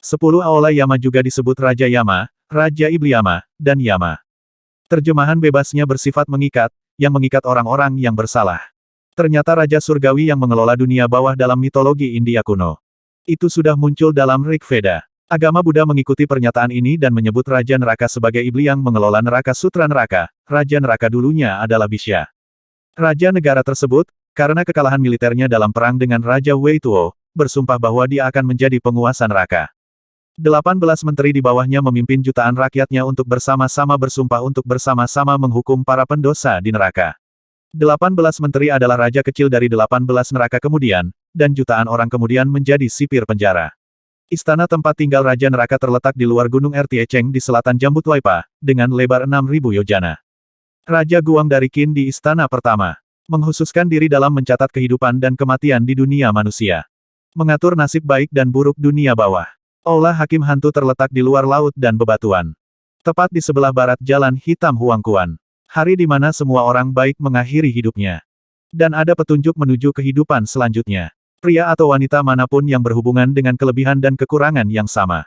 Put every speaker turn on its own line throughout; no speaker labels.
10 Aola Yama juga disebut Raja Yama, Raja Iblis Yama, dan Yama. Terjemahan bebasnya bersifat mengikat, yang mengikat orang-orang yang bersalah. Ternyata Raja Surgawi yang mengelola dunia bawah dalam mitologi India kuno. Itu sudah muncul dalam Rig Veda. Agama Buddha mengikuti pernyataan ini dan menyebut Raja Neraka sebagai iblis yang mengelola neraka sutra neraka. Raja Neraka dulunya adalah Bishya. Raja negara tersebut, karena kekalahan militernya dalam perang dengan Raja Wei Tuo, bersumpah bahwa dia akan menjadi penguasa neraka. 18 menteri di bawahnya memimpin jutaan rakyatnya untuk bersama-sama bersumpah untuk bersama-sama menghukum para pendosa di neraka. 18 menteri adalah raja kecil dari 18 neraka kemudian, dan jutaan orang kemudian menjadi sipir penjara. Istana tempat tinggal Raja Neraka terletak di luar Gunung Ertiecheng di selatan Jambudwaipa, dengan lebar 6.000 yojana. Raja Guang dari Qin di istana pertama, menghususkan diri dalam mencatat kehidupan dan kematian di dunia manusia. Mengatur nasib baik dan buruk dunia bawah. Aula Hakim Hantu terletak di luar laut dan bebatuan. Tepat di sebelah barat Jalan Hitam Huangkuan. Hari di mana semua orang baik mengakhiri hidupnya. Dan ada petunjuk menuju kehidupan selanjutnya. Pria atau wanita manapun yang berhubungan dengan kelebihan dan kekurangan yang sama.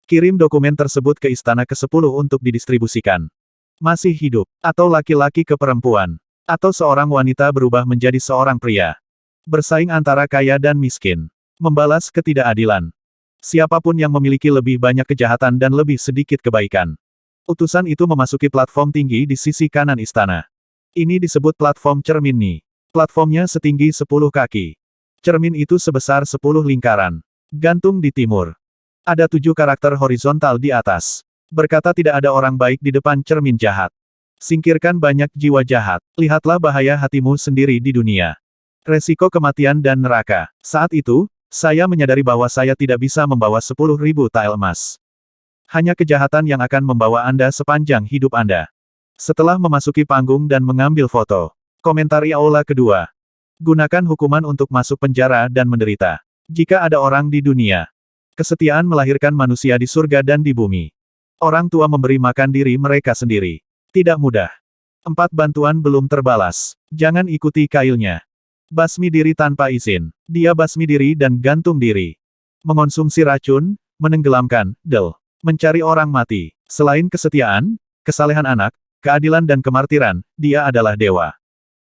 Kirim dokumen tersebut ke istana ke-10 untuk didistribusikan. Masih hidup, atau laki-laki ke perempuan. Atau seorang wanita berubah menjadi seorang pria. Bersaing antara kaya dan miskin. Membalas ketidakadilan. Siapapun yang memiliki lebih banyak kejahatan dan lebih sedikit kebaikan. Utusan itu memasuki platform tinggi di sisi kanan istana. Ini disebut platform cermin Ni. Platformnya setinggi 10 kaki. Cermin itu sebesar 10 lingkaran. Gantung di timur. Ada 7 karakter horizontal di atas. Berkata tidak ada orang baik di depan cermin jahat. Singkirkan banyak jiwa jahat. Lihatlah bahaya hatimu sendiri di dunia. Resiko kematian dan neraka. Saat itu, saya menyadari bahwa saya tidak bisa membawa 10.000 tael emas. Hanya kejahatan yang akan membawa Anda sepanjang hidup Anda. Setelah memasuki panggung dan mengambil foto. Komentari Aula kedua. Gunakan hukuman untuk masuk penjara dan menderita. Jika ada orang di dunia. Kesetiaan melahirkan manusia di surga dan di bumi. Orang tua memberi makan diri mereka sendiri. Tidak mudah. 4 bantuan belum terbalas. Jangan ikuti kailnya. Basmi diri tanpa izin. Dia basmi diri dan gantung diri. Mengonsumsi racun, menenggelamkan, mencari orang mati. Selain kesetiaan, kesalehan anak, keadilan dan kemartiran, dia adalah dewa.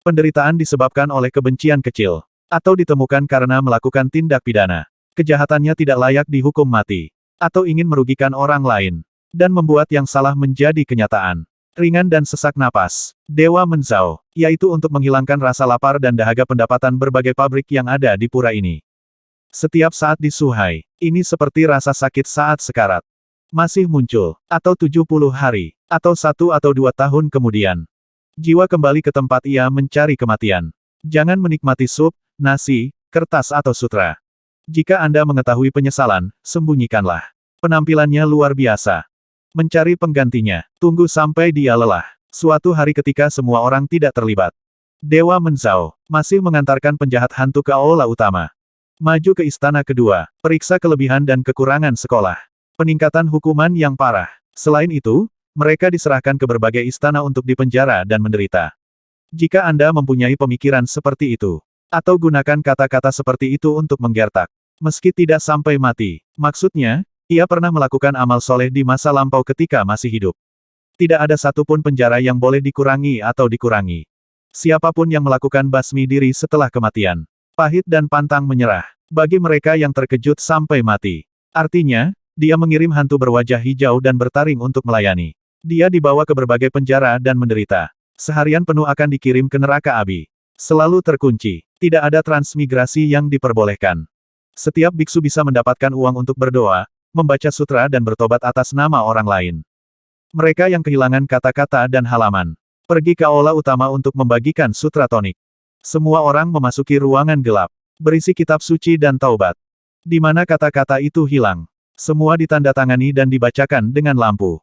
Penderitaan disebabkan oleh kebencian kecil. Atau ditemukan karena melakukan tindak pidana. Kejahatannya tidak layak dihukum mati. Atau ingin merugikan orang lain. Dan membuat yang salah menjadi kenyataan. Ringan dan sesak napas. Dewa Menzhao, yaitu untuk menghilangkan rasa lapar dan dahaga pendapatan berbagai pabrik yang ada di pura ini. Setiap saat di Suhai, ini seperti rasa sakit saat sekarat. Masih muncul, atau 70 hari, atau 1 atau 2 tahun kemudian. Jiwa kembali ke tempat ia mencari kematian. Jangan menikmati sup, nasi, kertas atau sutra. Jika Anda mengetahui penyesalan, sembunyikanlah. Penampilannya luar biasa. Mencari penggantinya. Tunggu sampai dia lelah. Suatu hari ketika semua orang tidak terlibat. Dewa Menzhao masih mengantarkan penjahat hantu ke aula utama. Maju ke istana kedua. Periksa kelebihan dan kekurangan sekolah. Peningkatan hukuman yang parah. Selain itu, mereka diserahkan ke berbagai istana untuk dipenjara dan menderita. Jika Anda mempunyai pemikiran seperti itu, atau gunakan kata-kata seperti itu untuk menggertak, meski tidak sampai mati, maksudnya, ia pernah melakukan amal soleh di masa lampau ketika masih hidup. Tidak ada satupun penjara yang boleh dikurangi atau dikurangi. Siapapun yang melakukan basmi diri setelah kematian, pahit dan pantang menyerah, bagi mereka yang terkejut sampai mati. Artinya, dia mengirim hantu berwajah hijau dan bertaring untuk melayani. Dia dibawa ke berbagai penjara dan menderita. Seharian penuh akan dikirim ke neraka api. Selalu terkunci. Tidak ada transmigrasi yang diperbolehkan. Setiap biksu bisa mendapatkan uang untuk berdoa, membaca sutra dan bertobat atas nama orang lain. Mereka yang kehilangan kata-kata dan halaman, pergi ke aula utama untuk membagikan sutra tonik. Semua orang memasuki ruangan gelap, berisi kitab suci dan taubat. Di mana kata-kata itu hilang. Semua ditandatangani dan dibacakan dengan lampu.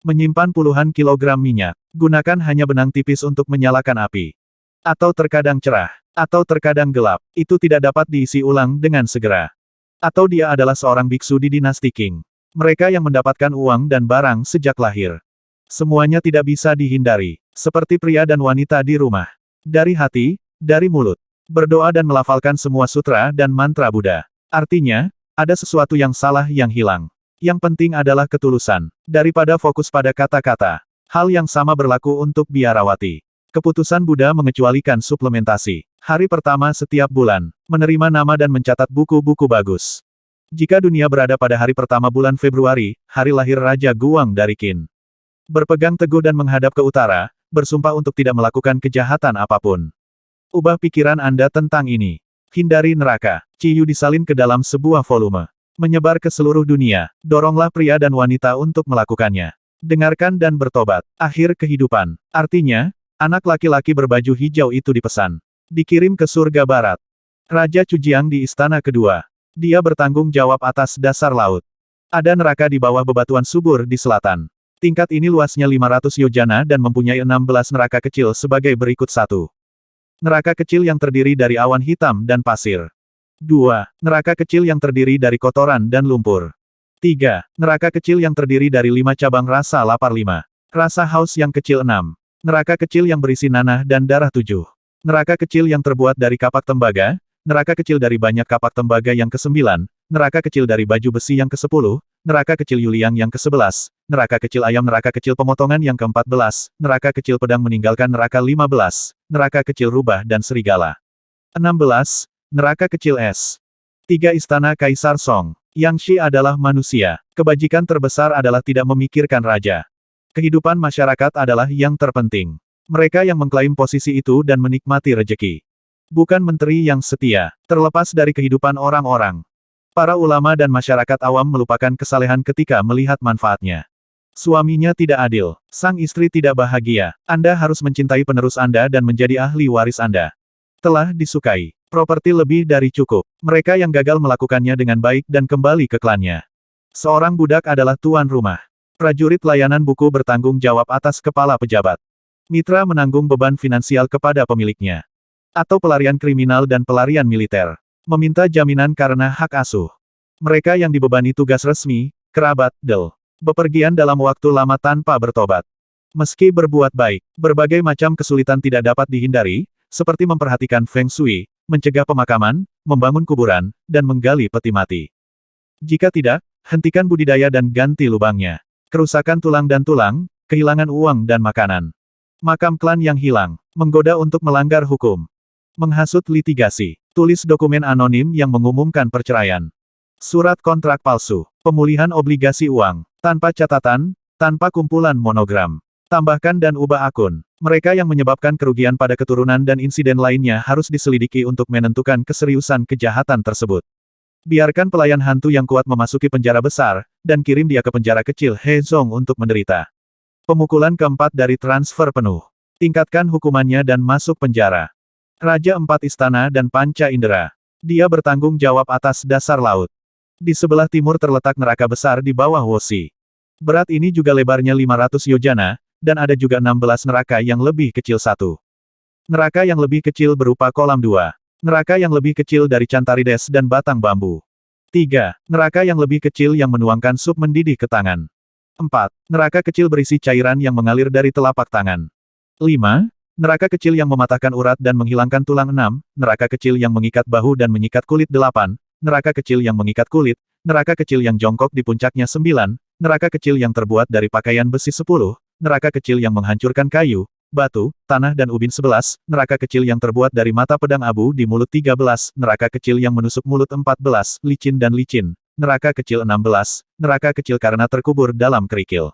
Menyimpan puluhan kilogram minyak. Gunakan hanya benang tipis untuk menyalakan api. Atau terkadang cerah, atau terkadang gelap. Itu tidak dapat diisi ulang dengan segera. Atau dia adalah seorang biksu di dinasti Qing. Mereka yang mendapatkan uang dan barang sejak lahir. Semuanya tidak bisa dihindari. Seperti pria dan wanita di rumah. Dari hati, dari mulut. Berdoa dan melafalkan semua sutra dan mantra Buddha. Artinya, Ada sesuatu yang salah yang hilang. Yang penting adalah ketulusan. Daripada fokus pada kata-kata. Hal yang sama berlaku untuk biarawati. Keputusan Buddha mengecualikan suplementasi. Hari pertama setiap bulan. Menerima nama dan mencatat buku-buku bagus. Jika dunia berada pada hari pertama bulan Februari, hari lahir Raja Guang dari Qin. Berpegang teguh dan menghadap ke utara, bersumpah untuk tidak melakukan kejahatan apapun. Ubah pikiran Anda tentang ini. Hindari neraka. Ciyu disalin ke dalam sebuah volume. Menyebar ke seluruh dunia. Doronglah pria dan wanita untuk melakukannya. Dengarkan dan bertobat. Akhir kehidupan. Artinya, anak laki-laki berbaju hijau itu dipesan. Dikirim ke surga barat. Raja Cujiang di istana kedua. Dia bertanggung jawab atas dasar laut. Ada neraka di bawah bebatuan subur di selatan. Tingkat ini luasnya 500 yojana dan mempunyai 16 neraka kecil sebagai berikut 1. Neraka kecil yang terdiri dari awan hitam dan pasir. 2. Neraka kecil yang terdiri dari kotoran dan lumpur. 3. Neraka kecil yang terdiri dari 5 cabang rasa lapar 5. Rasa haus yang kecil 6. Neraka kecil yang berisi nanah dan darah 7. Neraka kecil yang terbuat dari kapak tembaga. Neraka kecil dari banyak kapak tembaga yang ke-9. Neraka kecil dari baju besi yang ke-10. Neraka kecil Yuliang yang ke-11. Neraka kecil ayam, neraka kecil pemotongan yang ke-14. Neraka kecil pedang meninggalkan neraka 15. Neraka kecil rubah dan serigala. 16. Neraka kecil es. 3 istana Kaisar Song. Yang Shi adalah manusia. Kebajikan terbesar adalah tidak memikirkan raja. Kehidupan masyarakat adalah yang terpenting. Mereka yang mengklaim posisi itu dan menikmati rejeki. Bukan menteri yang setia, terlepas dari kehidupan orang-orang. Para ulama dan masyarakat awam melupakan kesalehan ketika melihat manfaatnya. Suaminya tidak adil. Sang istri tidak bahagia. Anda harus mencintai penerus Anda dan menjadi ahli waris Anda. Telah disukai. Properti lebih dari cukup. Mereka yang gagal melakukannya dengan baik dan kembali ke klannya. Seorang budak adalah tuan rumah. Prajurit layanan buku bertanggung jawab atas kepala pejabat. Mitra menanggung beban finansial kepada pemiliknya. Atau pelarian kriminal dan pelarian militer. Meminta jaminan karena hak asuh. Mereka yang dibebani tugas resmi, kerabat, bepergian dalam waktu lama tanpa bertobat. Meski berbuat baik, berbagai macam kesulitan tidak dapat dihindari, seperti memperhatikan Feng Shui, mencegah pemakaman, membangun kuburan, dan menggali peti mati. Jika tidak, hentikan budidaya dan ganti lubangnya. Kerusakan tulang dan tulang, kehilangan uang dan makanan. Makam klan yang hilang, menggoda untuk melanggar hukum. Menghasut litigasi. Tulis dokumen anonim yang mengumumkan perceraian. Surat kontrak palsu. Pemulihan obligasi uang. Tanpa catatan, tanpa kumpulan monogram. Tambahkan dan ubah akun. Mereka yang menyebabkan kerugian pada keturunan dan insiden lainnya harus diselidiki untuk menentukan keseriusan kejahatan tersebut. Biarkan pelayan hantu yang kuat memasuki penjara besar, dan kirim dia ke penjara kecil Hezong untuk menderita. Pemukulan keempat dari transfer penuh. Tingkatkan hukumannya dan masuk penjara. Raja 4 Istana dan Panca Indera. Dia bertanggung jawab atas dasar laut. Di sebelah timur terletak neraka besar di bawah Wosi. Berat ini juga lebarnya 500 yojana, dan ada juga 16 neraka yang lebih kecil 1. Neraka yang lebih kecil berupa kolam 2. Neraka yang lebih kecil dari Cantarides dan batang bambu. 3. Neraka yang lebih kecil yang menuangkan sup mendidih ke tangan. 4. Neraka kecil berisi cairan yang mengalir dari telapak tangan. 5. Neraka kecil yang mematahkan urat dan menghilangkan tulang 6, neraka kecil yang mengikat bahu dan menyikat kulit 8, neraka kecil yang mengikat kulit, neraka kecil yang jongkok di puncaknya 9, neraka kecil yang terbuat dari pakaian besi 10, neraka kecil yang menghancurkan kayu, batu, tanah dan ubin 11, neraka kecil yang terbuat dari mata pedang abu di mulut 13, neraka kecil yang menusuk mulut 14, licin dan licin, neraka kecil 16, neraka kecil karena terkubur dalam kerikil.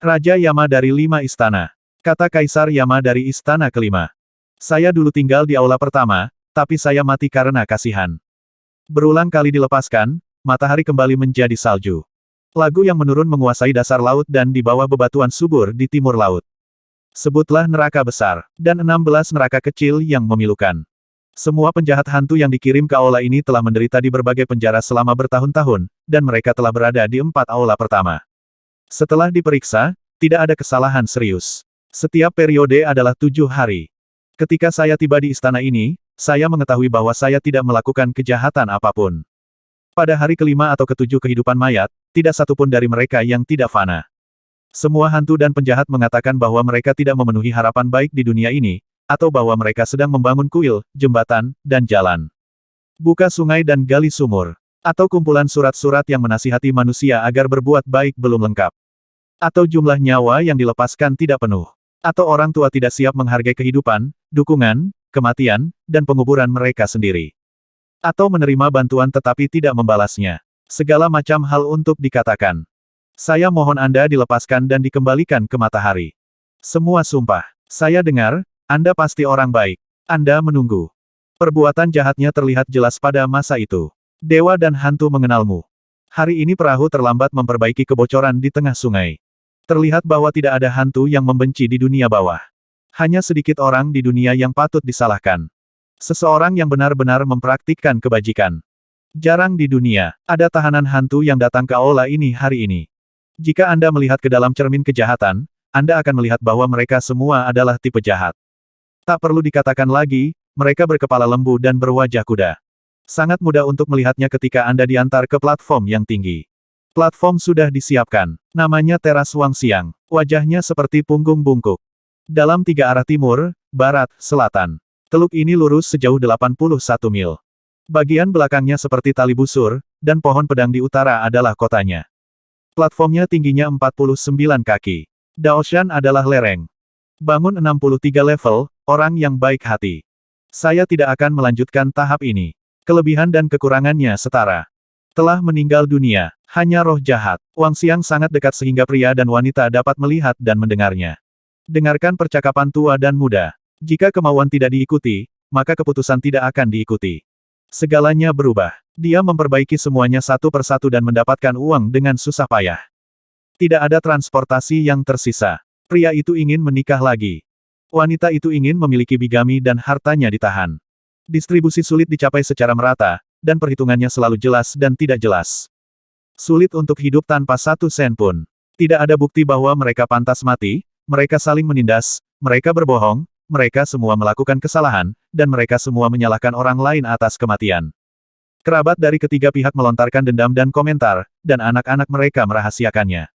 Raja Yama dari 5 istana. Kata Kaisar Yama dari istana kelima. Saya dulu tinggal di aula pertama, tapi saya mati karena kasihan. Berulang kali dilepaskan, matahari kembali menjadi salju. Lagu yang menurun menguasai dasar laut dan di bawah bebatuan subur di timur laut. Sebutlah neraka besar, dan 16 neraka kecil yang memilukan. Semua penjahat hantu yang dikirim ke aula ini telah menderita di berbagai penjara selama bertahun-tahun, dan mereka telah berada di 4 aula pertama. Setelah diperiksa, tidak ada kesalahan serius. Setiap periode adalah 7 hari. Ketika saya tiba di istana ini, saya mengetahui bahwa saya tidak melakukan kejahatan apapun. Pada hari kelima atau ketujuh kehidupan mayat, tidak satupun dari mereka yang tidak fana. Semua hantu dan penjahat mengatakan bahwa mereka tidak memenuhi harapan baik di dunia ini, atau bahwa mereka sedang membangun kuil, jembatan, dan jalan. Buka sungai dan gali sumur. Atau kumpulan surat-surat yang menasihati manusia agar berbuat baik belum lengkap. Atau jumlah nyawa yang dilepaskan tidak penuh. Atau orang tua tidak siap menghargai kehidupan, dukungan, kematian, dan penguburan mereka sendiri. Atau menerima bantuan tetapi tidak membalasnya. Segala macam hal untuk dikatakan. Saya mohon Anda dilepaskan dan dikembalikan ke matahari. Semua sumpah. Saya dengar, Anda pasti orang baik. Anda menunggu. Perbuatan jahatnya terlihat jelas pada masa itu. Dewa dan hantu mengenalmu. Hari ini perahu terlambat memperbaiki kebocoran di tengah sungai. Terlihat bahwa tidak ada hantu yang membenci di dunia bawah. Hanya sedikit orang di dunia yang patut disalahkan. Seseorang yang benar-benar mempraktikkan kebajikan. Jarang di dunia, ada tahanan hantu yang datang ke aula ini hari ini. Jika Anda melihat ke dalam cermin kejahatan, Anda akan melihat bahwa mereka semua adalah tipe jahat. Tak perlu dikatakan lagi, mereka berkepala lembu dan berwajah kuda. Sangat mudah untuk melihatnya ketika Anda diantar ke platform yang tinggi. Platform sudah disiapkan. Namanya teras Wangxiang. Wajahnya seperti punggung bungkuk. Dalam 3 arah timur, barat, selatan. Teluk ini lurus sejauh 81 mil. Bagian belakangnya seperti tali busur, dan pohon pedang di utara adalah kotanya. Platformnya tingginya 49 kaki. Daoshan adalah lereng. Bangun 63 level, orang yang baik hati. Saya tidak akan melanjutkan tahap ini. Kelebihan dan kekurangannya setara. Telah meninggal dunia, hanya roh jahat. Wangxiang sangat dekat sehingga pria dan wanita dapat melihat dan mendengarnya. Dengarkan percakapan tua dan muda. Jika kemauan tidak diikuti, maka keputusan tidak akan diikuti. Segalanya berubah. Dia memperbaiki semuanya satu persatu dan mendapatkan uang dengan susah payah. Tidak ada transportasi yang tersisa. Pria itu ingin menikah lagi. Wanita itu ingin memiliki bigami dan hartanya ditahan. Distribusi sulit dicapai secara merata, dan perhitungannya selalu jelas dan tidak jelas. Sulit untuk hidup tanpa 1 sen pun. Tidak ada bukti bahwa mereka pantas mati, mereka saling menindas, mereka berbohong, mereka semua melakukan kesalahan, dan mereka semua menyalahkan orang lain atas kematian. Kerabat dari ketiga pihak melontarkan dendam dan komentar, dan anak-anak mereka merahasiakannya.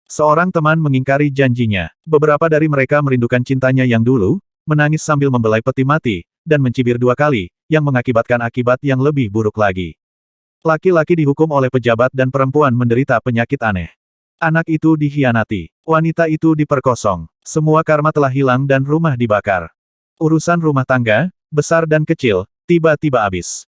Seorang teman mengingkari janjinya. Beberapa dari mereka merindukan cintanya yang dulu, menangis sambil membelai peti mati, dan mencibir 2 kali, yang mengakibatkan akibat yang lebih buruk lagi. Laki-laki dihukum oleh pejabat dan perempuan menderita penyakit aneh. Anak itu dikhianati. Wanita itu diperkosong. Semua karma telah hilang dan rumah dibakar. Urusan rumah tangga, besar dan kecil, tiba-tiba habis.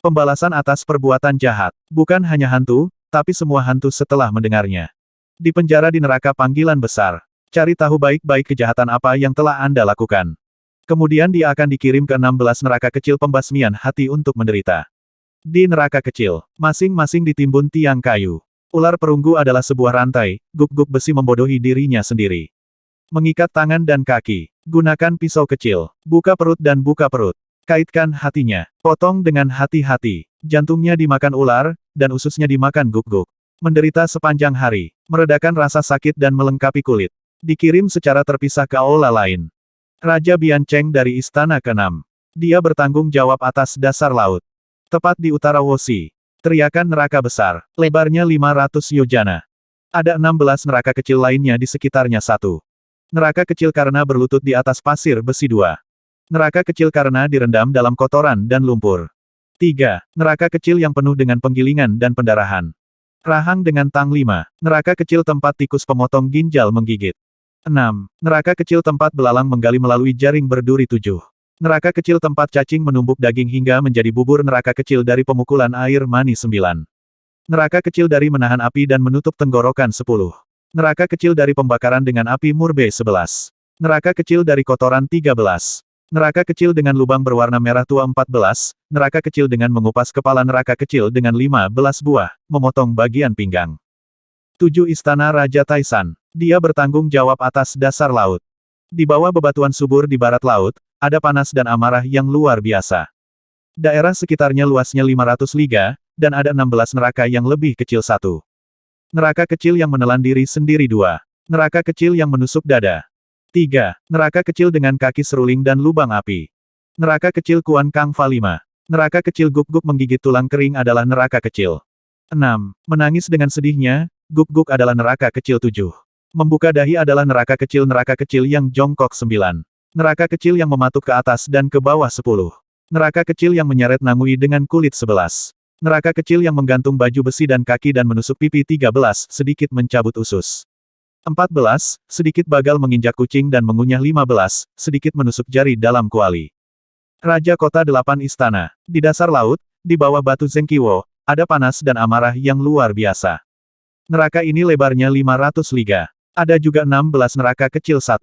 Pembalasan atas perbuatan jahat. Bukan hanya hantu, tapi semua hantu setelah mendengarnya. Dipenjara di neraka panggilan besar. Cari tahu baik-baik kejahatan apa yang telah Anda lakukan. Kemudian dia akan dikirim ke 16 neraka kecil pembasmian hati untuk menderita. Di neraka kecil, masing-masing ditimbun tiang kayu. Ular perunggu adalah sebuah rantai, guk-guk besi membodohi dirinya sendiri. Mengikat tangan dan kaki. Gunakan pisau kecil. Buka perut dan buka perut. Kaitkan hatinya. Potong dengan hati-hati. Jantungnya dimakan ular, dan ususnya dimakan guk-guk. Menderita sepanjang hari. Meredakan rasa sakit dan melengkapi kulit. Dikirim secara terpisah ke aula lain. Raja Biancheng dari Istana ke-6. Dia bertanggung jawab atas dasar laut. Tepat di utara Wosi. Teriakan neraka besar. Lebarnya 500 yojana. Ada 16 neraka kecil lainnya di sekitarnya. 1. Neraka kecil karena berlutut di atas pasir besi. 2. Neraka kecil karena direndam dalam kotoran dan lumpur. 3. Neraka kecil yang penuh dengan penggilingan dan pendarahan. Rahang dengan tang. 5. Neraka kecil tempat tikus pemotong ginjal menggigit. 6. Neraka kecil tempat belalang menggali melalui jaring berduri. 7. Neraka kecil tempat cacing menumbuk daging hingga menjadi bubur. Neraka kecil dari pemukulan air mani. 9. Neraka kecil dari menahan api dan menutup tenggorokan. 10. Neraka kecil dari pembakaran dengan api murbe. 11. Neraka kecil dari kotoran. 13. Neraka kecil dengan lubang berwarna merah tua. 14. Neraka kecil dengan mengupas kepala. Neraka kecil dengan 15 buah, memotong bagian pinggang. 7. Istana Raja Taisan. Dia bertanggung jawab atas dasar laut. Di bawah bebatuan subur di barat laut, ada panas dan amarah yang luar biasa. Daerah sekitarnya luasnya 500 liga, dan ada 16 neraka yang lebih kecil. 1. Neraka kecil yang menelan diri sendiri. 2. Neraka kecil yang menusuk dada. 3. Neraka kecil dengan kaki seruling dan lubang api. Neraka kecil Kuan Kang Fa. 5. Neraka kecil guk-guk menggigit tulang kering adalah neraka kecil. 6. Menangis dengan sedihnya, guk-guk adalah neraka kecil. 7. Membuka dahi adalah neraka kecil yang jongkok. 9. Neraka kecil yang mematuk ke atas dan ke bawah. 10. Neraka kecil yang menyeret Nangui dengan kulit. 11. Neraka kecil yang menggantung baju besi dan kaki dan menusuk pipi. 13, sedikit mencabut usus. 14, sedikit bagal menginjak kucing dan mengunyah. 15, sedikit menusuk jari dalam kuali. Raja Kota 8 Istana. Di dasar laut, di bawah batu Zengqiwo, ada panas dan amarah yang luar biasa. Neraka ini lebarnya 500 liga. Ada juga 16 neraka kecil. 1.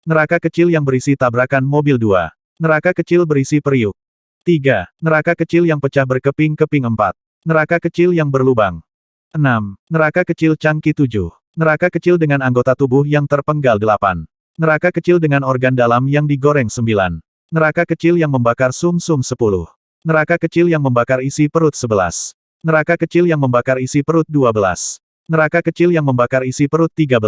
Neraka kecil yang berisi tabrakan mobil. 2. Neraka kecil berisi periuk. 3. Neraka kecil yang pecah berkeping-keping. 4. Neraka kecil yang berlubang. 6. Neraka kecil cangki. 7. Neraka kecil dengan anggota tubuh yang terpenggal. 8. Neraka kecil dengan organ dalam yang digoreng. 9. Neraka kecil yang membakar sumsum. 10. Neraka kecil yang membakar isi perut. 11. Neraka kecil yang membakar isi perut. 12. Neraka kecil yang membakar isi perut. 13.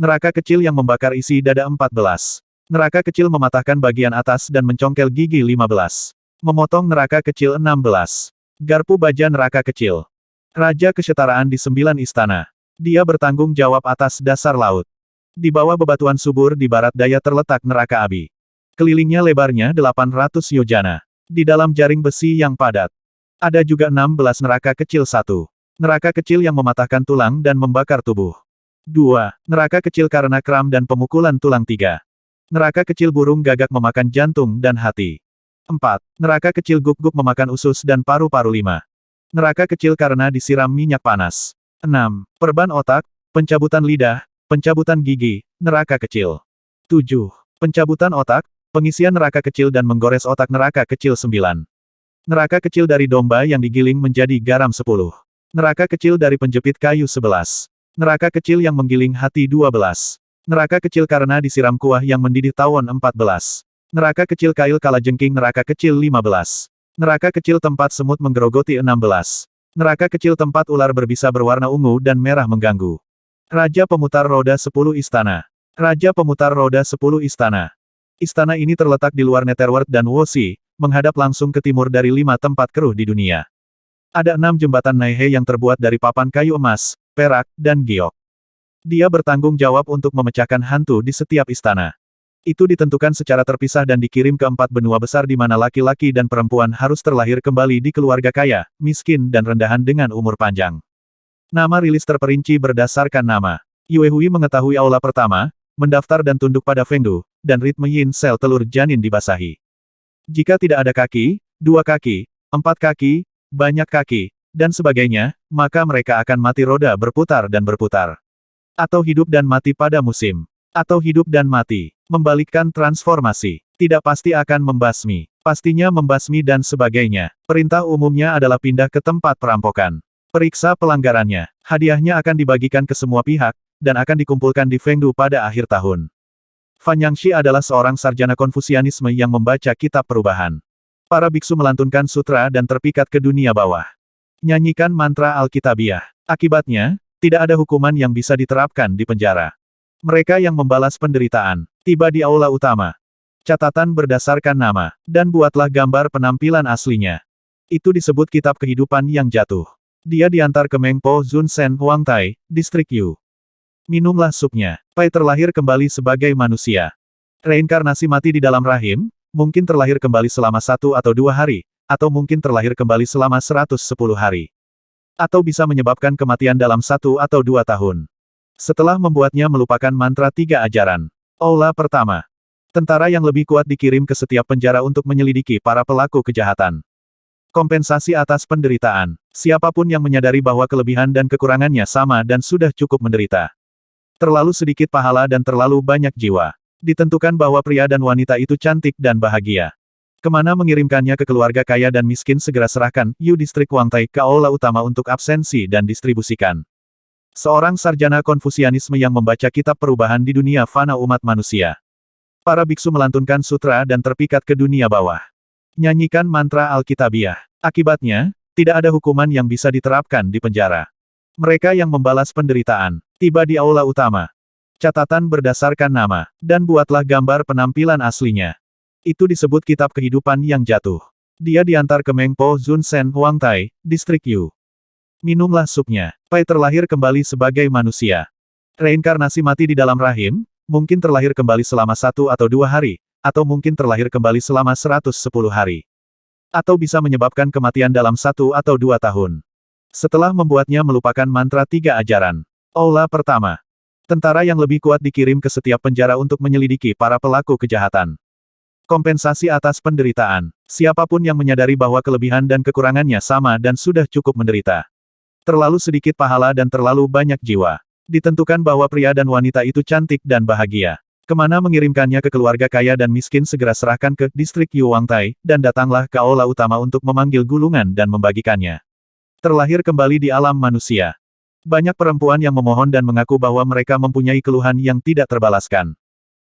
Neraka kecil yang membakar isi dada. 14. Neraka kecil mematahkan bagian atas dan mencongkel gigi. 15. Memotong neraka kecil. 16. Garpu baja neraka kecil. Raja kesetaraan di 9 istana. Dia bertanggung jawab atas dasar laut. Di bawah bebatuan subur di barat daya terletak neraka api. Kelilingnya lebarnya 800 yojana. Di dalam jaring besi yang padat. Ada juga 16 neraka kecil. 1. Neraka kecil yang mematahkan tulang dan membakar tubuh. 2. Neraka kecil karena kram dan pemukulan tulang. 3. Neraka kecil burung gagak memakan jantung dan hati. 4. Neraka kecil guk-guk memakan usus dan paru-paru. 5. Neraka kecil karena disiram minyak panas. 6. Perban otak, pencabutan lidah, pencabutan gigi, neraka kecil. 7. Pencabutan otak, pengisian neraka kecil dan menggores otak neraka kecil. 9. Neraka kecil dari domba yang digiling menjadi garam. 10. Neraka kecil dari penjepit kayu. 11. Neraka kecil yang menggiling hati. 12. Neraka kecil karena disiram kuah yang mendidih tawon. 14. Neraka kecil kail kalajengking. Neraka kecil. 15. Neraka kecil tempat semut menggerogoti. 16. Neraka kecil tempat ular berbisa berwarna ungu dan merah mengganggu. Raja pemutar roda 10 istana. Raja pemutar roda 10 istana. Istana ini terletak di luar Netherworld dan Woshi, menghadap langsung ke timur dari 5 tempat keruh di dunia. Ada 6 jembatan Naihe yang terbuat dari papan kayu emas, perak, dan giok. Dia bertanggung jawab untuk memecahkan hantu di setiap istana. Itu ditentukan secara terpisah dan dikirim ke 4 benua besar di mana laki-laki dan perempuan harus terlahir kembali di keluarga kaya, miskin dan rendahan dengan umur panjang. Nama rilis terperinci berdasarkan nama. Yue Hui mengetahui aula pertama, mendaftar dan tunduk pada Fengdu, dan ritme Yin sel telur janin dibasahi. Jika tidak ada kaki, 2 kaki, 4 kaki, banyak kaki, dan sebagainya, maka mereka akan mati roda berputar dan berputar. Atau hidup dan mati pada musim. Atau hidup dan mati. Membalikkan transformasi. Tidak pasti akan membasmi. Pastinya membasmi dan sebagainya. Perintah umumnya adalah pindah ke tempat perampokan. Periksa pelanggarannya. Hadiahnya akan dibagikan ke semua pihak, dan akan dikumpulkan di Fengdu pada akhir tahun. Fan Yangxi adalah seorang sarjana Konfusianisme yang membaca kitab perubahan. Para biksu melantunkan sutra dan terpikat ke dunia bawah. Nyanyikan mantra Alkitabiah. Akibatnya, tidak ada hukuman yang bisa diterapkan di penjara. Mereka yang membalas penderitaan, tiba di aula utama. Catatan berdasarkan nama, dan buatlah gambar penampilan aslinya. Itu disebut kitab kehidupan yang jatuh. Dia diantar ke Mengpo Zunsen Huangtai, distrik Yu. Minumlah supnya. Pai terlahir kembali sebagai manusia. Reinkarnasi mati di dalam rahim, mungkin terlahir kembali selama 1 atau 2 hari, atau mungkin terlahir kembali selama 110 hari. Atau bisa menyebabkan kematian dalam 1 atau 2 tahun. Setelah membuatnya melupakan mantra 3 ajaran. Aula pertama. Tentara yang lebih kuat dikirim ke setiap penjara untuk menyelidiki para pelaku kejahatan. Kompensasi atas penderitaan. Siapapun yang menyadari bahwa kelebihan dan kekurangannya sama dan sudah cukup menderita. Terlalu sedikit pahala dan terlalu banyak jiwa. Ditentukan bahwa pria dan wanita itu cantik dan bahagia. Kemana mengirimkannya ke keluarga kaya dan miskin segera serahkan Yu distrik Huangtai ke aula utama untuk absensi dan distribusikan. Seorang sarjana Konfusianisme yang membaca kitab perubahan di dunia fana umat manusia. Para biksu melantunkan sutra dan terpikat ke dunia bawah. Nyanyikan mantra Alkitabiah. Akibatnya, tidak ada hukuman yang bisa diterapkan di penjara. Mereka yang membalas penderitaan, tiba di aula utama. Catatan berdasarkan nama, dan buatlah gambar penampilan aslinya. Itu disebut kitab kehidupan yang jatuh. Dia diantar ke Mengpo Zunsen Huangtai, distrik Yu. Minumlah supnya. Pai terlahir kembali sebagai manusia. Reinkarnasi mati di dalam rahim, mungkin terlahir kembali selama 1 atau 2 hari, atau mungkin terlahir kembali selama 110 hari. Atau bisa menyebabkan kematian dalam 1 atau 2 tahun. Setelah membuatnya melupakan mantra 3 ajaran. Aula pertama. Tentara yang lebih kuat dikirim ke setiap penjara untuk menyelidiki para pelaku kejahatan. Kompensasi atas penderitaan. Siapapun yang menyadari bahwa kelebihan dan kekurangannya sama dan sudah cukup menderita. Terlalu sedikit pahala dan terlalu banyak jiwa. Ditentukan bahwa pria dan wanita itu cantik dan bahagia. Kemana mengirimkannya ke keluarga kaya dan miskin segera serahkan ke distrik Yuwangtai, dan datanglah ke aula utama untuk memanggil gulungan dan membagikannya. Terlahir kembali di alam manusia. Banyak perempuan yang memohon dan mengaku bahwa mereka mempunyai keluhan yang tidak terbalaskan.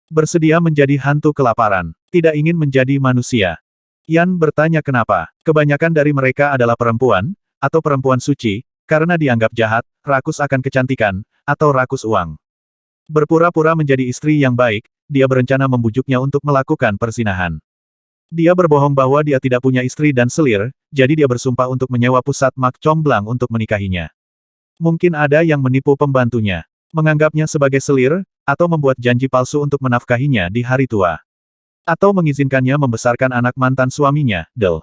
Bersedia menjadi hantu kelaparan, tidak ingin menjadi manusia. Yan bertanya kenapa. Kebanyakan dari mereka adalah perempuan, atau perempuan suci, karena dianggap jahat, rakus akan kecantikan, atau rakus uang. Berpura-pura menjadi istri yang baik, dia berencana membujuknya untuk melakukan perzinahan. Dia berbohong bahwa dia tidak punya istri dan selir, jadi dia bersumpah untuk menyewa pusat mak comblang untuk menikahinya. Mungkin ada yang menipu pembantunya, menganggapnya sebagai selir, atau membuat janji palsu untuk menafkahinya di hari tua. Atau mengizinkannya membesarkan anak mantan suaminya, Del.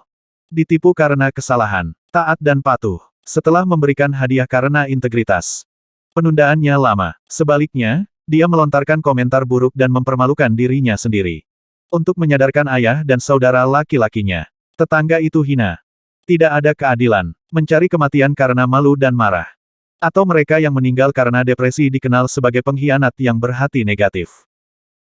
Ditipu karena kesalahan, taat dan patuh, setelah memberikan hadiah karena integritas. Penundaannya lama. Sebaliknya, dia melontarkan komentar buruk dan mempermalukan dirinya sendiri. Untuk menyadarkan ayah dan saudara laki-lakinya. Tetangga itu hina. Tidak ada keadilan. Mencari kematian karena malu dan marah. Atau mereka yang meninggal karena depresi dikenal sebagai pengkhianat yang berhati negatif.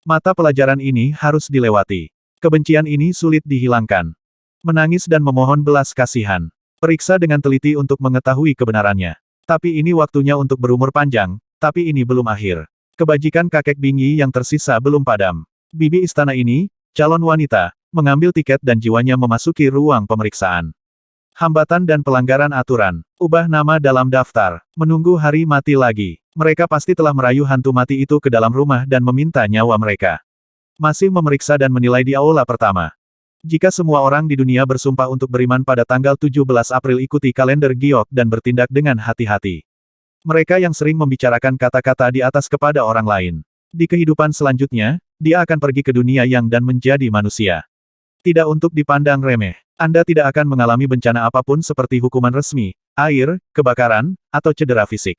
Mata pelajaran ini harus dilewati. Kebencian ini sulit dihilangkan. Menangis dan memohon belas kasihan. Periksa dengan teliti untuk mengetahui kebenarannya. Tapi ini waktunya untuk berumur panjang, tapi ini belum akhir. Kebajikan kakek Bingyi yang tersisa belum padam. Bibi istana ini, calon wanita, mengambil tiket dan jiwanya memasuki ruang pemeriksaan. Hambatan dan pelanggaran aturan. Ubah nama dalam daftar. Menunggu hari mati lagi. Mereka pasti telah merayu hantu mati itu ke dalam rumah dan meminta nyawa mereka. Masih memeriksa dan menilai di aula pertama. Jika semua orang di dunia bersumpah untuk beriman pada tanggal 17 April ikuti kalender giok dan bertindak dengan hati-hati. Mereka yang sering membicarakan kata-kata di atas kepada orang lain. Di kehidupan selanjutnya, dia akan pergi ke dunia yang dan menjadi manusia. Tidak untuk dipandang remeh. Anda tidak akan mengalami bencana apapun seperti hukuman resmi, air, kebakaran, atau cedera fisik.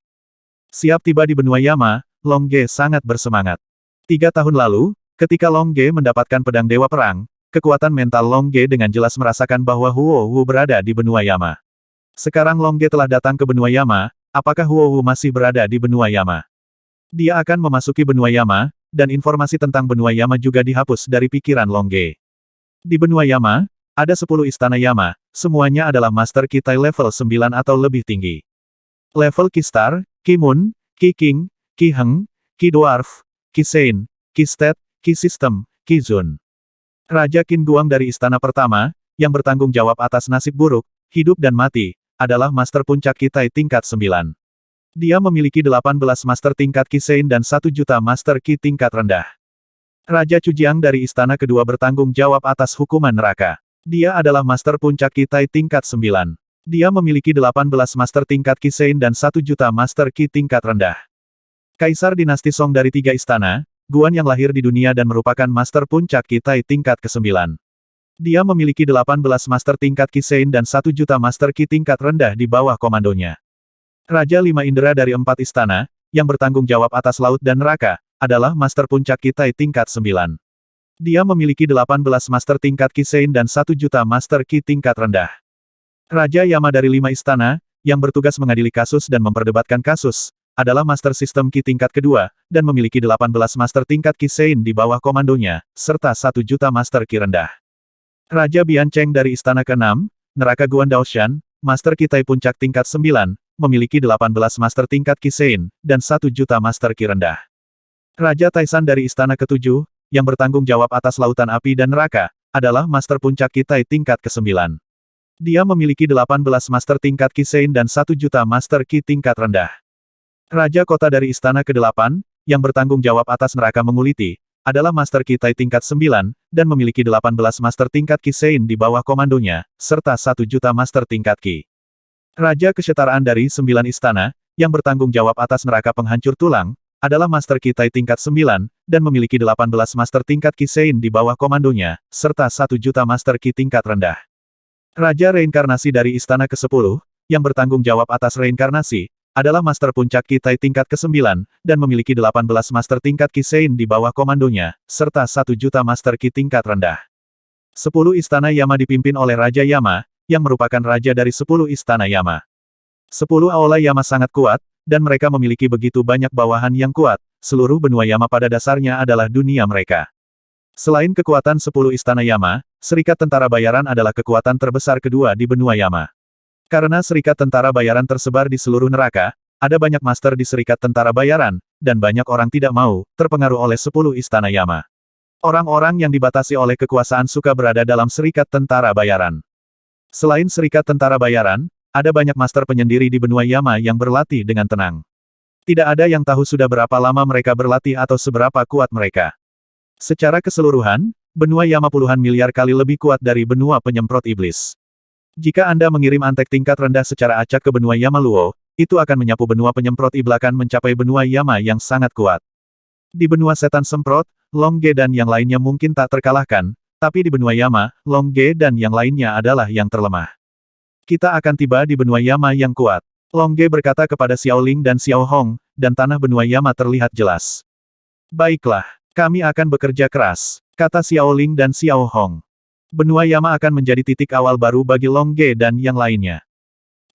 Siap tiba di benua Yama, Long Ge sangat bersemangat. 3 tahun lalu, ketika Long Ge mendapatkan pedang Dewa Perang, kekuatan mental Long Ge dengan jelas merasakan bahwa Huo Wu berada di benua Yama. Sekarang Long Ge telah datang ke benua Yama, apakah Huo Wu masih berada di benua Yama? Dia akan memasuki benua Yama, dan informasi tentang benua Yama juga dihapus dari pikiran Long Ge. Di benua Yama, ada 10 istana Yama, semuanya adalah Master Kitai level 9 atau lebih tinggi. Level Ki Star, Ki Moon, Ki King, Ki Heng, Ki Dwarf, Ki Sein, Ki Stet, Ki System, Ki Zun. Raja Qin Guang dari istana pertama, yang bertanggung jawab atas nasib buruk, hidup dan mati, adalah Master Puncak Kitai tingkat 9. Dia memiliki 18 Master tingkat Ki Sein dan 1 juta Master Ki tingkat rendah. Raja Cujiang dari istana kedua bertanggung jawab atas hukuman neraka. Dia adalah Master Puncak Kitai tingkat 9. Dia memiliki 18 Master tingkat Ki Sein dan 1 juta Master Ki tingkat rendah. Kaisar dinasti Song dari 3 istana, Guan yang lahir di dunia dan merupakan Master Puncak Kitai tingkat ke-9. Dia memiliki 18 Master tingkat Ki Sein dan 1 juta Master Ki tingkat rendah di bawah komandonya. Raja 5 Indra dari 4 istana, yang bertanggung jawab atas laut dan neraka, adalah Master Puncak Kitai tingkat 9. Dia memiliki 18 Master tingkat Ki Sein dan 1 juta Master Ki tingkat rendah. Raja Yama dari 5 istana, yang bertugas mengadili kasus dan memperdebatkan kasus, adalah Master Sistem Ki tingkat kedua, dan memiliki 18 Master tingkat Ki Sein di bawah komandonya, serta 1 juta Master Ki rendah. Raja Biancheng dari istana ke-6, Neraka Guan Daoshan, Master Kitai puncak tingkat 9, memiliki 18 Master tingkat Ki Sein, dan 1 juta Master Ki rendah. Raja Taisan dari istana ke-7, yang bertanggung jawab atas lautan api dan neraka, adalah Master Puncak Kitai tingkat ke-9. Dia memiliki 18 Master tingkat Ki Sein dan 1 juta Master Ki tingkat rendah. Raja Kota dari istana ke-8, yang bertanggung jawab atas neraka menguliti, adalah Master Kitai tingkat 9, dan memiliki 18 Master tingkat Ki Sein di bawah komandonya, serta 1 juta Master tingkat Ki. Raja Kesetaraan dari 9 istana, yang bertanggung jawab atas neraka penghancur tulang, adalah Master Kitai tingkat 9, dan memiliki 18 Master tingkat Ki Sein di bawah komandonya, serta 1 juta Master Ki tingkat rendah. Raja reinkarnasi dari Istana ke-10, yang bertanggung jawab atas reinkarnasi, adalah Master Puncak Kitai tingkat ke-9, dan memiliki 18 Master tingkat Kisein di bawah komandonya, serta 1 juta Master Ki tingkat rendah. 10 Istana Yama dipimpin oleh Raja Yama, yang merupakan raja dari 10 Istana Yama. 10 Aula Yama sangat kuat, dan mereka memiliki begitu banyak bawahan yang kuat, seluruh benua Yama pada dasarnya adalah dunia mereka. Selain kekuatan 10 Istana Yama, Serikat Tentara Bayaran adalah kekuatan terbesar kedua di benua Yama. Karena Serikat Tentara Bayaran tersebar di seluruh neraka, ada banyak master di Serikat Tentara Bayaran, dan banyak orang tidak mau terpengaruh oleh 10 Istana Yama. Orang-orang yang dibatasi oleh kekuasaan suka berada dalam Serikat Tentara Bayaran. Selain Serikat Tentara Bayaran, ada banyak master penyendiri di benua Yama yang berlatih dengan tenang. Tidak ada yang tahu sudah berapa lama mereka berlatih atau seberapa kuat mereka. Secara keseluruhan, benua Yama puluhan miliar kali lebih kuat dari benua penyemprot iblis. Jika Anda mengirim antek tingkat rendah secara acak ke benua Yama Luo, itu akan menyapu benua penyemprot iblakan mencapai benua Yama yang sangat kuat. Di benua setan semprot, Long Ge dan yang lainnya mungkin tak terkalahkan, tapi di benua Yama, Long Ge dan yang lainnya adalah yang terlemah. Kita akan tiba di benua Yama yang kuat. Long Ge berkata kepada Xiao Ling dan Xiao Hong, dan tanah benua Yama terlihat jelas. Baiklah, kami akan bekerja keras, kata Xiao Ling dan Xiao Hong. Benua Yama akan menjadi titik awal baru bagi Long Ge dan yang lainnya.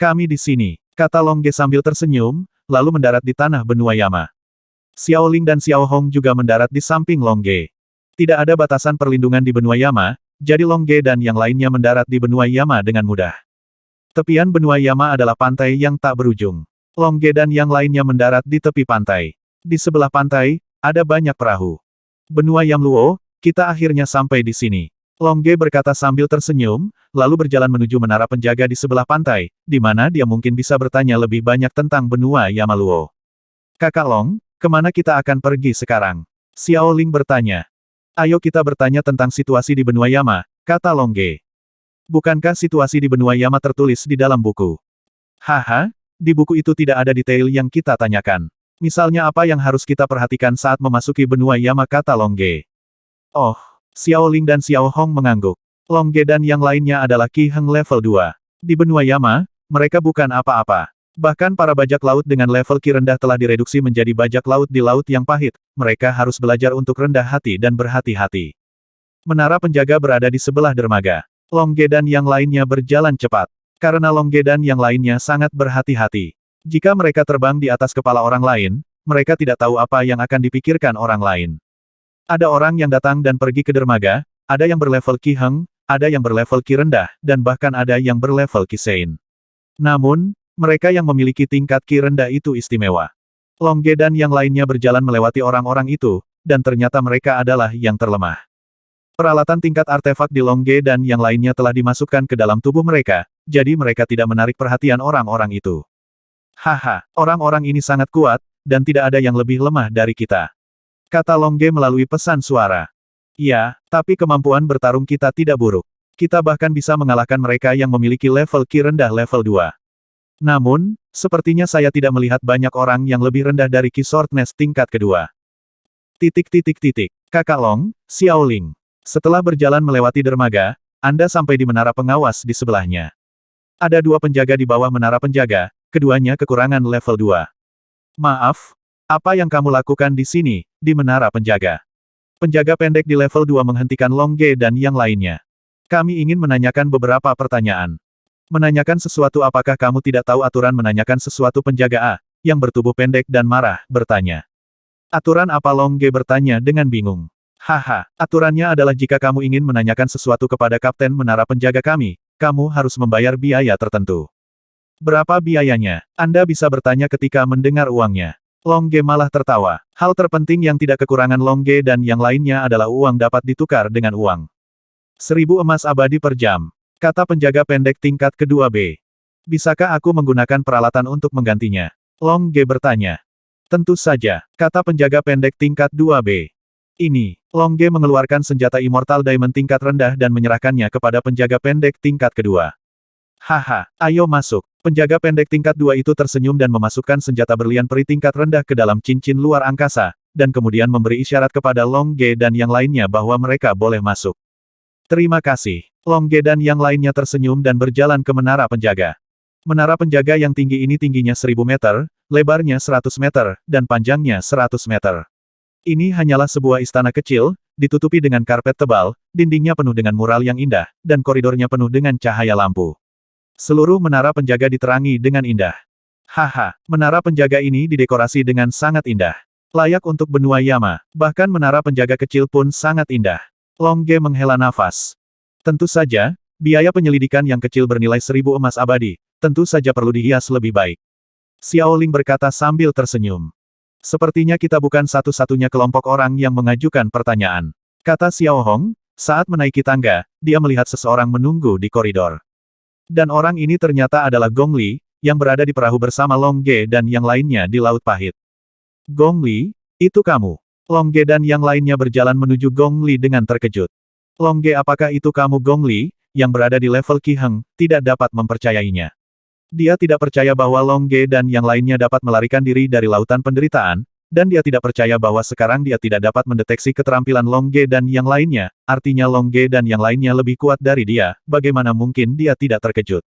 Kami di sini, kata Long Ge sambil tersenyum, lalu mendarat di tanah benua Yama. Xiao Ling dan Xiao Hong juga mendarat di samping Long Ge. Tidak ada batasan perlindungan di benua Yama, jadi Long Ge dan yang lainnya mendarat di benua Yama dengan mudah. Tepian benua Yama adalah pantai yang tak berujung. Long Ge dan yang lainnya mendarat di tepi pantai. Di sebelah pantai, ada banyak perahu. Benua Yam Luo, kita akhirnya sampai di sini. Long Ge berkata sambil tersenyum, lalu berjalan menuju menara penjaga di sebelah pantai, di mana dia mungkin bisa bertanya lebih banyak tentang benua Yama Luo. Kakak Long, kemana kita akan pergi sekarang? Xiao Ling bertanya. Ayo kita bertanya tentang situasi di benua Yama, kata Long Ge. Bukankah situasi di benua Yama tertulis di dalam buku? Haha, di buku itu tidak ada detail yang kita tanyakan. Misalnya apa yang harus kita perhatikan saat memasuki benua Yama, kata Long Ge. Oh, Xiao Ling dan Xiao Hong mengangguk. Long Ge dan yang lainnya adalah Qi Heng level 2. Di benua Yama, mereka bukan apa-apa. Bahkan para bajak laut dengan level Qi rendah telah direduksi menjadi bajak laut di laut yang pahit. Mereka harus belajar untuk rendah hati dan berhati-hati. Menara penjaga berada di sebelah dermaga. Long Ge dan yang lainnya berjalan cepat. Karena Long Ge dan yang lainnya sangat berhati-hati. Jika mereka terbang di atas kepala orang lain, mereka tidak tahu apa yang akan dipikirkan orang lain. Ada orang yang datang dan pergi ke dermaga, ada yang berlevel Qi Heng, ada yang berlevel Qi rendah, dan bahkan ada yang berlevel Qi Sein. Namun, mereka yang memiliki tingkat Qi rendah itu istimewa. Long Ge dan yang lainnya berjalan melewati orang-orang itu, dan ternyata mereka adalah yang terlemah. Peralatan tingkat artefak di Long Ge dan yang lainnya telah dimasukkan ke dalam tubuh mereka, jadi mereka tidak menarik perhatian orang-orang itu. Haha, orang-orang ini sangat kuat, dan tidak ada yang lebih lemah dari kita. Kata Long Ge melalui pesan suara. Ya, tapi kemampuan bertarung kita tidak buruk. Kita bahkan bisa mengalahkan mereka yang memiliki level Qi rendah level 2. Namun, sepertinya saya tidak melihat banyak orang yang lebih rendah dari Qi Swordness tingkat kedua. Kakak Long, Xiao Ling. Setelah berjalan melewati dermaga, Anda sampai di menara pengawas di sebelahnya. Ada 2 penjaga di bawah menara penjaga, keduanya kekurangan level 2. Maaf, apa yang kamu lakukan di sini, di menara penjaga? Penjaga pendek di level 2 menghentikan Long Ge dan yang lainnya. Kami ingin menanyakan beberapa pertanyaan. Menanyakan sesuatu, apakah kamu tidak tahu aturan menanyakan sesuatu? Penjaga A, yang bertubuh pendek dan marah, bertanya. Aturan apa? Long Ge bertanya dengan bingung. Haha, aturannya adalah jika kamu ingin menanyakan sesuatu kepada kapten menara penjaga kami, kamu harus membayar biaya tertentu. Berapa biayanya? Anda bisa bertanya ketika mendengar uangnya. Long Ge malah tertawa. Hal terpenting yang tidak kekurangan Long Ge dan yang lainnya adalah uang dapat ditukar dengan uang. 1000 emas abadi per jam, kata penjaga pendek tingkat kedua B. Bisakah aku menggunakan peralatan untuk menggantinya? Long Ge bertanya. Tentu saja, kata penjaga pendek tingkat 2B. Ini, Long Ge mengeluarkan senjata Immortal Diamond tingkat rendah dan menyerahkannya kepada penjaga pendek tingkat kedua. Haha, ayo masuk. Penjaga pendek tingkat 2 itu tersenyum dan memasukkan senjata berlian peri tingkat rendah ke dalam cincin luar angkasa, dan kemudian memberi isyarat kepada Long Ge dan yang lainnya bahwa mereka boleh masuk. Terima kasih. Long Ge dan yang lainnya tersenyum dan berjalan ke menara penjaga. Menara penjaga yang tinggi ini tingginya 1000 meter, lebarnya 100 meter, dan panjangnya 100 meter. Ini hanyalah sebuah istana kecil, ditutupi dengan karpet tebal, dindingnya penuh dengan mural yang indah, dan koridornya penuh dengan cahaya lampu. Seluruh menara penjaga diterangi dengan indah. Haha, menara penjaga ini didekorasi dengan sangat indah. Layak untuk benua Yama, bahkan menara penjaga kecil pun sangat indah. Long Ge menghela nafas. Tentu saja, biaya penyelidikan yang kecil bernilai 1000 emas abadi, tentu saja perlu dihias lebih baik. Xiao Ling berkata sambil tersenyum. Sepertinya kita bukan satu-satunya kelompok orang yang mengajukan pertanyaan. Kata Xiao Hong, saat menaiki tangga, dia melihat seseorang menunggu di koridor. Dan orang ini ternyata adalah Gong Li, yang berada di perahu bersama Long Ge dan yang lainnya di Laut Pahit. Gong Li, itu kamu. Long Ge dan yang lainnya berjalan menuju Gong Li dengan terkejut. Long Ge, apakah itu kamu? Gong Li, yang berada di level Qi Heng, tidak dapat mempercayainya. Dia tidak percaya bahwa Long Ge dan yang lainnya dapat melarikan diri dari lautan penderitaan, dan dia tidak percaya bahwa sekarang dia tidak dapat mendeteksi keterampilan Long Ge dan yang lainnya, artinya Long Ge dan yang lainnya lebih kuat dari dia, bagaimana mungkin dia tidak terkejut.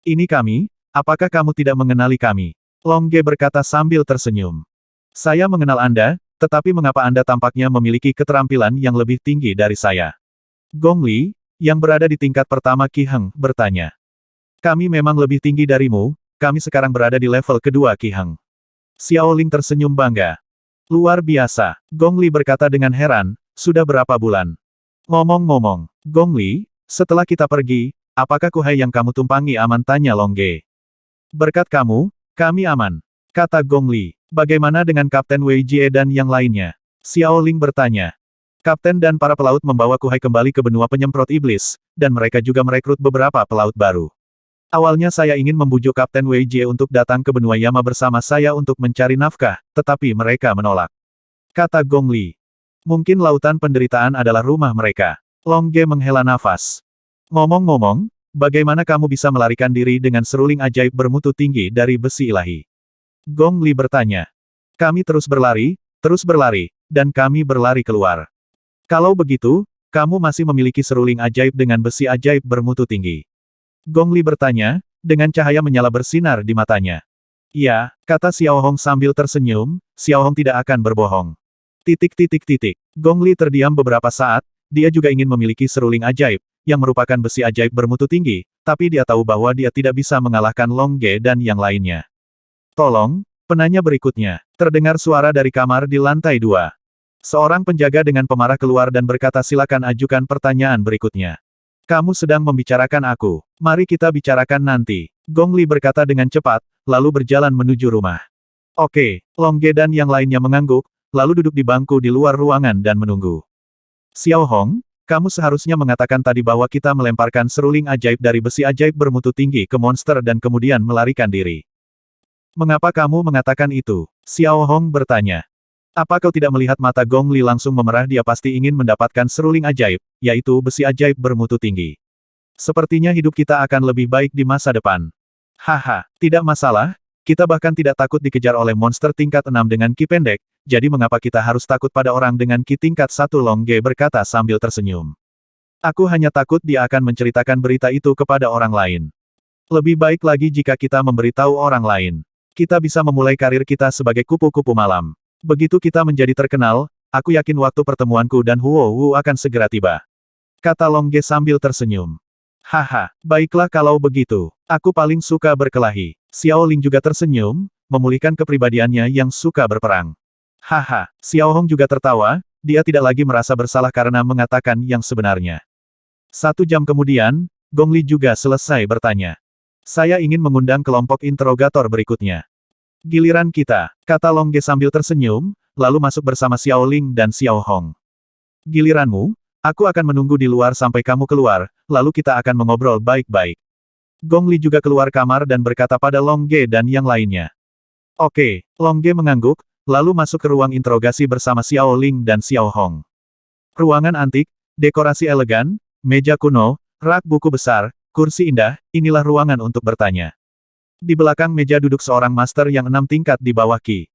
Ini kami, apakah kamu tidak mengenali kami? Long Ge berkata sambil tersenyum. Saya mengenal Anda, tetapi mengapa Anda tampaknya memiliki keterampilan yang lebih tinggi dari saya? Gong Li, yang berada di tingkat pertama Qi Heng, bertanya. Kami memang lebih tinggi darimu, kami sekarang berada di level kedua Qi Heng. Xiao Ling tersenyum bangga. Luar biasa, Gong Li berkata dengan heran, sudah berapa bulan? Ngomong-ngomong, Gong Li, setelah kita pergi, apakah kuhai yang kamu tumpangi aman? Tanya Long Ge. Berkat kamu, kami aman. Kata Gong Li. Bagaimana dengan Kapten Wei Jie dan yang lainnya? Xiao Ling bertanya. Kapten dan para pelaut membawa kuhai kembali ke benua penyemprot iblis, dan mereka juga merekrut beberapa pelaut baru. Awalnya saya ingin membujuk Kapten Wei Jie untuk datang ke benua Yama bersama saya untuk mencari nafkah, tetapi mereka menolak. Kata Gong Li. Mungkin lautan penderitaan adalah rumah mereka. Long Ge menghela nafas. Ngomong-ngomong, bagaimana kamu bisa melarikan diri dengan seruling ajaib bermutu tinggi dari besi ilahi? Gong Li bertanya. Kami terus berlari, dan kami berlari keluar. Kalau begitu, kamu masih memiliki seruling ajaib dengan besi ajaib bermutu tinggi. Gong Li bertanya, dengan cahaya menyala bersinar di matanya. Iya, kata Xiao Hong sambil tersenyum, Xiao Hong tidak akan berbohong. Gong Li terdiam beberapa saat, dia juga ingin memiliki seruling ajaib, yang merupakan besi ajaib bermutu tinggi, tapi dia tahu bahwa dia tidak bisa mengalahkan Long Ge dan yang lainnya. Tolong, penanya berikutnya, terdengar suara dari kamar di lantai 2. Seorang penjaga dengan pemarah keluar dan berkata silakan ajukan pertanyaan berikutnya. Kamu sedang membicarakan aku. Mari kita bicarakan nanti. Gong Li berkata dengan cepat, lalu berjalan menuju rumah. Oke, Long Ge dan yang lainnya mengangguk, lalu duduk di bangku di luar ruangan dan menunggu. Xiao Hong, kamu seharusnya mengatakan tadi bahwa kita melemparkan seruling ajaib dari besi ajaib bermutu tinggi ke monster dan kemudian melarikan diri. Mengapa kamu mengatakan itu? Xiao Hong bertanya. Apa kau tidak melihat mata Gong Li langsung memerah? Dia pasti ingin mendapatkan seruling ajaib, yaitu besi ajaib bermutu tinggi. Sepertinya hidup kita akan lebih baik di masa depan. Haha, tidak masalah, kita bahkan tidak takut dikejar oleh monster tingkat 6 dengan ki pendek, jadi mengapa kita harus takut pada orang dengan ki tingkat 1? Long Ge berkata sambil tersenyum. Aku hanya takut dia akan menceritakan berita itu kepada orang lain. Lebih baik lagi jika kita memberitahu orang lain. Kita bisa memulai karir kita sebagai kupu-kupu malam. Begitu kita menjadi terkenal, aku yakin waktu pertemuanku dan Huo Wu akan segera tiba. Kata Long Ge sambil tersenyum. Haha, baiklah kalau begitu. Aku paling suka berkelahi. Xiao Ling juga tersenyum, memulihkan kepribadiannya yang suka berperang. Haha, Xiao Hong juga tertawa, dia tidak lagi merasa bersalah karena mengatakan yang sebenarnya. 1 jam kemudian, Gong Li juga selesai bertanya. Saya ingin mengundang kelompok interogator berikutnya. Giliran kita, kata Long Ge sambil tersenyum, lalu masuk bersama Xiao Ling dan Xiao Hong. Giliranmu, aku akan menunggu di luar sampai kamu keluar, lalu kita akan mengobrol baik-baik. Gong Li juga keluar kamar dan berkata pada Long Ge dan yang lainnya. Oke, Long Ge mengangguk, lalu masuk ke ruang interogasi bersama Xiao Ling dan Xiao Hong. Ruangan antik, dekorasi elegan, meja kuno, rak buku besar, kursi indah, inilah ruangan untuk bertanya. Di belakang meja duduk seorang master yang 6 tingkat di bawah Qi.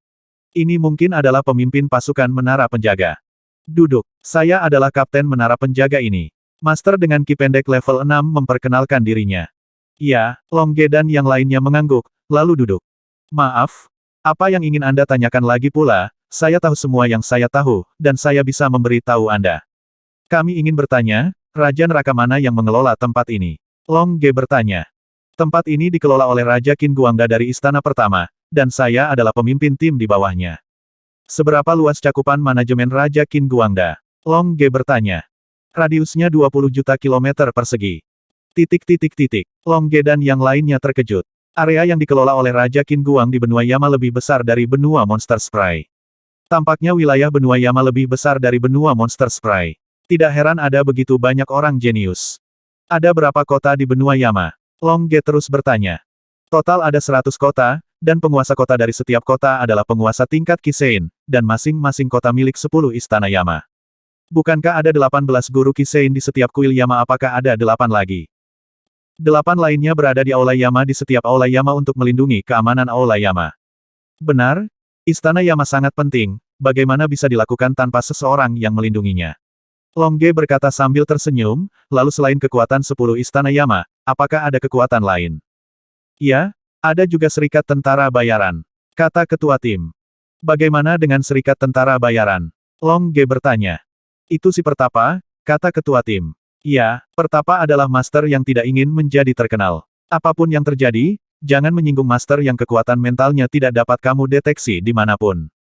Ini mungkin adalah pemimpin pasukan menara penjaga. Duduk, saya adalah kapten menara penjaga ini. Master dengan ki pendek level 6 memperkenalkan dirinya. Iya, Longge dan yang lainnya mengangguk, lalu duduk. Maaf, apa yang ingin Anda tanyakan lagi pula? Saya tahu semua yang saya tahu, dan saya bisa memberitahu Anda. Kami ingin bertanya, Raja Neraka mana yang mengelola tempat ini? Longge bertanya. Tempat ini dikelola oleh Raja Qin Guangda dari Istana Pertama, dan saya adalah pemimpin tim di bawahnya. Seberapa luas cakupan manajemen Raja Qin Guangda? Longge bertanya. Radiusnya 20 juta kilometer persegi. Longge dan yang lainnya terkejut. Area yang dikelola oleh Raja Qin Guang di benua Yama lebih besar dari benua Monster Spray. Tampaknya wilayah benua Yama lebih besar dari benua Monster Spray. Tidak heran ada begitu banyak orang jenius. Ada berapa kota di benua Yama? Longge terus bertanya. Total ada 100 kota, dan penguasa kota dari setiap kota adalah penguasa tingkat Kisein, dan masing-masing kota milik 10 istana Yama. Bukankah ada 18 guru Kisein di setiap kuil Yama? Apakah ada 8 lagi? 8 lainnya berada di Aula Yama di setiap Aula Yama untuk melindungi keamanan Aula Yama. Benar, Istana Yama sangat penting, bagaimana bisa dilakukan tanpa seseorang yang melindunginya? Longge berkata sambil tersenyum, lalu selain kekuatan 10 Istana Yama, apakah ada kekuatan lain? Ya, ada juga Serikat Tentara Bayaran, kata ketua tim. Bagaimana dengan Serikat Tentara Bayaran? Longge bertanya. Itu si Pertapa, kata ketua tim. Ya, Pertapa adalah master yang tidak ingin menjadi terkenal. Apapun yang terjadi, jangan menyinggung master yang kekuatan mentalnya tidak dapat kamu deteksi dimanapun.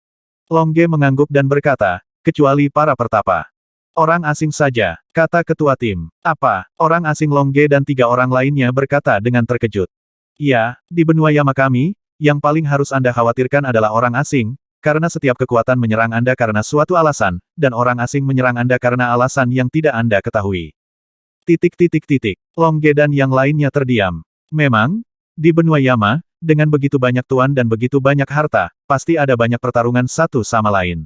Longge mengangguk dan berkata, kecuali para Pertapa. Orang asing saja, kata ketua tim. Apa, orang asing? Longge dan 3 orang lainnya berkata dengan terkejut. Ya, di benua Yama kami, yang paling harus Anda khawatirkan adalah orang asing, karena setiap kekuatan menyerang Anda karena suatu alasan, dan orang asing menyerang Anda karena alasan yang tidak Anda ketahui. Longge dan yang lainnya terdiam. Memang, di benua Yama, dengan begitu banyak tuan dan begitu banyak harta, pasti ada banyak pertarungan satu sama lain.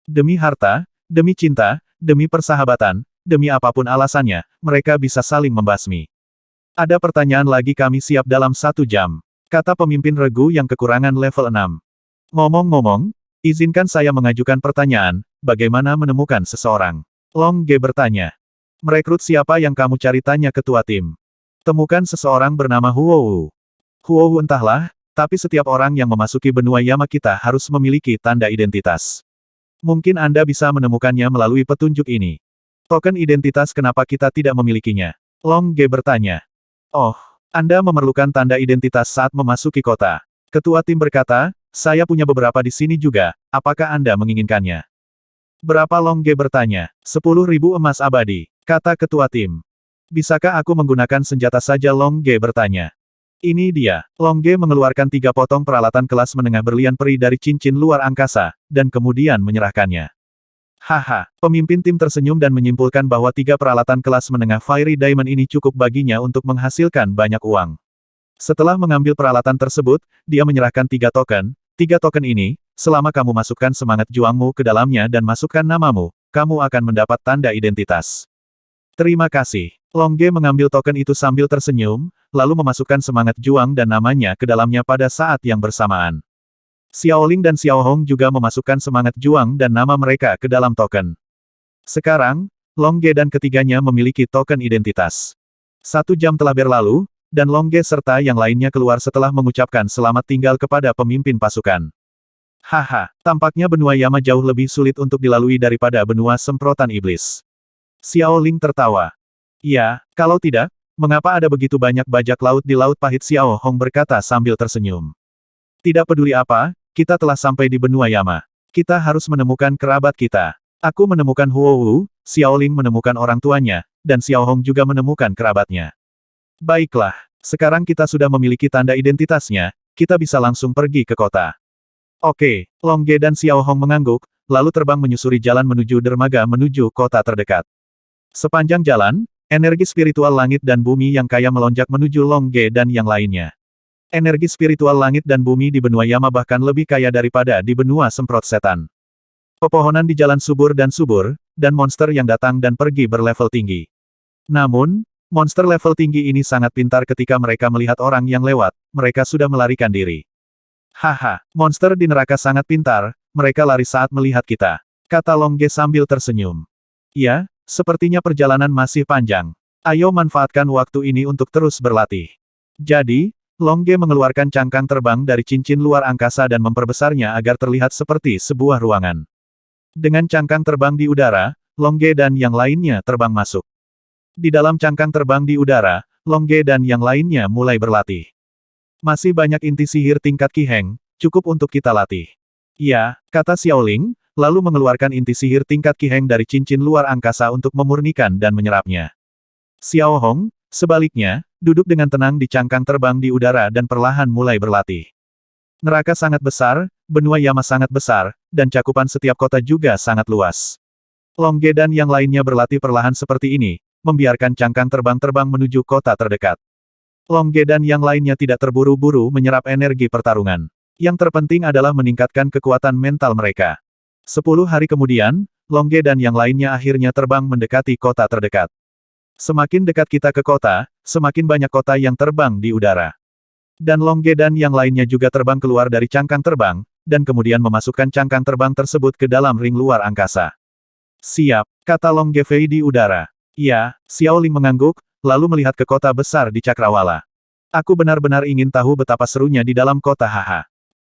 Demi harta, demi cinta, demi persahabatan, demi apapun alasannya, mereka bisa saling membasmi. Ada pertanyaan lagi? Kami siap dalam 1 jam, kata pemimpin regu yang kekurangan level 6. Ngomong-ngomong, izinkan saya mengajukan pertanyaan, bagaimana menemukan seseorang? Longge bertanya. Merekrut siapa yang kamu cari? Tanya ketua tim. Temukan seseorang bernama Huowu. Huowu entahlah, tapi setiap orang yang memasuki benua Yama kita harus memiliki tanda identitas. Mungkin Anda bisa menemukannya melalui petunjuk ini. Token identitas, kenapa kita tidak memilikinya? Longge bertanya. Oh, Anda memerlukan tanda identitas saat memasuki kota. Ketua tim berkata, saya punya beberapa di sini juga, apakah Anda menginginkannya? Berapa? Longge bertanya. 10.000 emas abadi, kata ketua tim. Bisakah aku menggunakan senjata saja? Longge bertanya. Ini dia. Longge mengeluarkan 3 potong peralatan kelas menengah berlian peri dari cincin luar angkasa, dan kemudian menyerahkannya. Haha, pemimpin tim tersenyum dan menyimpulkan bahwa 3 peralatan kelas menengah Fiery Diamond ini cukup baginya untuk menghasilkan banyak uang. Setelah mengambil peralatan tersebut, dia menyerahkan 3 token. 3 token ini, selama kamu masukkan semangat juangmu ke dalamnya dan masukkan namamu, kamu akan mendapat tanda identitas. Terima kasih. Longge mengambil token itu sambil tersenyum, lalu memasukkan semangat juang dan namanya ke dalamnya pada saat yang bersamaan. Xiaoling dan Xiaohong juga memasukkan semangat juang dan nama mereka ke dalam token. Sekarang, Longge dan ketiganya memiliki token identitas. 1 jam telah berlalu, dan Longge serta yang lainnya keluar setelah mengucapkan selamat tinggal kepada pemimpin pasukan. Haha, tampaknya benua Yama jauh lebih sulit untuk dilalui daripada benua semprotan iblis. Xiaoling tertawa. Ya, kalau tidak, mengapa ada begitu banyak bajak laut di Laut Pahit? Xiaohong berkata sambil tersenyum. Tidak peduli apa, kita telah sampai di benua Yama. Kita harus menemukan kerabat kita. Aku menemukan Huowu, Xiaoling menemukan orang tuanya, dan Xiaohong juga menemukan kerabatnya. Baiklah, sekarang kita sudah memiliki tanda identitasnya, kita bisa langsung pergi ke kota. Oke, Longge dan Xiaohong mengangguk, lalu terbang menyusuri jalan menuju dermaga menuju kota terdekat. Sepanjang jalan, energi spiritual langit dan bumi yang kaya melonjak menuju Longge dan yang lainnya. Energi spiritual langit dan bumi di benua Yama bahkan lebih kaya daripada di benua semprot setan. Pepohonan di jalan subur, dan monster yang datang dan pergi berlevel tinggi. Namun, monster level tinggi ini sangat pintar. Ketika mereka melihat orang yang lewat, mereka sudah melarikan diri. Haha, monster di neraka sangat pintar, mereka lari saat melihat kita, kata Longge sambil tersenyum. Ya, sepertinya perjalanan masih panjang. Ayo manfaatkan waktu ini untuk terus berlatih. Jadi, Longge mengeluarkan cangkang terbang dari cincin luar angkasa dan memperbesarnya agar terlihat seperti sebuah ruangan. Dengan cangkang terbang di udara, Longge dan yang lainnya terbang masuk. Di dalam cangkang terbang di udara, Longge dan yang lainnya mulai berlatih. Masih banyak inti sihir tingkat Qi Heng, cukup untuk kita latih. Ya, kata Xiaoling, lalu mengeluarkan inti sihir tingkat Qi Heng dari cincin luar angkasa untuk memurnikan dan menyerapnya. Xiao Hong, sebaliknya, duduk dengan tenang di cangkang terbang di udara dan perlahan mulai berlatih. Neraka sangat besar, benua Yama sangat besar, dan cakupan setiap kota juga sangat luas. Longge dan yang lainnya berlatih perlahan seperti ini, membiarkan cangkang terbang menuju kota terdekat. Longge dan yang lainnya tidak terburu-buru menyerap energi pertarungan. Yang terpenting adalah meningkatkan kekuatan mental mereka. 10 hari kemudian, Longge dan yang lainnya akhirnya terbang mendekati kota terdekat. Semakin dekat kita ke kota, semakin banyak kota yang terbang di udara. Dan Longge dan yang lainnya juga terbang keluar dari cangkang terbang, dan kemudian memasukkan cangkang terbang tersebut ke dalam ring luar angkasa. Siap, kata Longge Fei di udara. Ya, Xiaoling mengangguk, lalu melihat ke kota besar di Cakrawala. Aku benar-benar ingin tahu betapa serunya di dalam kota haha.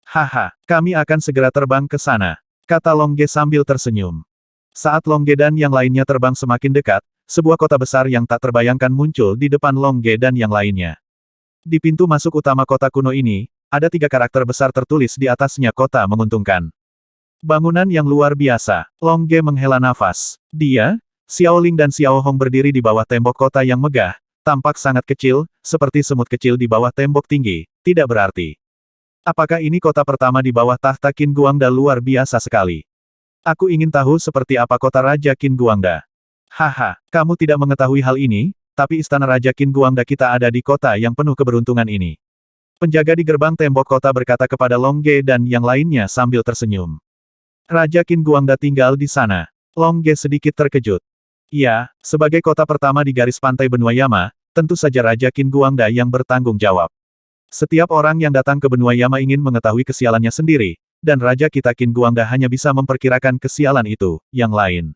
Haha, kami akan segera terbang ke sana, kata Longge sambil tersenyum. Saat Longge dan yang lainnya terbang semakin dekat, sebuah kota besar yang tak terbayangkan muncul di depan Longge dan yang lainnya. Di pintu masuk utama kota kuno ini, ada 3 karakter besar tertulis di atasnya kota menguntungkan. Bangunan yang luar biasa. Longge menghela nafas. Dia, Xiaoling dan Xiao Hong berdiri di bawah tembok kota yang megah, tampak sangat kecil, seperti semut kecil di bawah tembok tinggi, tidak berarti. Apakah ini kota pertama di bawah tahta Qin Guangda luar biasa sekali? Aku ingin tahu seperti apa kota Raja Qin Guangda. Haha, kamu tidak mengetahui hal ini, tapi istana Raja Qin Guangda kita ada di kota yang penuh keberuntungan ini. Penjaga di gerbang tembok kota berkata kepada Longge dan yang lainnya sambil tersenyum. Raja Qin Guangda tinggal di sana. Longge sedikit terkejut. Ya, sebagai kota pertama di garis pantai benua Yama, tentu saja Raja Qin Guangda yang bertanggung jawab. Setiap orang yang datang ke benua Yama ingin mengetahui kesialannya sendiri, dan Raja kita Qin Guangda hanya bisa memperkirakan kesialan itu, yang lain.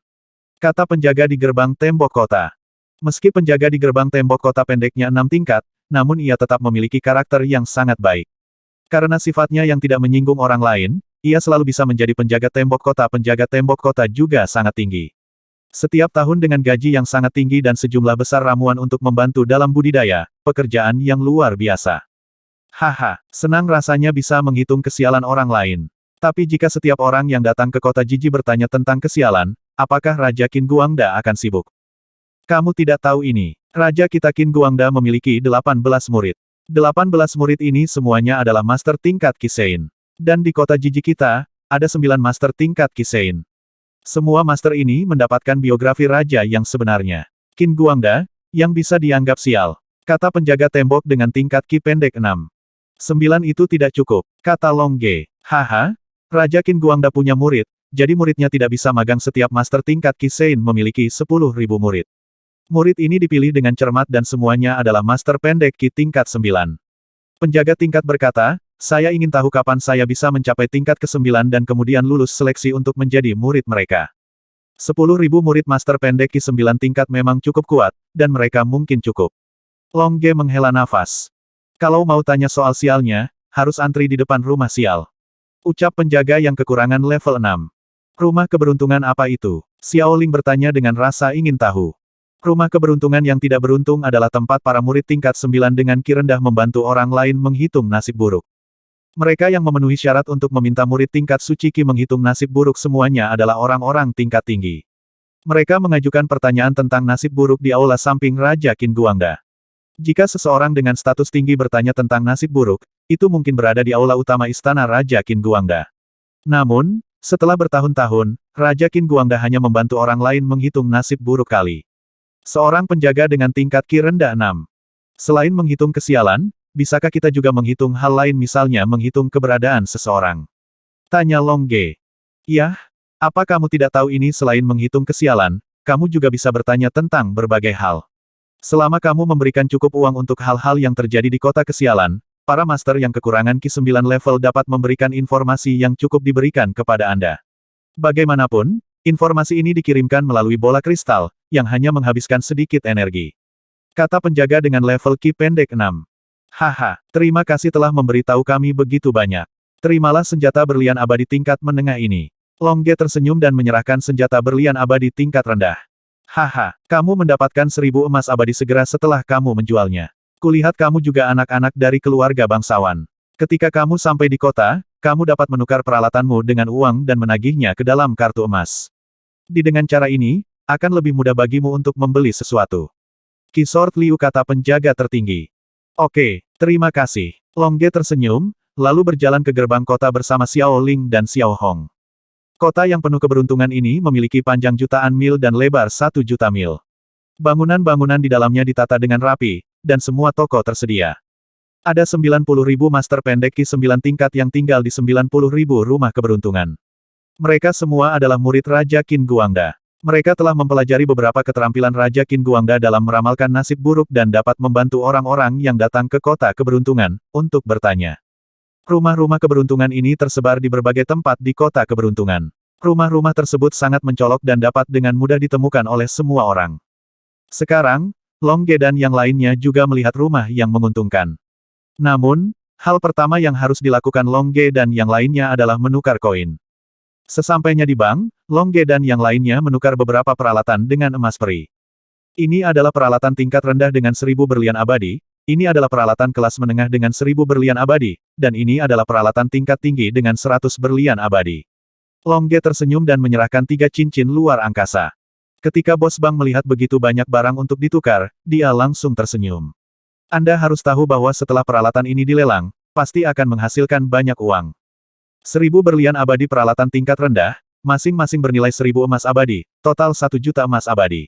Kata penjaga di gerbang tembok kota. Meski penjaga di gerbang tembok kota pendeknya 6 tingkat, namun ia tetap memiliki karakter yang sangat baik. Karena sifatnya yang tidak menyinggung orang lain, ia selalu bisa menjadi penjaga tembok kota. Penjaga tembok kota juga sangat tinggi. Setiap tahun dengan gaji yang sangat tinggi dan sejumlah besar ramuan untuk membantu dalam budidaya, pekerjaan yang luar biasa. Haha, senang rasanya bisa menghitung kesialan orang lain. Tapi jika setiap orang yang datang ke kota Jiji bertanya tentang kesialan, apakah Raja Qin Guangda akan sibuk? Kamu tidak tahu ini. Raja kita Qin Guangda memiliki 18 murid. 18 murid ini semuanya adalah master tingkat Qi Sein. Dan di kota Jiji kita, ada 9 master tingkat Qi Sein. Semua master ini mendapatkan biografi raja yang sebenarnya. Qin Guangda, yang bisa dianggap sial. Kata penjaga tembok dengan tingkat Qi pendek 6. 9 itu tidak cukup, kata Longge. Haha, Raja Qin Guangda punya murid, jadi muridnya tidak bisa magang. Setiap master tingkat Qi Sein memiliki 10.000 murid. Murid ini dipilih dengan cermat dan semuanya adalah master pendek Qi tingkat 9. Penjaga tingkat berkata, saya ingin tahu kapan saya bisa mencapai tingkat ke-9 dan kemudian lulus seleksi untuk menjadi murid mereka. 10.000 murid master pendek Qi 9 tingkat memang cukup kuat, dan mereka mungkin cukup. Longge menghela nafas. Kalau mau tanya soal sialnya, harus antri di depan rumah sial. Ucap penjaga yang kekurangan level 6. Rumah keberuntungan apa itu? Xiaoling bertanya dengan rasa ingin tahu. Rumah keberuntungan yang tidak beruntung adalah tempat para murid tingkat 9 dengan Qi rendah membantu orang lain menghitung nasib buruk. Mereka yang memenuhi syarat untuk meminta murid tingkat suci Qi menghitung nasib buruk semuanya adalah orang-orang tingkat tinggi. Mereka mengajukan pertanyaan tentang nasib buruk di aula samping Raja Qin Guangda. Jika seseorang dengan status tinggi bertanya tentang nasib buruk, itu mungkin berada di aula utama istana Raja Qin Guangda. Namun, setelah bertahun-tahun, Raja Qin Guangda hanya membantu orang lain menghitung nasib buruk kali. Seorang penjaga dengan tingkat Qi rendah 6. Selain menghitung kesialan, bisakah kita juga menghitung hal lain, misalnya menghitung keberadaan seseorang? Tanya Longge. Yah, apa kamu tidak tahu ini? Selain menghitung kesialan, kamu juga bisa bertanya tentang berbagai hal. Selama kamu memberikan cukup uang untuk hal-hal yang terjadi di kota kesialan, para master yang kekurangan Qi 9 level dapat memberikan informasi yang cukup diberikan kepada Anda. Bagaimanapun, informasi ini dikirimkan melalui bola kristal, yang hanya menghabiskan sedikit energi. Kata penjaga dengan level Ki pendek 6. Haha, terima kasih telah memberitahu kami begitu banyak. Terimalah senjata berlian abadi tingkat menengah ini. Longge tersenyum dan menyerahkan senjata berlian abadi tingkat rendah. Haha, kamu mendapatkan 1000 emas abadi segera setelah kamu menjualnya. Kulihat kamu juga anak-anak dari keluarga bangsawan. Ketika kamu sampai di kota, kamu dapat menukar peralatanmu dengan uang dan menagihnya ke dalam kartu emas. Dengan cara ini, akan lebih mudah bagimu untuk membeli sesuatu. Qi Sword Liu, kata penjaga tertinggi. Oke, terima kasih. Longge tersenyum, lalu berjalan ke gerbang kota bersama Xiao Ling dan Xiao Hong. Kota yang penuh keberuntungan ini memiliki panjang jutaan mil dan lebar 1 juta mil. Bangunan-bangunan di dalamnya ditata dengan rapi, dan semua toko tersedia. Ada 90.000 master pendek Ki 9 tingkat yang tinggal di 90.000 rumah keberuntungan. Mereka semua adalah murid Raja Qin Guangda. Mereka telah mempelajari beberapa keterampilan Raja Qin Guangda dalam meramalkan nasib buruk dan dapat membantu orang-orang yang datang ke kota keberuntungan, untuk bertanya. Rumah-rumah keberuntungan ini tersebar di berbagai tempat di kota keberuntungan. Rumah-rumah tersebut sangat mencolok dan dapat dengan mudah ditemukan oleh semua orang. Sekarang, Longge dan yang lainnya juga melihat rumah yang menguntungkan. Namun, hal pertama yang harus dilakukan Longge dan yang lainnya adalah menukar koin. Sesampainya di bank, Longge dan yang lainnya menukar beberapa peralatan dengan emas peri. Ini adalah peralatan tingkat rendah dengan 1000 berlian abadi, ini adalah peralatan kelas menengah dengan 1000 berlian abadi, dan ini adalah peralatan tingkat tinggi dengan 100 berlian abadi. Longge tersenyum dan menyerahkan 3 cincin luar angkasa. Ketika bos bank melihat begitu banyak barang untuk ditukar, dia langsung tersenyum. Anda harus tahu bahwa setelah peralatan ini dilelang, pasti akan menghasilkan banyak uang. 1000 berlian abadi peralatan tingkat rendah, masing-masing bernilai 1000 emas abadi, total 1 juta emas abadi.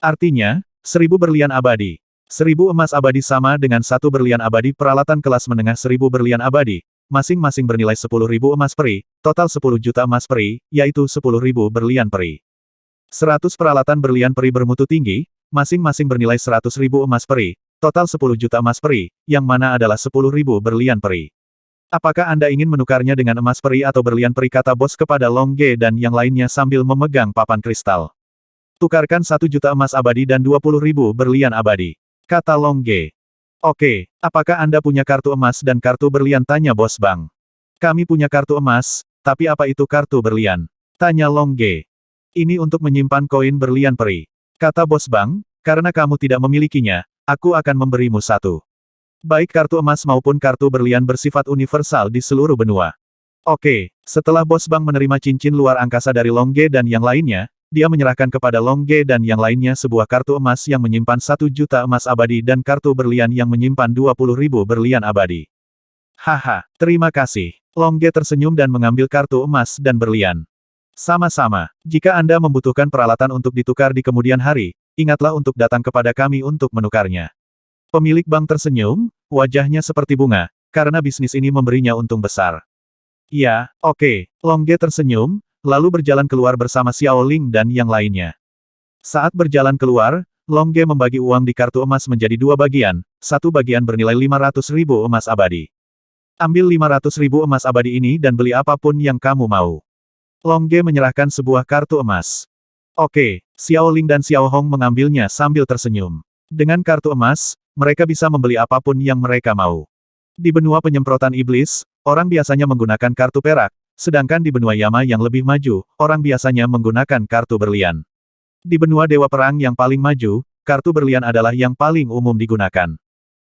Artinya, 1000 berlian abadi. 1000 emas abadi sama dengan 1 berlian abadi peralatan kelas menengah 1000 berlian abadi, masing-masing bernilai 10.000 emas peri, total 10 juta emas peri, yaitu 10.000 berlian peri. 100 peralatan berlian peri bermutu tinggi, masing-masing bernilai 100.000 emas peri, total 10 juta emas peri, yang mana adalah 10.000 berlian peri. Apakah Anda ingin menukarnya dengan emas peri atau berlian peri, kata bos kepada Longge dan yang lainnya sambil memegang papan kristal. Tukarkan 1 juta emas abadi dan 20.000 berlian abadi, kata Longge. Oke, apakah Anda punya kartu emas dan kartu berlian, tanya bos bank. Kami punya kartu emas, tapi apa itu kartu berlian? Tanya Longge. Ini untuk menyimpan koin berlian peri, kata bos bank, karena kamu tidak memilikinya, aku akan memberimu satu. Baik kartu emas maupun kartu berlian bersifat universal di seluruh benua. Oke, setelah bos bank menerima cincin luar angkasa dari Longge dan yang lainnya, dia menyerahkan kepada Longge dan yang lainnya sebuah kartu emas yang menyimpan 1 juta emas abadi dan kartu berlian yang menyimpan 20.000 berlian abadi. Haha, terima kasih. Longge tersenyum dan mengambil kartu emas dan berlian. Sama-sama, jika Anda membutuhkan peralatan untuk ditukar di kemudian hari, ingatlah untuk datang kepada kami untuk menukarnya. Pemilik bank tersenyum, wajahnya seperti bunga, karena bisnis ini memberinya untung besar. Ya, oke, Longge tersenyum, lalu berjalan keluar bersama Xiao Ling dan yang lainnya. Saat berjalan keluar, Longge membagi uang di kartu emas menjadi 2 bagian, satu bagian bernilai 500.000 emas abadi. Ambil 500.000 emas abadi ini dan beli apapun yang kamu mau. Longge menyerahkan sebuah kartu emas. Oke, Xiao Ling dan Xiao Hong mengambilnya sambil tersenyum. Dengan kartu emas, mereka bisa membeli apapun yang mereka mau. Di benua penyemprotan iblis, orang biasanya menggunakan kartu perak, sedangkan di benua Yama yang lebih maju, orang biasanya menggunakan kartu berlian. Di benua dewa perang yang paling maju, kartu berlian adalah yang paling umum digunakan.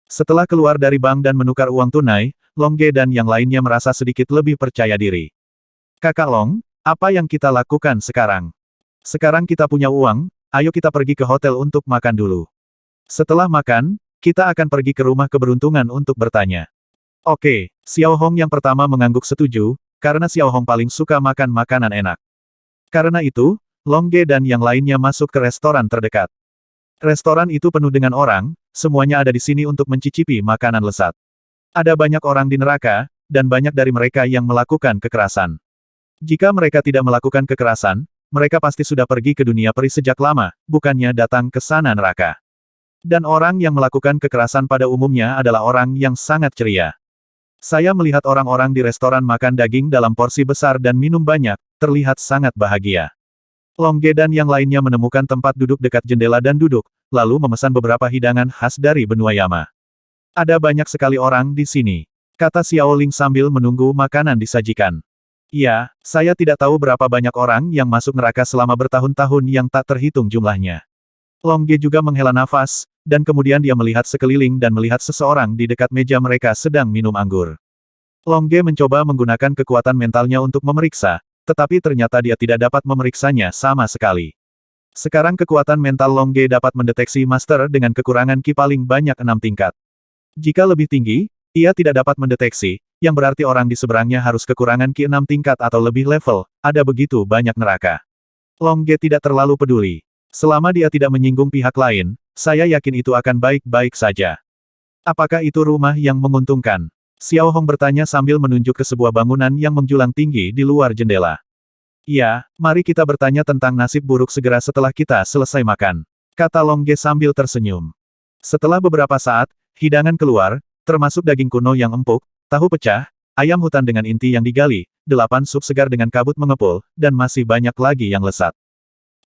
Setelah keluar dari bank dan menukar uang tunai, Longge dan yang lainnya merasa sedikit lebih percaya diri. Kakak Long, apa yang kita lakukan sekarang? Sekarang kita punya uang, ayo kita pergi ke hotel untuk makan dulu. Setelah makan, kita akan pergi ke rumah keberuntungan untuk bertanya. Oke, Xiao Hong yang pertama mengangguk setuju, karena Xiao Hong paling suka makan makanan enak. Karena itu, Longge dan yang lainnya masuk ke restoran terdekat. Restoran itu penuh dengan orang, semuanya ada di sini untuk mencicipi makanan lezat. Ada banyak orang di neraka, dan banyak dari mereka yang melakukan kekerasan. Jika mereka tidak melakukan kekerasan, mereka pasti sudah pergi ke dunia peri sejak lama, bukannya datang ke sana neraka. Dan orang yang melakukan kekerasan pada umumnya adalah orang yang sangat ceria. Saya melihat orang-orang di restoran makan daging dalam porsi besar dan minum banyak, terlihat sangat bahagia. Long Ge dan yang lainnya menemukan tempat duduk dekat jendela dan duduk, lalu memesan beberapa hidangan khas dari benua Yama. Ada banyak sekali orang di sini, kata Xiao Ling sambil menunggu makanan disajikan. Ya, saya tidak tahu berapa banyak orang yang masuk neraka selama bertahun-tahun yang tak terhitung jumlahnya. Long Ge juga menghela nafas, dan kemudian dia melihat sekeliling dan melihat seseorang di dekat meja mereka sedang minum anggur. Long Ge mencoba menggunakan kekuatan mentalnya untuk memeriksa, tetapi ternyata dia tidak dapat memeriksanya sama sekali. Sekarang kekuatan mental Long Ge dapat mendeteksi master dengan kekurangan Qi paling banyak 6 tingkat. Jika lebih tinggi, ia tidak dapat mendeteksi, yang berarti orang di seberangnya harus kekurangan Qi 6 tingkat atau lebih level, ada begitu banyak neraka. Long Ge tidak terlalu peduli. Selama dia tidak menyinggung pihak lain, saya yakin itu akan baik-baik saja. Apakah itu rumah yang menguntungkan? Xiao Hong bertanya sambil menunjuk ke sebuah bangunan yang menjulang tinggi di luar jendela. Ya, mari kita bertanya tentang nasib buruk segera setelah kita selesai makan, kata Long Ge sambil tersenyum. Setelah beberapa saat, hidangan keluar, termasuk daging kuno yang empuk, tahu pecah, ayam hutan dengan inti yang digali, 8 sup segar dengan kabut mengepul, dan masih banyak lagi yang lezat.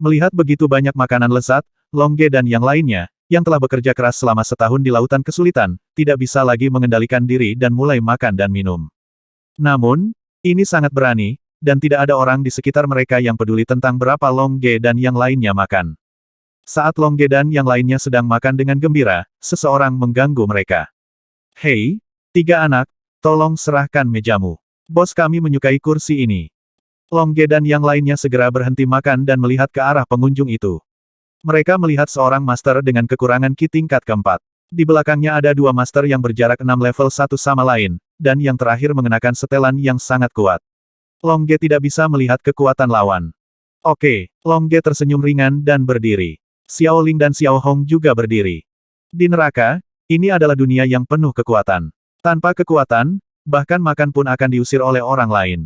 Melihat begitu banyak makanan lezat, Long Ge dan yang lainnya, yang telah bekerja keras selama setahun di lautan kesulitan, tidak bisa lagi mengendalikan diri dan mulai makan dan minum. Namun, ini sangat berani, dan tidak ada orang di sekitar mereka yang peduli tentang berapa Long Ge dan yang lainnya makan. Saat Long Ge dan yang lainnya sedang makan dengan gembira, seseorang mengganggu mereka. Hei, 3 anak, tolong serahkan mejamu. Bos kami menyukai kursi ini. Long Ge dan yang lainnya segera berhenti makan dan melihat ke arah pengunjung itu. Mereka melihat seorang master dengan kekurangan Qi tingkat keempat. Di belakangnya ada 2 master yang berjarak 6 level satu sama lain, dan yang terakhir mengenakan setelan yang sangat kuat. Long Ge tidak bisa melihat kekuatan lawan. Oke, Long Ge tersenyum ringan dan berdiri. Xiao Ling dan Xiao Hong juga berdiri. Di neraka, ini adalah dunia yang penuh kekuatan. Tanpa kekuatan, bahkan makan pun akan diusir oleh orang lain.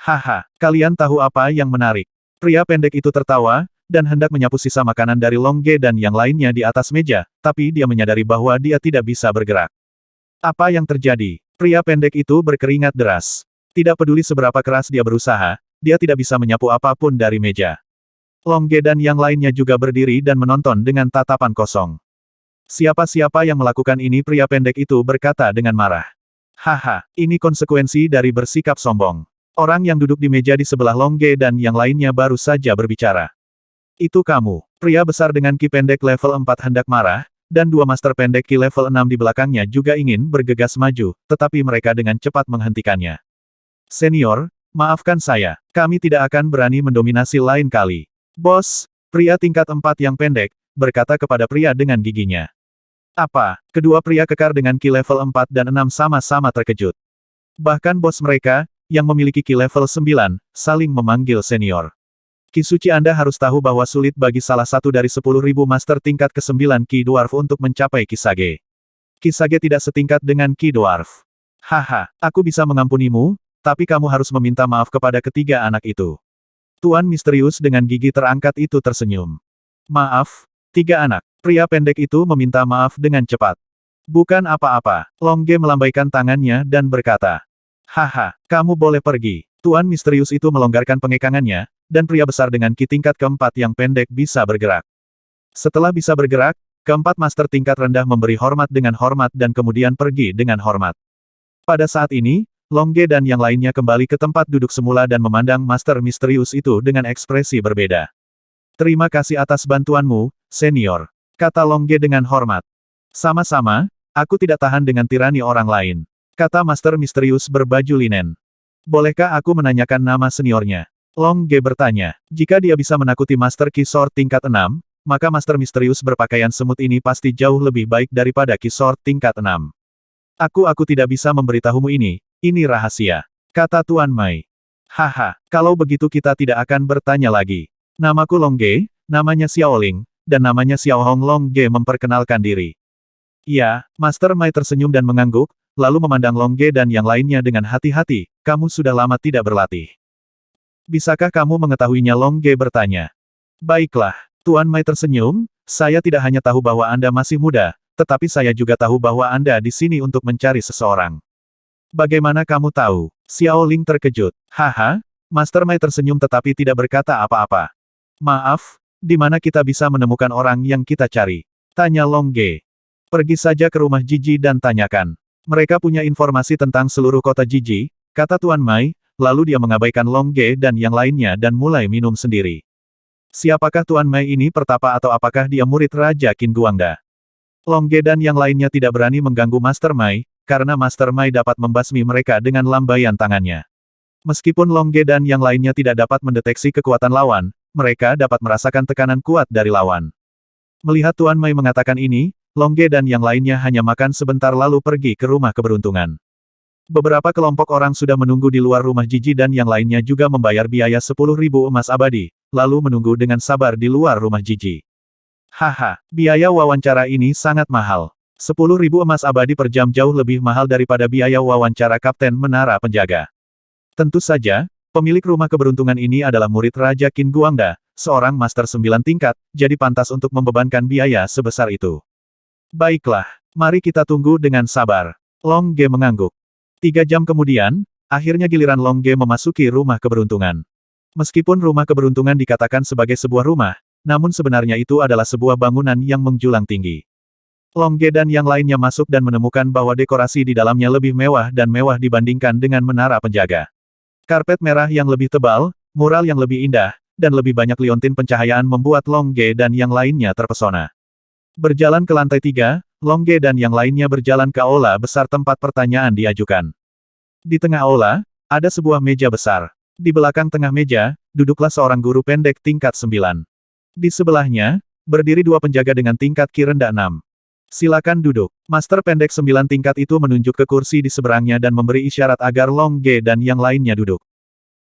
Haha, kalian tahu apa yang menarik? Pria pendek itu tertawa, dan hendak menyapu sisa makanan dari Long Ge dan yang lainnya di atas meja, tapi dia menyadari bahwa dia tidak bisa bergerak. Apa yang terjadi? Pria pendek itu berkeringat deras. Tidak peduli seberapa keras dia berusaha, dia tidak bisa menyapu apapun dari meja. Long Ge dan yang lainnya juga berdiri dan menonton dengan tatapan kosong. Siapa-siapa yang melakukan ini? Pria pendek itu berkata dengan marah. Haha, ini konsekuensi dari bersikap sombong. Orang yang duduk di meja di sebelah Long Ge dan yang lainnya baru saja berbicara. Itu kamu. Pria besar dengan Qi pendek level 4 hendak marah, dan 2 master pendek Qi level 6 di belakangnya juga ingin bergegas maju, tetapi mereka dengan cepat menghentikannya. Senior, maafkan saya, kami tidak akan berani mendominasi lain kali. Bos, pria tingkat 4 yang pendek, berkata kepada pria dengan giginya. Apa? Kedua pria kekar dengan Qi level 4 dan 6 sama-sama terkejut. Bahkan bos mereka, yang memiliki Qi level 9, saling memanggil senior. Qi suci Anda harus tahu bahwa sulit bagi salah satu dari 10.000 master tingkat ke-9 Qi Dwarf untuk mencapai Kisage. Kisage tidak setingkat dengan Qi Dwarf. Haha, aku bisa mengampunimu, tapi kamu harus meminta maaf kepada ketiga anak itu. Tuan misterius dengan gigi terangkat itu tersenyum. Maaf, 3 anak. Pria pendek itu meminta maaf dengan cepat. Bukan apa-apa. Long Ge melambaikan tangannya dan berkata. Haha, kamu boleh pergi. Tuan misterius itu melonggarkan pengekangannya, dan pria besar dengan Qi tingkat keempat yang pendek bisa bergerak. Setelah bisa bergerak, keempat master tingkat rendah memberi hormat dengan hormat dan kemudian pergi dengan hormat. Pada saat ini, Long Ge dan yang lainnya kembali ke tempat duduk semula dan memandang master misterius itu dengan ekspresi berbeda. Terima kasih atas bantuanmu, senior, kata Long Ge dengan hormat. Sama-sama, aku tidak tahan dengan tirani orang lain, kata master misterius berbaju linen. Bolehkah aku menanyakan nama seniornya? Long Ge bertanya. Jika dia bisa menakuti Master Qi Sword tingkat 6, maka Master Misterius berpakaian semut ini pasti jauh lebih baik daripada Qi Sword tingkat 6. Aku tidak bisa memberitahumu ini rahasia, kata Tuan Mai. Haha, kalau begitu kita tidak akan bertanya lagi. Namaku Long Ge, namanya Xiao Ling, dan namanya Xiao Hong. Long Ge memperkenalkan diri. Ya, Master Mai tersenyum dan mengangguk, lalu memandang Long Ge dan yang lainnya dengan hati-hati, kamu sudah lama tidak berlatih. Bisakah kamu mengetahuinya? Long Ge bertanya. Baiklah, Tuan Mai tersenyum, saya tidak hanya tahu bahwa Anda masih muda, tetapi saya juga tahu bahwa Anda di sini untuk mencari seseorang. Bagaimana kamu tahu? Xiao Ling terkejut. Haha, Master Mai tersenyum tetapi tidak berkata apa-apa. Maaf, di mana kita bisa menemukan orang yang kita cari? Tanya Long Ge. Pergi saja ke rumah Jiji dan tanyakan. Mereka punya informasi tentang seluruh kota Jiji, kata Tuan Mai, lalu dia mengabaikan Long Ge dan yang lainnya dan mulai minum sendiri. Siapakah Tuan Mai ini pertapa atau apakah dia murid Raja Qin Guangda? Long Ge dan yang lainnya tidak berani mengganggu Master Mai, karena Master Mai dapat membasmi mereka dengan lambaian tangannya. Meskipun Long Ge dan yang lainnya tidak dapat mendeteksi kekuatan lawan, mereka dapat merasakan tekanan kuat dari lawan. Melihat Tuan Mai mengatakan ini, Long Ge dan yang lainnya hanya makan sebentar lalu pergi ke rumah keberuntungan. Beberapa kelompok orang sudah menunggu di luar rumah Jiji dan yang lainnya juga membayar biaya 10.000 emas abadi, lalu menunggu dengan sabar di luar rumah Jiji. Haha, biaya wawancara ini sangat mahal. 10.000 emas abadi per jam jauh lebih mahal daripada biaya wawancara Kapten Menara Penjaga. Tentu saja, pemilik rumah keberuntungan ini adalah murid Raja Qin Guangda, seorang Master 9 tingkat, jadi pantas untuk membebankan biaya sebesar itu. Baiklah, mari kita tunggu dengan sabar. Long Ge mengangguk. 3 jam kemudian, akhirnya giliran Long Ge memasuki rumah keberuntungan. Meskipun rumah keberuntungan dikatakan sebagai sebuah rumah, namun sebenarnya itu adalah sebuah bangunan yang menjulang tinggi. Long Ge dan yang lainnya masuk dan menemukan bahwa dekorasi di dalamnya lebih mewah dan mewah dibandingkan dengan menara penjaga. Karpet merah yang lebih tebal, mural yang lebih indah, dan lebih banyak liontin pencahayaan membuat Long Ge dan yang lainnya terpesona. Berjalan ke lantai 3, Long Ge dan yang lainnya berjalan ke aula besar tempat pertanyaan diajukan. Di tengah aula, ada sebuah meja besar. Di belakang tengah meja, duduklah seorang guru pendek tingkat 9. Di sebelahnya, berdiri 2 penjaga dengan tingkat Qi rendah 6. Silakan duduk. Master pendek 9 tingkat itu menunjuk ke kursi di seberangnya dan memberi isyarat agar Long Ge dan yang lainnya duduk.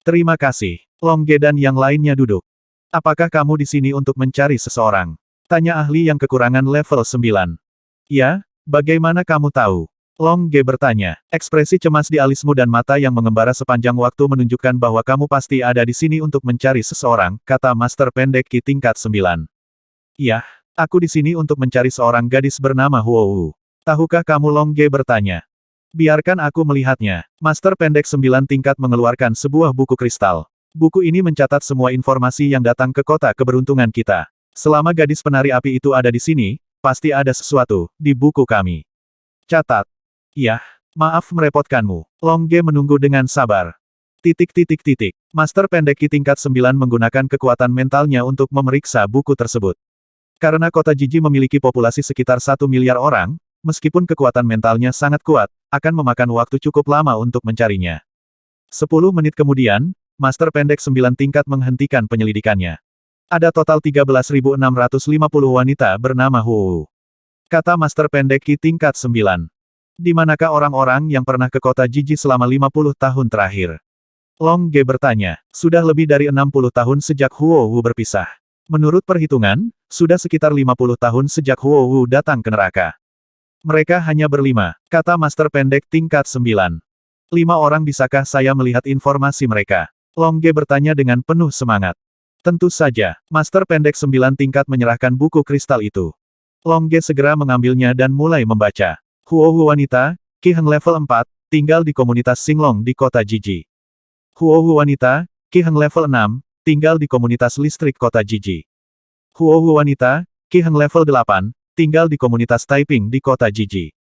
Terima kasih. Long Ge dan yang lainnya duduk. Apakah kamu di sini untuk mencari seseorang? Tanya ahli yang kekurangan level 9. Ya, bagaimana kamu tahu? Long Ge bertanya. Ekspresi cemas di alismu dan mata yang mengembara sepanjang waktu menunjukkan bahwa kamu pasti ada di sini untuk mencari seseorang, kata Master pendek Qi tingkat 9. Iya, aku di sini untuk mencari seorang gadis bernama Huo Wu. Tahukah kamu? Long Ge bertanya. Biarkan aku melihatnya. Master pendek 9 tingkat mengeluarkan sebuah buku kristal. Buku ini mencatat semua informasi yang datang ke kota keberuntungan kita. Selama gadis penari api itu ada di sini, pasti ada sesuatu di buku kami. Catat. Iya, maaf merepotkanmu. Long Ge menunggu dengan sabar. Master pendek Qi tingkat 9 menggunakan kekuatan mentalnya untuk memeriksa buku tersebut. Karena kota Jiji memiliki populasi sekitar 1 miliar orang, meskipun kekuatan mentalnya sangat kuat, akan memakan waktu cukup lama untuk mencarinya. 10 menit kemudian, Master pendek 9 tingkat menghentikan penyelidikannya. Ada total 13.650 wanita bernama Huo. Kata Master pendek Qi tingkat 9. Di manakah orang-orang yang pernah ke kota Jiji selama 50 tahun terakhir? Long Ge bertanya. Sudah lebih dari 60 tahun sejak Huo Wu berpisah. Menurut perhitungan, sudah sekitar 50 tahun sejak Huo Wu datang ke neraka. Mereka hanya berlima, kata Master pendek tingkat 9. 5 orang, bisakah saya melihat informasi mereka? Long Ge bertanya dengan penuh semangat. Tentu saja, Master pendek 9 tingkat menyerahkan buku kristal itu. Long Ge segera mengambilnya dan mulai membaca. Huo Wu wanita, Qi Heng level 4, tinggal di komunitas Xinglong di kota Jiji. Huo Wu wanita, Qi Heng level 6, tinggal di komunitas listrik kota Jiji. Huo Wu wanita, Qi Heng level 8, tinggal di komunitas Taiping di kota Jiji.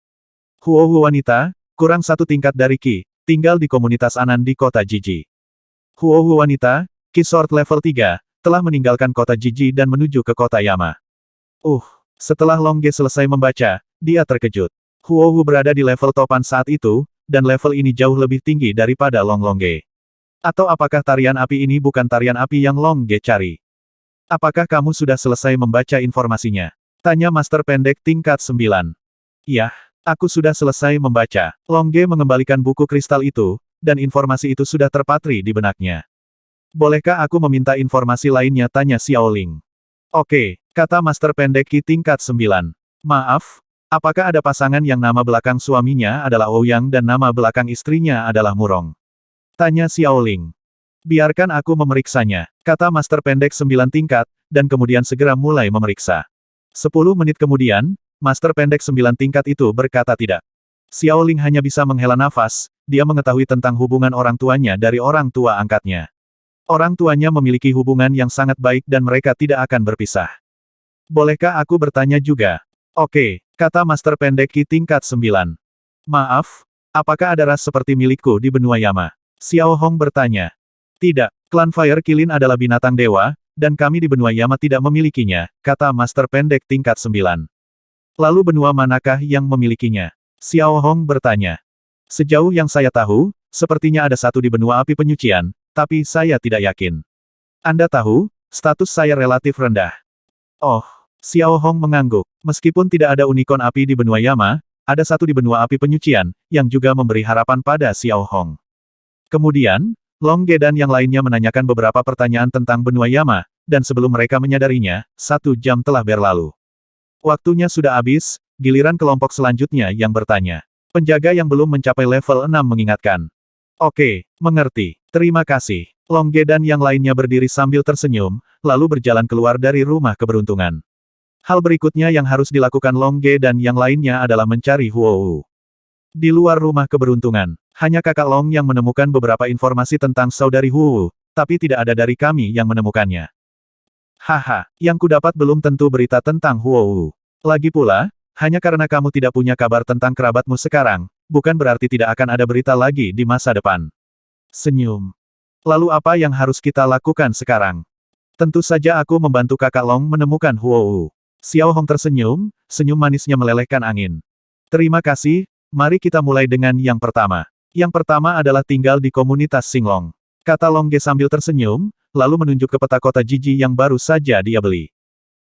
Huo Wu wanita, kurang 1 tingkat dari Qi, tinggal di komunitas Anan di kota Jiji. Huo Wu wanita, Qi Sword level 3, telah meninggalkan kota Jiji dan menuju ke kota Yama. Setelah Long Ge selesai membaca, dia terkejut. Huo Wu berada di level topan saat itu, dan level ini jauh lebih tinggi daripada Long Ge. Atau apakah tarian api ini bukan tarian api yang Long Ge cari? Apakah kamu sudah selesai membaca informasinya? Tanya Master pendek tingkat 9. Iya, aku sudah selesai membaca. Long Ge mengembalikan buku kristal itu, dan informasi itu sudah terpatri di benaknya. Bolehkah aku meminta informasi lainnya? Tanya Xiao Ling. Oke, kata Master pendek Qi tingkat 9. Maaf, apakah ada pasangan yang nama belakang suaminya adalah Ouyang dan nama belakang istrinya adalah Murong? Tanya Xiao Ling. Biarkan aku memeriksanya, kata Master pendek 9 tingkat, dan kemudian segera mulai memeriksa. 10 menit kemudian, Master pendek 9 tingkat itu berkata tidak. Xiao Ling hanya bisa menghela nafas, dia mengetahui tentang hubungan orang tuanya dari orang tua angkatnya. Orang tuanya memiliki hubungan yang sangat baik dan mereka tidak akan berpisah. Bolehkah aku bertanya juga? Oke, kata Master Pendek Ki tingkat 9. Maaf, apakah ada ras seperti milikku di benua Yama? Xiao Hong bertanya. Tidak, klan Fire Kilin adalah binatang dewa, dan kami di benua Yama tidak memilikinya, kata Master Pendek tingkat 9. Lalu benua manakah yang memilikinya? Xiao Hong bertanya. Sejauh yang saya tahu, sepertinya ada satu di benua api penyucian, tapi saya tidak yakin. Anda tahu, status saya relatif rendah. Oh, Xiao Hong mengangguk. Meskipun tidak ada unicorn api di benua Yama, ada satu di benua api penyucian, yang juga memberi harapan pada Xiao Hong. Kemudian, Long Ge dan yang lainnya menanyakan beberapa pertanyaan tentang benua Yama, dan sebelum mereka menyadarinya, 1 jam telah berlalu. Waktunya sudah habis, giliran kelompok selanjutnya yang bertanya. Penjaga yang belum mencapai level 6 mengingatkan. Oke, mengerti. Terima kasih. Long Ge dan yang lainnya berdiri sambil tersenyum, lalu berjalan keluar dari rumah keberuntungan. Hal berikutnya yang harus dilakukan Long Ge dan yang lainnya adalah mencari Huo. Di luar rumah keberuntungan, hanya kakak Long yang menemukan beberapa informasi tentang saudari Huo, tapi tidak ada dari kami yang menemukannya. Haha, yang kudapat belum tentu berita tentang Huo. Lagi pula, hanya karena kamu tidak punya kabar tentang kerabatmu sekarang, bukan berarti tidak akan ada berita lagi di masa depan. Senyum. Lalu apa yang harus kita lakukan sekarang? Tentu saja aku membantu kakak Long menemukan Huo. Xiao Hong tersenyum, senyum manisnya melelehkan angin. Terima kasih, mari kita mulai dengan yang pertama. Yang pertama adalah tinggal di komunitas Singlong. Kata Long Ge sambil tersenyum, lalu menunjuk ke peta kota Jiji yang baru saja dia beli.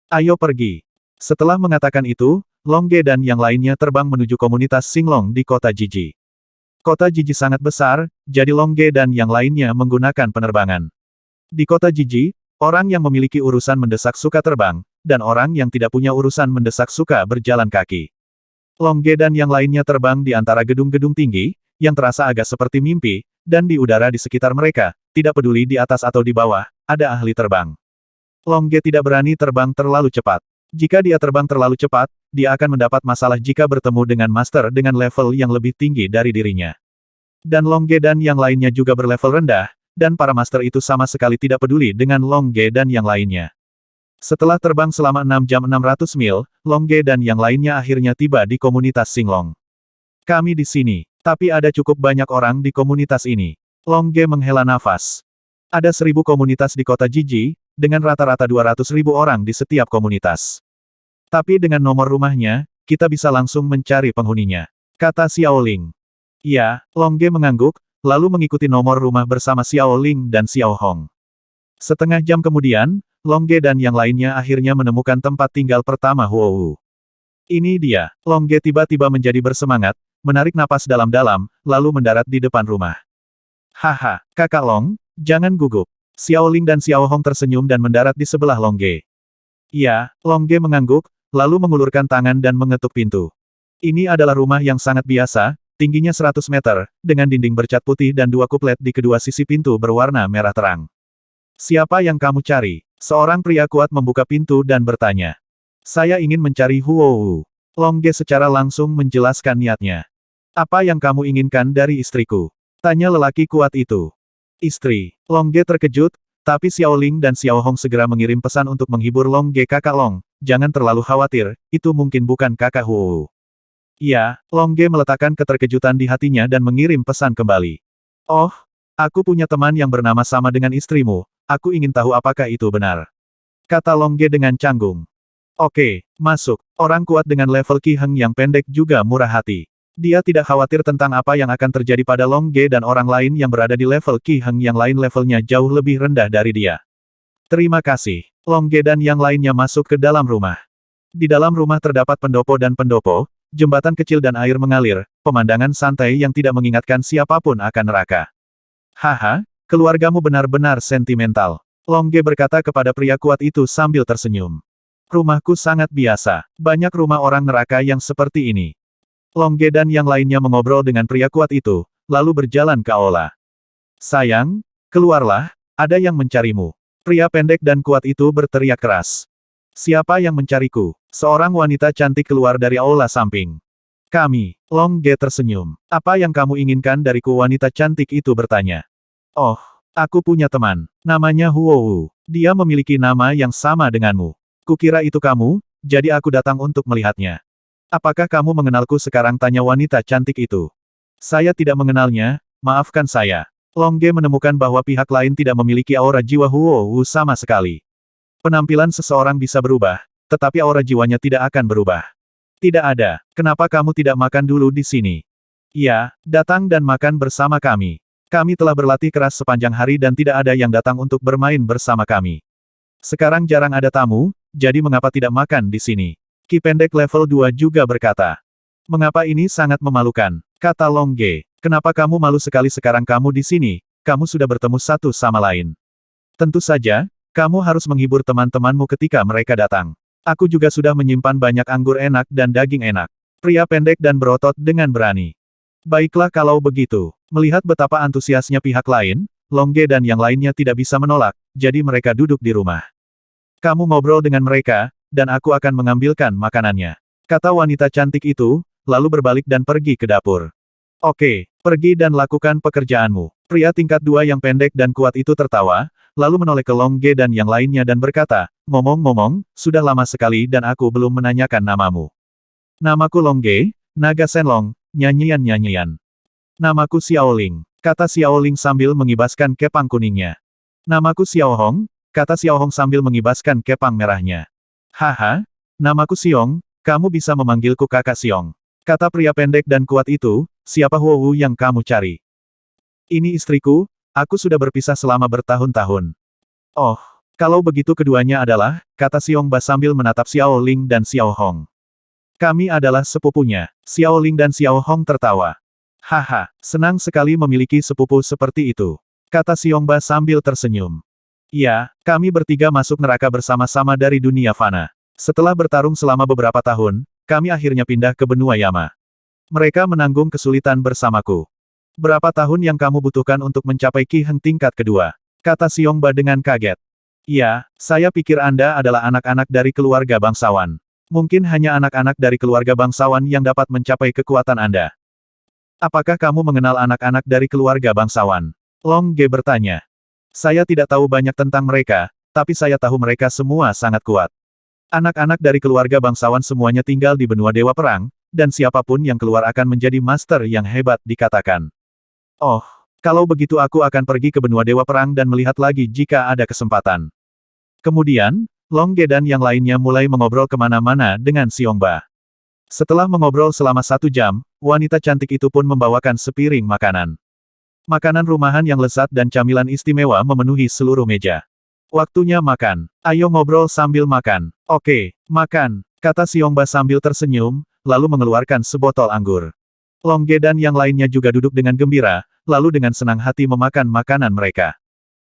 Ayo pergi. Setelah mengatakan itu, Long Ge dan yang lainnya terbang menuju komunitas Singlong di kota Jiji. Kota Jiji sangat besar, jadi Long Ge dan yang lainnya menggunakan penerbangan. Di kota Jiji, orang yang memiliki urusan mendesak suka terbang, dan orang yang tidak punya urusan mendesak suka berjalan kaki. Long Ge dan yang lainnya terbang di antara gedung-gedung tinggi, yang terasa agak seperti mimpi, dan di udara di sekitar mereka, tidak peduli di atas atau di bawah, ada ahli terbang. Long Ge tidak berani terbang terlalu cepat. Jika dia terbang terlalu cepat, dia akan mendapat masalah jika bertemu dengan master dengan level yang lebih tinggi dari dirinya. Dan Long Ge dan yang lainnya juga berlevel rendah, dan para master itu sama sekali tidak peduli dengan Long Ge dan yang lainnya. Setelah terbang selama 6 jam 600 mil, Long Ge dan yang lainnya akhirnya tiba di komunitas Singlong. Kami di sini, tapi ada cukup banyak orang di komunitas ini. Long Ge menghela nafas. Ada 1000 komunitas di kota Jiji, dengan rata-rata 200.000 orang di setiap komunitas. Tapi dengan nomor rumahnya, kita bisa langsung mencari penghuninya. Kata Xiao Ling. Ya, Long Ge mengangguk, lalu mengikuti nomor rumah bersama Xiao Ling dan Xiao Hong. Setengah jam kemudian, Long Ge dan yang lainnya akhirnya menemukan tempat tinggal pertama Huo. Ini dia. Long Ge tiba-tiba menjadi bersemangat, menarik napas dalam-dalam, lalu mendarat di depan rumah. Haha, kakak Long, jangan gugup. Xiao Ling dan Xiao Hong tersenyum dan mendarat di sebelah Long Ge. Ya, Long Ge mengangguk, lalu mengulurkan tangan dan mengetuk pintu. Ini adalah rumah yang sangat biasa, tingginya 100 meter, dengan dinding bercat putih dan 2 kuplet di kedua sisi pintu berwarna merah terang. Siapa yang kamu cari? Seorang pria kuat membuka pintu dan bertanya. Saya ingin mencari Huo. Long Ge secara langsung menjelaskan niatnya. Apa yang kamu inginkan dari istriku? Tanya lelaki kuat itu. Istri. Long Ge terkejut, tapi Xiao Ling dan Xiao Hong segera mengirim pesan untuk menghibur Long Ge. Kakak Long, jangan terlalu khawatir, itu mungkin bukan kakak Huo. Iya, Long Ge meletakkan keterkejutan di hatinya dan mengirim pesan kembali. Oh, aku punya teman yang bernama sama dengan istrimu. Aku ingin tahu apakah itu benar. Kata Long Ge dengan canggung. Oke, masuk. Orang kuat dengan level Qi Heng yang pendek juga murah hati. Dia tidak khawatir tentang apa yang akan terjadi pada Long Ge dan orang lain yang berada di level Qi Heng yang lain levelnya jauh lebih rendah dari dia. Terima kasih. Long Ge dan yang lainnya masuk ke dalam rumah. Di dalam rumah terdapat pendopo dan pendopo, jembatan kecil dan air mengalir, pemandangan santai yang tidak mengingatkan siapapun akan neraka. Haha. Keluargamu benar-benar sentimental. Long Ge berkata kepada pria kuat itu sambil tersenyum. Rumahku sangat biasa. Banyak rumah orang neraka yang seperti ini. Long Ge dan yang lainnya mengobrol dengan pria kuat itu, lalu berjalan ke aula. Sayang, keluarlah, ada yang mencarimu. Pria pendek dan kuat itu berteriak keras. Siapa yang mencariku? Seorang wanita cantik keluar dari aula samping. Kami. Long Ge tersenyum. Apa yang kamu inginkan dariku? Wanita cantik itu bertanya. Oh, Aku punya teman. Namanya Huowu. Dia memiliki nama yang sama denganmu. Kukira itu kamu, jadi aku datang untuk melihatnya. Apakah kamu mengenalku sekarang? Tanya wanita cantik itu. Saya tidak mengenalnya, maafkan saya. Longge menemukan bahwa pihak lain tidak memiliki aura jiwa Huowu sama sekali. Penampilan seseorang bisa berubah, tetapi aura jiwanya tidak akan berubah. Tidak ada. Kenapa kamu tidak makan dulu di sini? Ya, datang dan makan bersama kami. Kami telah berlatih keras sepanjang hari dan tidak ada yang datang untuk bermain bersama kami. Sekarang jarang ada tamu, jadi mengapa tidak makan di sini? Ki pendek level 2 juga berkata. Mengapa ini sangat memalukan? Kata Longge. Kenapa kamu malu sekali sekarang kamu di sini? Kamu sudah bertemu satu sama lain. Tentu saja, kamu harus menghibur teman-temanmu ketika mereka datang. Aku juga sudah menyimpan banyak anggur enak dan daging enak. Pria pendek dan berotot dengan berani. Baiklah kalau begitu. Melihat betapa antusiasnya pihak lain, Longge dan yang lainnya tidak bisa menolak, jadi mereka duduk di rumah. Kamu ngobrol dengan mereka, dan aku akan mengambilkan makanannya. Kata wanita cantik itu, lalu berbalik dan pergi ke dapur. Oke, pergi dan lakukan pekerjaanmu. Pria tingkat 2 yang pendek dan kuat itu tertawa, lalu menoleh ke Longge dan yang lainnya dan berkata, ngomong-ngomong, sudah lama sekali dan aku belum menanyakan namamu. Namaku Longge, naga Shenlong, nyanyian-nyanyian. Namaku Xiaoling, kata Xiaoling sambil mengibaskan kepang kuningnya. Namaku Xiaohong, kata Xiaohong sambil mengibaskan kepang merahnya. Haha, namaku Xiong, kamu bisa memanggilku kakak Xiong. Kata pria pendek dan kuat itu, siapa Huowu yang kamu cari? Ini istriku, aku sudah berpisah selama bertahun-tahun. Oh, kalau begitu keduanya adalah, kata Xiongba sambil menatap Xiaoling dan Xiaohong. Kami adalah sepupunya. Xiaoling dan Xiaohong tertawa. Haha, senang sekali memiliki sepupu seperti itu. Kata Xiongba sambil tersenyum. Ya, kami bertiga masuk neraka bersama-sama dari dunia fana. Setelah bertarung selama beberapa tahun, kami akhirnya pindah ke benua Yama. Mereka menanggung kesulitan bersamaku. Berapa tahun yang kamu butuhkan untuk mencapai Ki Heng tingkat kedua? Kata Xiongba dengan kaget. Ya, saya pikir Anda adalah anak-anak dari keluarga bangsawan. Mungkin hanya anak-anak dari keluarga bangsawan yang dapat mencapai kekuatan Anda. Apakah kamu mengenal anak-anak dari keluarga bangsawan? Longge bertanya. Saya tidak tahu banyak tentang mereka, tapi saya tahu mereka semua sangat kuat. Anak-anak dari keluarga bangsawan semuanya tinggal di benua Dewa Perang, dan siapapun yang keluar akan menjadi master yang hebat dikatakan. Oh, kalau begitu aku akan pergi ke benua Dewa Perang dan melihat lagi jika ada kesempatan. Kemudian, Longge dan yang lainnya mulai mengobrol kemana-mana dengan Xiongba. Setelah mengobrol selama 1 jam, wanita cantik itu pun membawakan sepiring makanan. Makanan rumahan yang lezat dan camilan istimewa memenuhi seluruh meja. Waktunya makan. Ayo ngobrol sambil makan. Oke, makan, kata Xiongba sambil tersenyum, lalu mengeluarkan sebotol anggur. Longge dan yang lainnya juga duduk dengan gembira, lalu dengan senang hati memakan makanan mereka.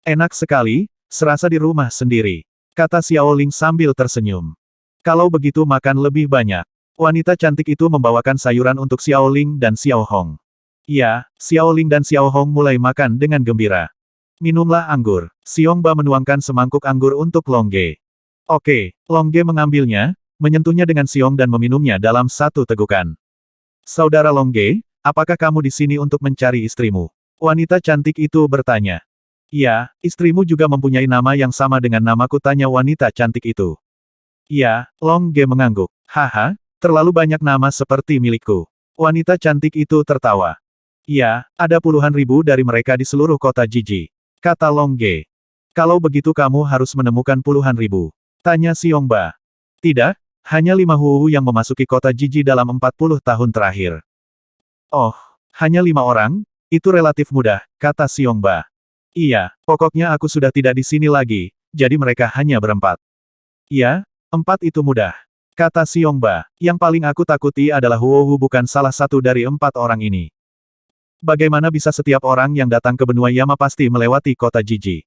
Enak sekali, serasa di rumah sendiri, kata Xiaoling sambil tersenyum. Kalau begitu makan lebih banyak. Wanita cantik itu membawakan sayuran untuk Xiaoling dan Xiaohong. Ya, Xiaoling dan Xiaohong mulai makan dengan gembira. Minumlah anggur. Xiongba menuangkan semangkuk anggur untuk Longge. Oke, Longge mengambilnya, menyentuhnya dengan Xiong dan meminumnya dalam satu tegukan. Saudara Longge, apakah kamu di sini untuk mencari istrimu? Wanita cantik itu bertanya. Ya, istrimu juga mempunyai nama yang sama dengan namaku, tanya wanita cantik itu. Ya, Longge mengangguk. Haha, terlalu banyak nama seperti milikku. Wanita cantik itu tertawa. Ya, ada puluhan ribu dari mereka di seluruh kota Jiji. Kata Longge. Kalau begitu kamu harus menemukan puluhan ribu. Tanya Xiongba. Tidak, hanya 5 Huowu yang memasuki kota Jiji dalam 40 tahun terakhir. Oh, hanya 5 orang? Itu relatif mudah, kata Xiongba. Iya, pokoknya aku sudah tidak di sini lagi, jadi mereka hanya berempat. Ya, 4 itu mudah. Kata Xiongba, yang paling aku takuti adalah Huowu bukan salah satu dari 4 orang ini. Bagaimana bisa setiap orang yang datang ke benua Yama pasti melewati kota Jiji?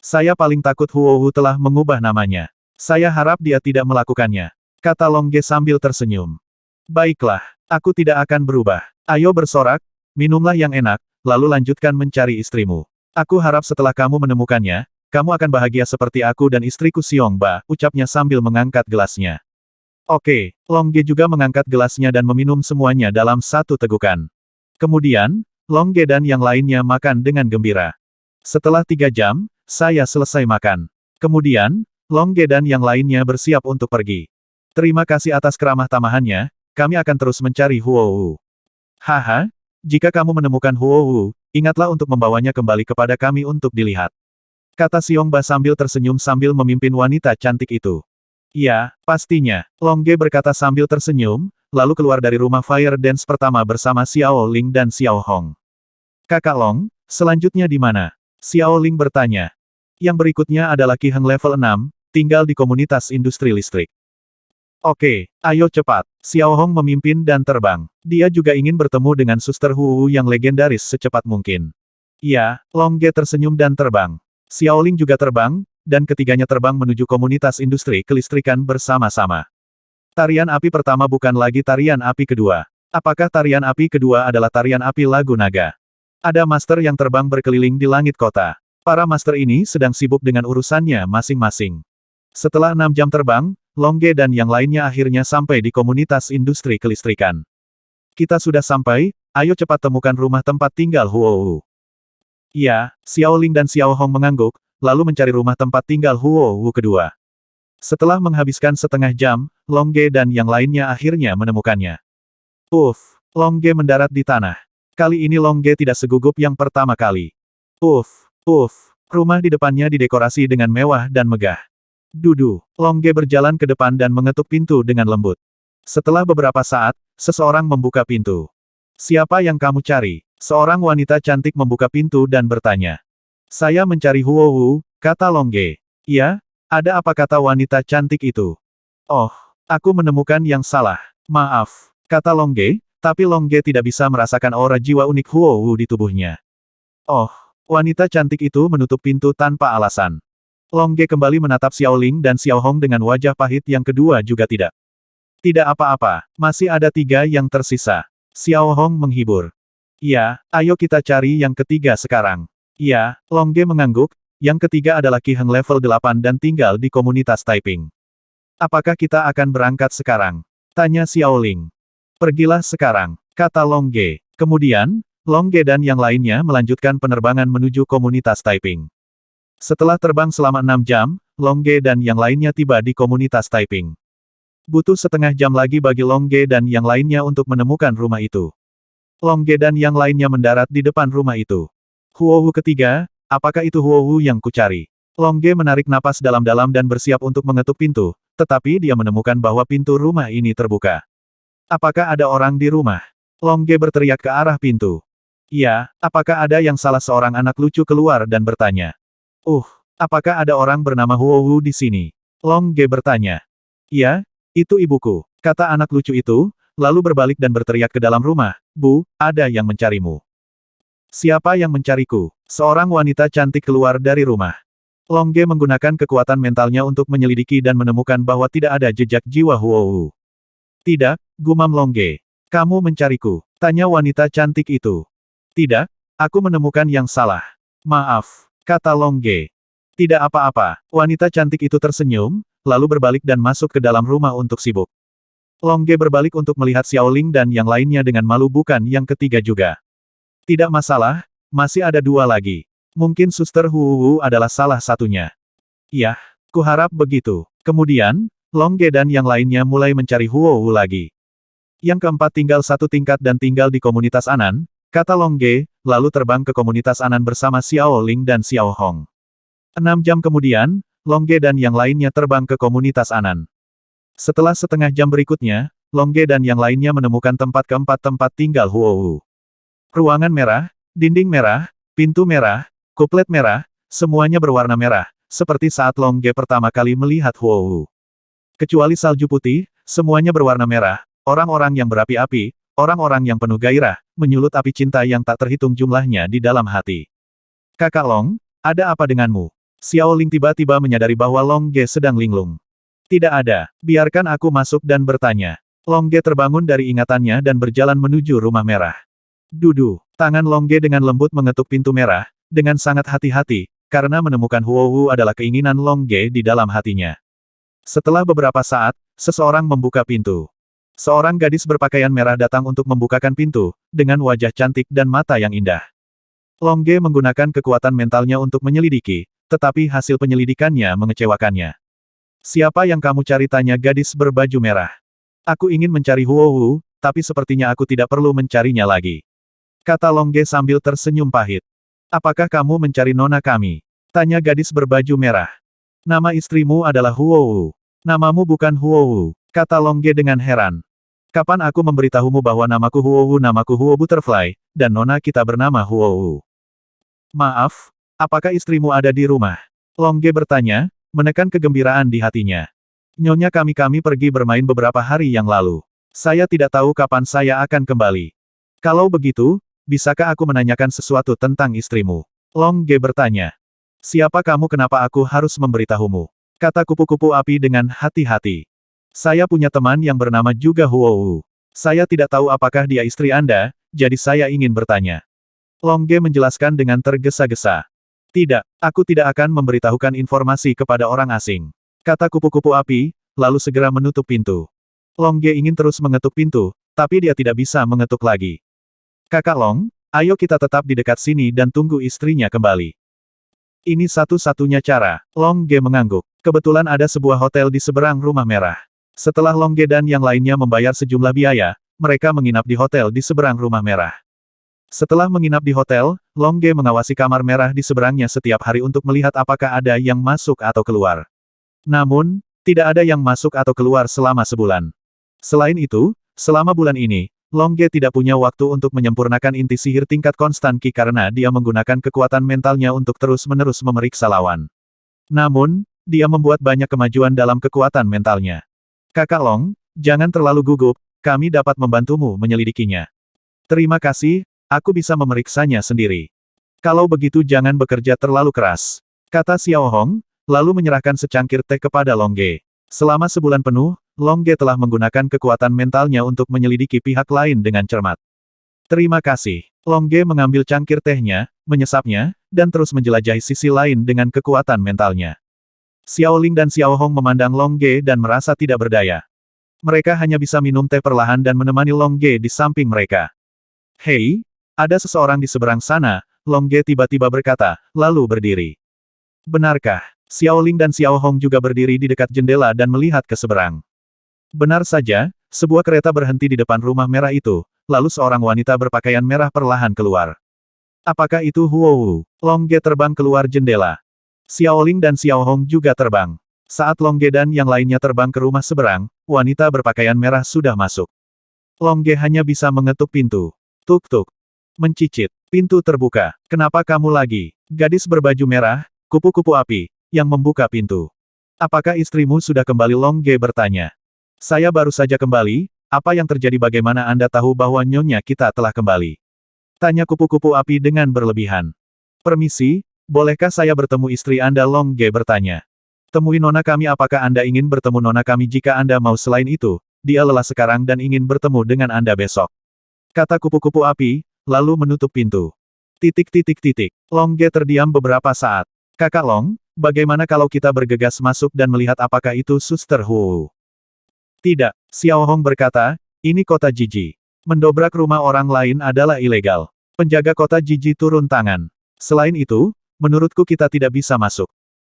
Saya paling takut Huowu telah mengubah namanya. Saya harap dia tidak melakukannya. Kata Longge sambil tersenyum. Baiklah, aku tidak akan berubah. Ayo bersorak, minumlah yang enak, lalu lanjutkan mencari istrimu. Aku harap setelah kamu menemukannya, kamu akan bahagia seperti aku dan istriku Xiongba, ucapnya sambil mengangkat gelasnya. Oke, Longge juga mengangkat gelasnya dan meminum semuanya dalam satu tegukan. Kemudian, Longge dan yang lainnya makan dengan gembira. Setelah 3 jam, saya selesai makan. Kemudian, Long Ge dan yang lainnya bersiap untuk pergi. Terima kasih atas keramah tamahannya, kami akan terus mencari Huo Wu. Haha, jika kamu menemukan Huo Wu, ingatlah untuk membawanya kembali kepada kami untuk dilihat. Kata Xiong Ba sambil tersenyum sambil memimpin wanita cantik itu. Ya, pastinya, Long Ge berkata sambil tersenyum, lalu keluar dari rumah Fire Dance pertama bersama Xiao Ling dan Xiao Hong. Kakak Long, selanjutnya di mana? Xiao Ling bertanya. Yang berikutnya adalah Ki Heng level 6, tinggal di komunitas industri listrik. Oke, ayo cepat. Xiao Hong memimpin dan terbang. Dia juga ingin bertemu dengan Suster Hu yang legendaris secepat mungkin. Ya, Long Ge tersenyum dan terbang. Xiao Ling juga terbang, dan ketiganya terbang menuju komunitas industri kelistrikan bersama-sama. Tarian api pertama bukan lagi tarian api kedua. Apakah tarian api kedua adalah tarian api lagu naga? Ada master yang terbang berkeliling di langit kota. Para master ini sedang sibuk dengan urusannya masing-masing. Setelah 6 jam terbang, Long Ge dan yang lainnya akhirnya sampai di komunitas industri kelistrikan. Kita sudah sampai, ayo cepat temukan rumah tempat tinggal Huo Wu. Ya, Xiao Ling dan Xiao Hong mengangguk, lalu mencari rumah tempat tinggal Huo Wu kedua. Setelah menghabiskan setengah jam, Long Ge dan yang lainnya akhirnya menemukannya. Uff, Long Ge mendarat di tanah. Kali ini Long Ge tidak segugup yang pertama kali. Uff, rumah di depannya didekorasi dengan mewah dan megah. Dudu, Long Ge berjalan ke depan dan mengetuk pintu dengan lembut. Setelah beberapa saat, seseorang membuka pintu. Siapa yang kamu cari? Seorang wanita cantik membuka pintu dan bertanya. Saya mencari Huo Wu, kata Long Ge. Ya, ada apa kata wanita cantik itu? Oh, aku menemukan yang salah. Maaf, kata Long Ge. Tapi Long Ge tidak bisa merasakan aura jiwa unik Huo Wu di tubuhnya. Oh, wanita cantik itu menutup pintu tanpa alasan. Long Ge kembali menatap Xiao Ling dan Xiao Hong dengan wajah pahit yang kedua juga tidak. Tidak apa-apa, masih ada 3 yang tersisa. Xiao Hong menghibur. Ya, ayo kita cari yang ketiga sekarang. Ya, Long Ge mengangguk, yang ketiga adalah Ki Heng level 8 dan tinggal di komunitas Taiping. Apakah kita akan berangkat sekarang? Tanya Xiao Ling. Pergilah sekarang, kata Long Ge. Kemudian, Long Ge dan yang lainnya melanjutkan penerbangan menuju komunitas Taiping. Setelah terbang selama 6 jam, Long Ge dan yang lainnya tiba di komunitas Taiping. Butuh setengah jam lagi bagi Long Ge dan yang lainnya untuk menemukan rumah itu. Long Ge dan yang lainnya mendarat di depan rumah itu. Huo Wu ketiga, apakah itu Huo Wu yang kucari? Long Ge menarik napas dalam-dalam dan bersiap untuk mengetuk pintu, tetapi dia menemukan bahwa pintu rumah ini terbuka. Apakah ada orang di rumah? Long Ge berteriak ke arah pintu. Ya, apakah ada yang salah seorang anak lucu keluar dan bertanya. Apakah ada orang bernama Huo Wu di sini? Long Ge bertanya. Ya, itu ibuku, kata anak lucu itu, lalu berbalik dan berteriak ke dalam rumah. Bu, ada yang mencarimu. Siapa yang mencariku? Seorang wanita cantik keluar dari rumah. Long Ge menggunakan kekuatan mentalnya untuk menyelidiki dan menemukan bahwa tidak ada jejak jiwa Huo Wu. Tidak, gumam Long Ge. Kamu mencariku, tanya wanita cantik itu. Tidak, aku menemukan yang salah. Maaf, kata Long Ge. Tidak apa-apa, wanita cantik itu tersenyum, lalu berbalik dan masuk ke dalam rumah untuk sibuk. Long Ge berbalik untuk melihat Xiao Ling dan yang lainnya dengan malu bukan yang ketiga juga. Tidak masalah, masih ada 2 lagi. Mungkin Suster Hu adalah salah satunya. Yah, kuharap begitu. Kemudian, Long Ge dan yang lainnya mulai mencari Huo Wu lagi. Yang keempat tinggal 1 tingkat dan tinggal di komunitas Anan, kata Long Ge, lalu terbang ke komunitas Anan bersama Xiao Ling dan Xiao Hong. 6 jam kemudian, Long Ge dan yang lainnya terbang ke komunitas Anan. Setelah setengah jam berikutnya, Long Ge dan yang lainnya menemukan tempat keempat tempat tinggal Huo Wu. Ruangan merah, dinding merah, pintu merah, kuplet merah, semuanya berwarna merah, seperti saat Long Ge pertama kali melihat Huo Wu. Kecuali salju putih, semuanya berwarna merah, orang-orang yang berapi-api, orang-orang yang penuh gairah, menyulut api cinta yang tak terhitung jumlahnya di dalam hati. Kakak Long, ada apa denganmu? Xiao Ling tiba-tiba menyadari bahwa Long Ge sedang linglung. Tidak ada, biarkan aku masuk dan bertanya. Long Ge terbangun dari ingatannya dan berjalan menuju rumah merah. Dudu, tangan Long Ge dengan lembut mengetuk pintu merah, dengan sangat hati-hati, karena menemukan Huo Wu adalah keinginan Long Ge di dalam hatinya. Setelah beberapa saat, seseorang membuka pintu. Seorang gadis berpakaian merah datang untuk membukakan pintu, dengan wajah cantik dan mata yang indah. Long Ge menggunakan kekuatan mentalnya untuk menyelidiki, tetapi hasil penyelidikannya mengecewakannya. Siapa yang kamu cari, tanya gadis berbaju merah. Aku ingin mencari Huo Wu, tapi sepertinya aku tidak perlu mencarinya lagi. Kata Long Ge sambil tersenyum pahit. Apakah kamu mencari nona kami? Tanya gadis berbaju merah. Nama istrimu adalah Huo Wu. Namamu bukan Huo Wu, kata Long Ge dengan heran. Kapan aku memberitahumu bahwa namaku Huo Wu? Namaku Huo Butterfly, dan nona kita bernama Huo Wu. Maaf, apakah istrimu ada di rumah? Long Ge bertanya, menekan kegembiraan di hatinya. Nyonya kami pergi bermain beberapa hari yang lalu. Saya tidak tahu kapan saya akan kembali. Kalau begitu, bisakah aku menanyakan sesuatu tentang istrimu? Long Ge bertanya. Siapa kamu? Kenapa aku harus memberitahumu? Kata kupu-kupu api dengan hati-hati. Saya punya teman yang bernama juga Huo Wu. Saya tidak tahu apakah dia istri Anda, jadi saya ingin bertanya. Long Ge menjelaskan dengan tergesa-gesa. Tidak, aku tidak akan memberitahukan informasi kepada orang asing. Kata kupu-kupu api, lalu segera menutup pintu. Long Ge ingin terus mengetuk pintu, tapi dia tidak bisa mengetuk lagi. Kakak Long, ayo kita tetap di dekat sini dan tunggu istrinya kembali. Ini satu-satunya cara. Long Ge mengangguk. Kebetulan ada sebuah hotel di seberang Rumah Merah. Setelah Long Ge dan yang lainnya membayar sejumlah biaya, mereka menginap di hotel di seberang Rumah Merah. Setelah menginap di hotel, Long Ge mengawasi kamar merah di seberangnya setiap hari untuk melihat apakah ada yang masuk atau keluar. Namun, tidak ada yang masuk atau keluar selama sebulan. Selain itu, selama bulan ini, Long Ge tidak punya waktu untuk menyempurnakan inti sihir tingkat konstan Qi karena dia menggunakan kekuatan mentalnya untuk terus-menerus memeriksa lawan. Namun, dia membuat banyak kemajuan dalam kekuatan mentalnya. Kakak Long, jangan terlalu gugup, kami dapat membantumu menyelidikinya. Terima kasih, aku bisa memeriksanya sendiri. Kalau begitu jangan bekerja terlalu keras. Kata Xiao Hong, lalu menyerahkan secangkir teh kepada Long Ge. Selama sebulan penuh, Long Ge telah menggunakan kekuatan mentalnya untuk menyelidiki pihak lain dengan cermat. Terima kasih. Long Ge mengambil cangkir tehnya, menyesapnya, dan terus menjelajahi sisi lain dengan kekuatan mentalnya. Xiao Ling dan Xiao Hong memandang Long Ge dan merasa tidak berdaya. Mereka hanya bisa minum teh perlahan dan menemani Long Ge di samping mereka. Hei, ada seseorang di seberang sana, Long Ge tiba-tiba berkata, lalu berdiri. Benarkah? Xiao Ling dan Xiao Hong juga berdiri di dekat jendela dan melihat ke seberang. Benar saja, sebuah kereta berhenti di depan Rumah Merah itu, lalu seorang wanita berpakaian merah perlahan keluar. Apakah itu Huo Wu? Long Ge terbang keluar jendela. Xiao Ling dan Xiao Hong juga terbang. Saat Long Ge dan yang lainnya terbang ke rumah seberang, wanita berpakaian merah sudah masuk. Long Ge hanya bisa mengetuk pintu. Tuk-tuk. Mencicit. Pintu terbuka. Kenapa kamu lagi? Gadis berbaju merah, kupu-kupu api, yang membuka pintu. Apakah istrimu sudah kembali? Long Ge bertanya. Saya baru saja kembali, apa yang terjadi? Bagaimana Anda tahu bahwa nyonya kita telah kembali? Tanya kupu-kupu api dengan berlebihan. Permisi, bolehkah saya bertemu istri Anda? Long Ge bertanya. Temui nona kami. Apakah Anda ingin bertemu nona kami? Jika Anda mau. Selain itu, dia lelah sekarang dan ingin bertemu dengan Anda besok. Kata kupu-kupu api, lalu menutup pintu. Long Ge terdiam beberapa saat. Kakak Long, bagaimana kalau kita bergegas masuk dan melihat apakah itu Suster Hu? Tidak, Xiao Hong berkata, ini kota Jiji. Mendobrak rumah orang lain adalah ilegal. Penjaga kota Jiji turun tangan. Selain itu, menurutku kita tidak bisa masuk.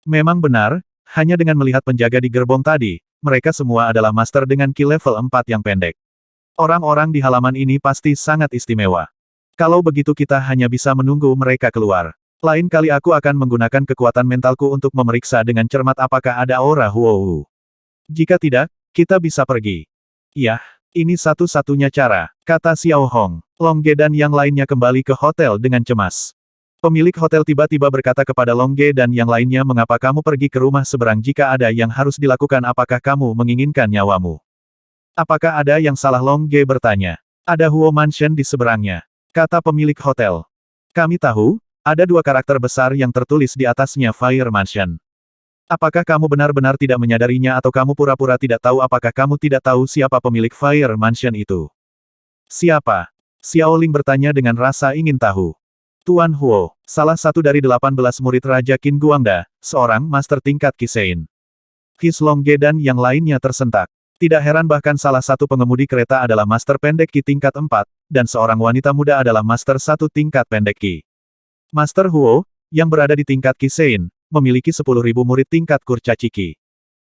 Memang benar, hanya dengan melihat penjaga di gerbong tadi, mereka semua adalah master dengan Qi level 4 yang pendek. Orang-orang di halaman ini pasti sangat istimewa. Kalau begitu kita hanya bisa menunggu mereka keluar. Lain kali aku akan menggunakan kekuatan mentalku untuk memeriksa dengan cermat apakah ada aura Huo Wu. Jika tidak, kita bisa pergi. Yah, ini satu-satunya cara, kata Xiao Hong. Long Ge dan yang lainnya kembali ke hotel dengan cemas. Pemilik hotel tiba-tiba berkata kepada Long Ge dan yang lainnya, mengapa kamu pergi ke rumah seberang? Jika ada yang harus dilakukan, apakah kamu menginginkan nyawamu? Apakah ada yang salah? Long Ge bertanya. Ada Huo Mansion di seberangnya, kata pemilik hotel. Kami tahu, ada dua karakter besar yang tertulis di atasnya Fire Mansion. Apakah kamu benar-benar tidak menyadarinya atau kamu pura-pura tidak tahu? Apakah kamu tidak tahu siapa pemilik Fire Mansion itu? Siapa? Xiao Ling bertanya dengan rasa ingin tahu. Tuan Huo, salah satu dari 18 murid Raja Qin Guangda, seorang master tingkat Qi Sein. His Long Ge dan yang lainnya tersentak. Tidak heran bahkan salah satu pengemudi kereta adalah master pendek Qi tingkat 4, dan seorang wanita muda adalah master 1 tingkat pendek Qi. Master Huo, yang berada di tingkat Kisein, memiliki 10.000 murid tingkat kurcaci.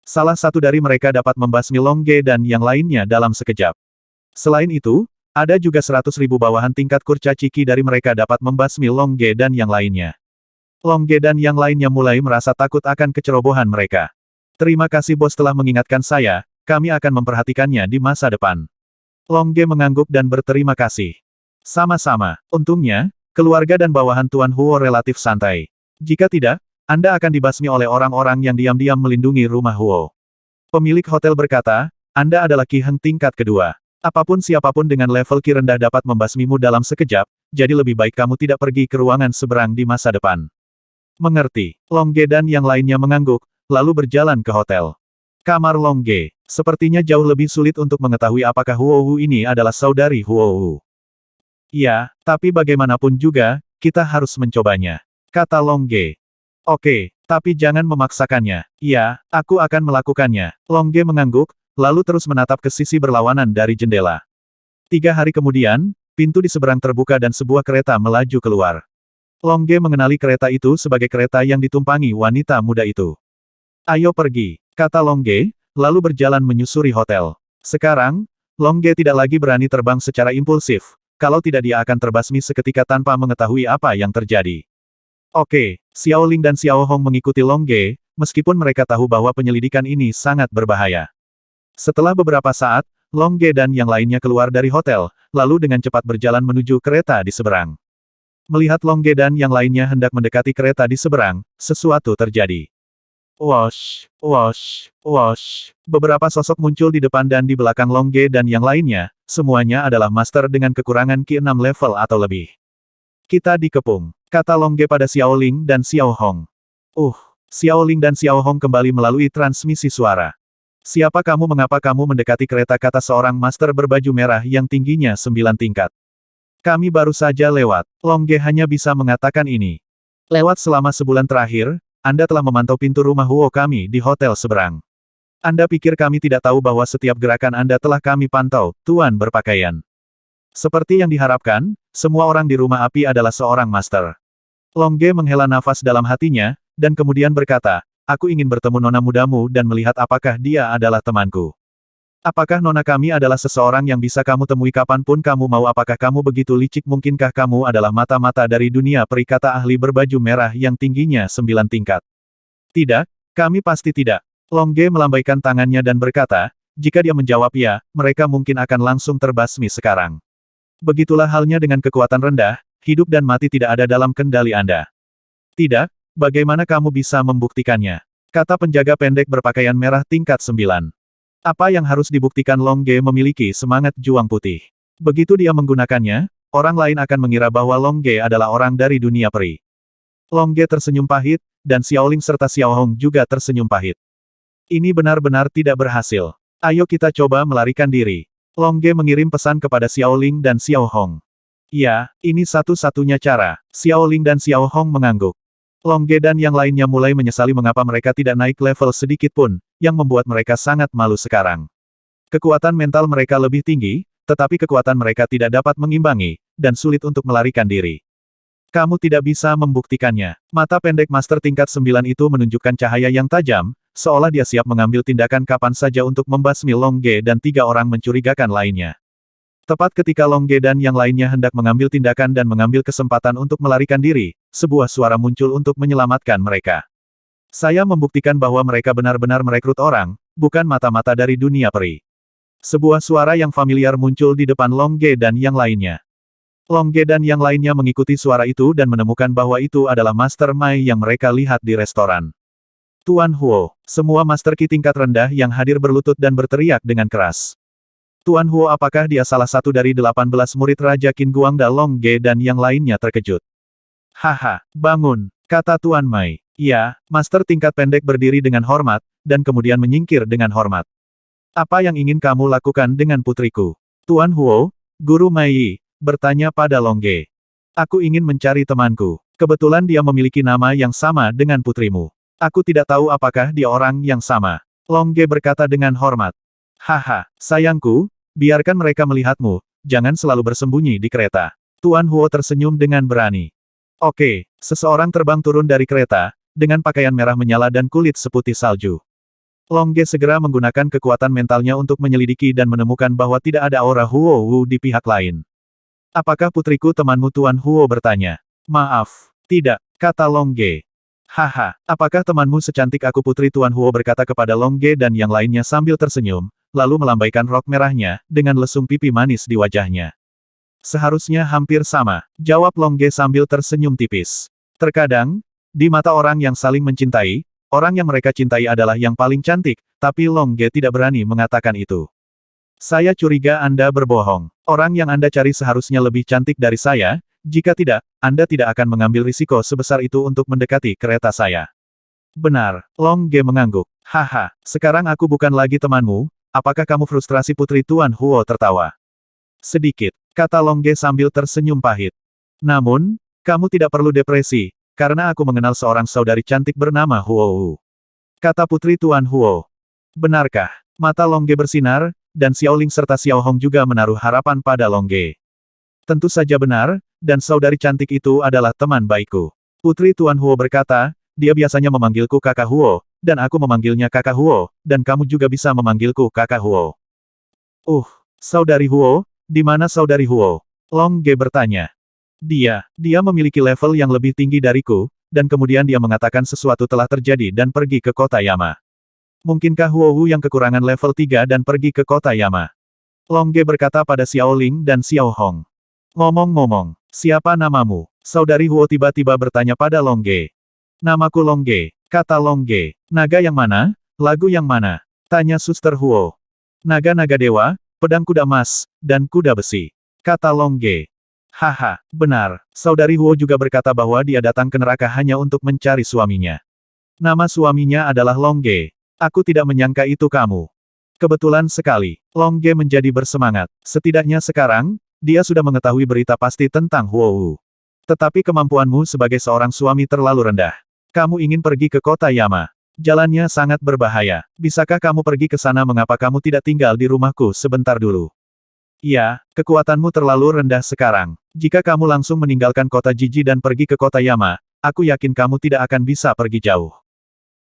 Salah satu dari mereka dapat membasmi Long Ge dan yang lainnya dalam sekejap. Selain itu, ada juga 100.000 bawahan tingkat kurcaci dari mereka dapat membasmi Long Ge dan yang lainnya. Long Ge dan yang lainnya mulai merasa takut akan kecerobohan mereka. Terima kasih bos telah mengingatkan saya, kami akan memperhatikannya di masa depan. Long Ge mengangguk dan berterima kasih. Sama-sama, untungnya, keluarga dan bawahan Tuan Huo relatif santai. Jika tidak, Anda akan dibasmi oleh orang-orang yang diam-diam melindungi rumah Huo. Pemilik hotel berkata, Anda adalah Ki Heng tingkat kedua. Apapun siapapun dengan level Ki rendah dapat membasmimu dalam sekejap, jadi lebih baik kamu tidak pergi ke ruangan seberang di masa depan. Mengerti. Long Ge dan yang lainnya mengangguk, lalu berjalan ke hotel. Kamar Long Ge. Sepertinya jauh lebih sulit untuk mengetahui apakah Huo Wu ini adalah saudari Huo Wu. Ya, tapi bagaimanapun juga, kita harus mencobanya. Kata Long Ge. Oke, tapi jangan memaksakannya. Ya, aku akan melakukannya. Long Ge mengangguk, lalu terus menatap ke sisi berlawanan dari jendela. 3 hari kemudian, pintu di seberang terbuka dan sebuah kereta melaju keluar. Long Ge mengenali kereta itu sebagai kereta yang ditumpangi wanita muda itu. Ayo pergi, kata Long Ge, lalu berjalan menyusuri hotel. Sekarang, Long Ge tidak lagi berani terbang secara impulsif, kalau tidak dia akan terbasmi seketika tanpa mengetahui apa yang terjadi. Oke, Xiao Ling dan Xiao Hong mengikuti Long Ge, meskipun mereka tahu bahwa penyelidikan ini sangat berbahaya. Setelah beberapa saat, Long Ge dan yang lainnya keluar dari hotel, lalu dengan cepat berjalan menuju kereta di seberang. Melihat Long Ge dan yang lainnya hendak mendekati kereta di seberang, sesuatu terjadi. Wosh, wosh, wosh. Beberapa sosok muncul di depan dan di belakang Long Ge dan yang lainnya, semuanya adalah master dengan kekurangan Ki 6 level atau lebih. Kita dikepung, kata Long Ge pada Xiao Ling dan Xiao Hong. Xiao Ling dan Xiao Hong kembali melalui transmisi suara. Siapa kamu, mengapa kamu mendekati kereta, kata seorang master berbaju merah yang tingginya 9 tingkat. Kami baru saja lewat. Long Ge hanya bisa mengatakan ini. Lewat selama sebulan terakhir, Anda telah memantau pintu rumah Huo kami di hotel seberang. Anda pikir kami tidak tahu bahwa setiap gerakan Anda telah kami pantau, Tuan berpakaian. Seperti yang diharapkan, semua orang di rumah api adalah seorang master. Long Ge menghela nafas dalam hatinya, dan kemudian berkata, aku ingin bertemu nona mudamu dan melihat apakah dia adalah temanku. Apakah nona kami adalah seseorang yang bisa kamu temui kapanpun kamu mau? Apakah kamu begitu licik? Mungkinkah kamu adalah mata-mata dari dunia peri, kata ahli berbaju merah yang tingginya 9 tingkat. Tidak, kami pasti tidak. Long Ge melambaikan tangannya dan berkata, jika dia menjawab ya, mereka mungkin akan langsung terbasmi sekarang. Begitulah halnya dengan kekuatan rendah, hidup dan mati tidak ada dalam kendali Anda. Tidak, bagaimana kamu bisa membuktikannya? Kata penjaga pendek berpakaian merah tingkat 9. Apa yang harus dibuktikan? Long Ge memiliki semangat juang putih. Begitu dia menggunakannya, orang lain akan mengira bahwa Long Ge adalah orang dari dunia peri. Long Ge tersenyum pahit, dan Xiao Ling serta Xiao Hong juga tersenyum pahit. Ini benar-benar tidak berhasil. Ayo kita coba melarikan diri. Long Ge mengirim pesan kepada Xiao Ling dan Xiao Hong. Ya, ini satu-satunya cara. Xiao Ling dan Xiao Hong mengangguk. Long Ge dan yang lainnya mulai menyesali mengapa mereka tidak naik level sedikit pun, yang membuat mereka sangat malu sekarang. Kekuatan mental mereka lebih tinggi, tetapi kekuatan mereka tidak dapat mengimbangi, dan sulit untuk melarikan diri. Kamu tidak bisa membuktikannya. Mata pendek master tingkat 9 itu menunjukkan cahaya yang tajam, seolah dia siap mengambil tindakan kapan saja untuk membasmi Long Ge dan 3 orang mencurigakan lainnya. Tepat ketika Long Ge dan yang lainnya hendak mengambil tindakan dan mengambil kesempatan untuk melarikan diri, sebuah suara muncul untuk menyelamatkan mereka. Saya membuktikan bahwa mereka benar-benar merekrut orang, bukan mata-mata dari dunia peri. Sebuah suara yang familiar muncul di depan Long Ge dan yang lainnya. Long Ge dan yang lainnya mengikuti suara itu dan menemukan bahwa itu adalah Master Mai yang mereka lihat di restoran. Tuan Huo, semua Master Ki tingkat rendah yang hadir berlutut dan berteriak dengan keras. Tuan Huo, apakah dia salah satu dari 18 murid Raja Qin Guangda? Long Ge dan yang lainnya terkejut. Haha, bangun, kata Tuan Mai. Ya, Master tingkat pendek berdiri dengan hormat, dan kemudian menyingkir dengan hormat. Apa yang ingin kamu lakukan dengan putriku? Tuan Huo, Guru Mai Yi, bertanya pada Long Ge. Aku ingin mencari temanku. Kebetulan dia memiliki nama yang sama dengan putrimu. Aku tidak tahu apakah dia orang yang sama. Long Ge berkata dengan hormat. Haha, sayangku, biarkan mereka melihatmu, jangan selalu bersembunyi di kereta. Tuan Huo tersenyum dengan berani. Oke, seseorang terbang turun dari kereta, dengan pakaian merah menyala dan kulit seputih salju. Long Ge segera menggunakan kekuatan mentalnya untuk menyelidiki dan menemukan bahwa tidak ada aura Huo Wu di pihak lain. Apakah putriku temanmu Tuan Huo bertanya? Maaf, tidak, kata Long Ge. Haha, apakah temanmu secantik aku Putri Tuan Huo berkata kepada Long Ge dan yang lainnya sambil tersenyum, lalu melambaikan rok merahnya, dengan lesung pipi manis di wajahnya. Seharusnya hampir sama, jawab Long Ge sambil tersenyum tipis. Terkadang, di mata orang yang saling mencintai, orang yang mereka cintai adalah yang paling cantik, tapi Long Ge tidak berani mengatakan itu. Saya curiga Anda berbohong. Orang yang Anda cari seharusnya lebih cantik dari saya, jika tidak, Anda tidak akan mengambil risiko sebesar itu untuk mendekati kereta saya. Benar, Long Ge mengangguk. Haha, sekarang aku bukan lagi temanmu, apakah kamu frustrasi Putri Tuan Huo tertawa? Sedikit, kata Long Ge sambil tersenyum pahit. Namun, kamu tidak perlu depresi, karena aku mengenal seorang saudari cantik bernama Huo Wu. Kata Putri Tuan Huo. Benarkah? Mata Long Ge bersinar, dan Xiaoling serta Xiao Hong juga menaruh harapan pada Long Ge. Tentu saja benar, dan saudari cantik itu adalah teman baikku. Putri Tuan Huo berkata, dia biasanya memanggilku Kakak Huo, dan aku memanggilnya Kakak Huo, dan kamu juga bisa memanggilku Kakak Huo. Saudari Huo, di mana saudari Huo? Long Ge bertanya. Dia memiliki level yang lebih tinggi dariku, dan kemudian dia mengatakan sesuatu telah terjadi dan pergi ke kota Yama. Mungkinkah Huo Wu yang kekurangan level 3 dan pergi ke kota Yama? Long Ge berkata pada Xiaoling dan Xiao Hong. Ngomong-ngomong, siapa namamu? Saudari Huo tiba-tiba bertanya pada Long Ge. Namaku Long Ge, kata Long Ge. Naga yang mana? Lagu yang mana? Tanya Suster Huo. Naga-naga dewa, pedang kuda emas, dan kuda besi. Kata Long Ge. Haha, benar. Saudari Huo juga berkata bahwa dia datang ke neraka hanya untuk mencari suaminya. Nama suaminya adalah Long Ge. Aku tidak menyangka itu kamu. Kebetulan sekali. Long Ge menjadi bersemangat. Setidaknya sekarang, dia sudah mengetahui berita pasti tentang Huo Wu. Tetapi kemampuanmu sebagai seorang suami terlalu rendah. Kamu ingin pergi ke kota Yama. Jalannya sangat berbahaya. Bisakah kamu pergi ke sana? Mengapa kamu tidak tinggal di rumahku sebentar dulu? Ya, kekuatanmu terlalu rendah sekarang. Jika kamu langsung meninggalkan kota Jiji dan pergi ke kota Yama, aku yakin kamu tidak akan bisa pergi jauh.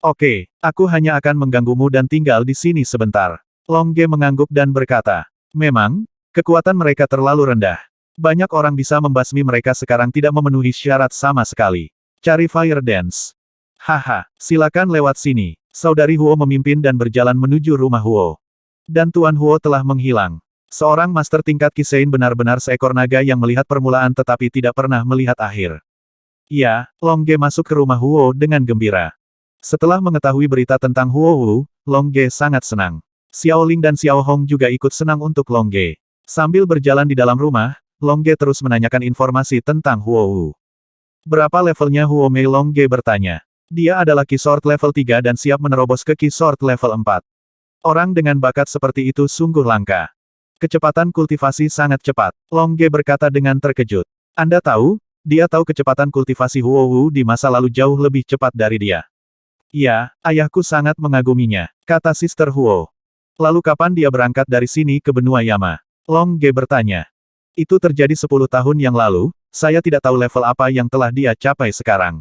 Oke, aku hanya akan mengganggumu dan tinggal di sini sebentar. Long Ge mengangguk dan berkata, memang, kekuatan mereka terlalu rendah. Banyak orang bisa membasmi mereka sekarang tidak memenuhi syarat sama sekali. Cari Fire Dance. Haha, silakan lewat sini. Saudari Huo memimpin dan berjalan menuju rumah Huo. Dan Tuan Huo telah menghilang. Seorang master tingkat Kisein benar-benar seekor naga yang melihat permulaan tetapi tidak pernah melihat akhir. Ya, Long Ge masuk ke rumah Huo dengan gembira. Setelah mengetahui berita tentang Huo Wu, Long Ge sangat senang. Xiaoling dan Xiao Hong juga ikut senang untuk Long Ge. Sambil berjalan di dalam rumah, Long Ge terus menanyakan informasi tentang Huo Wu. Berapa levelnya Huo Mei? Long Ge bertanya. Dia adalah Ki Sword level 3 dan siap menerobos ke Ki Sword level 4. Orang dengan bakat seperti itu sungguh langka. Kecepatan kultivasi sangat cepat. Long Ge berkata dengan terkejut. Anda tahu, dia tahu kecepatan kultivasi Huo Wu di masa lalu jauh lebih cepat dari dia. Ya, ayahku sangat mengaguminya, kata Sister Huo. Lalu kapan dia berangkat dari sini ke benua Yama? Long Ge bertanya. Itu terjadi 10 tahun yang lalu, saya tidak tahu level apa yang telah dia capai sekarang.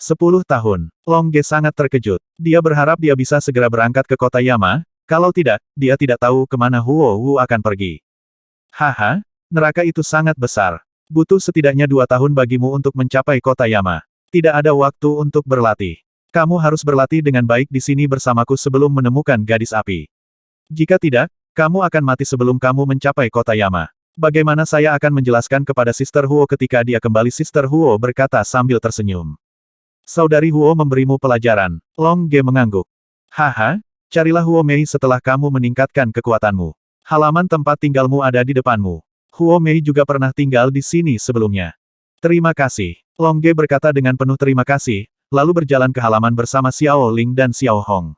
10 tahun. Long Ge sangat terkejut. Dia berharap dia bisa segera berangkat ke kota Yama, kalau tidak, dia tidak tahu kemana Huo Wu akan pergi. Haha, neraka itu sangat besar. Butuh setidaknya 2 tahun bagimu untuk mencapai kota Yama. Tidak ada waktu untuk berlatih. Kamu harus berlatih dengan baik di sini bersamaku sebelum menemukan gadis api. Jika tidak, kamu akan mati sebelum kamu mencapai kota Yama. Bagaimana saya akan menjelaskan kepada Sister Huo ketika dia kembali? Sister Huo berkata sambil tersenyum. Saudari Huo memberimu pelajaran. Long Ge mengangguk. Haha, carilah Huo Mei setelah kamu meningkatkan kekuatanmu. Halaman tempat tinggalmu ada di depanmu. Huo Mei juga pernah tinggal di sini sebelumnya. Terima kasih. Long Ge berkata dengan penuh terima kasih, lalu berjalan ke halaman bersama Xiao Ling dan Xiao Hong.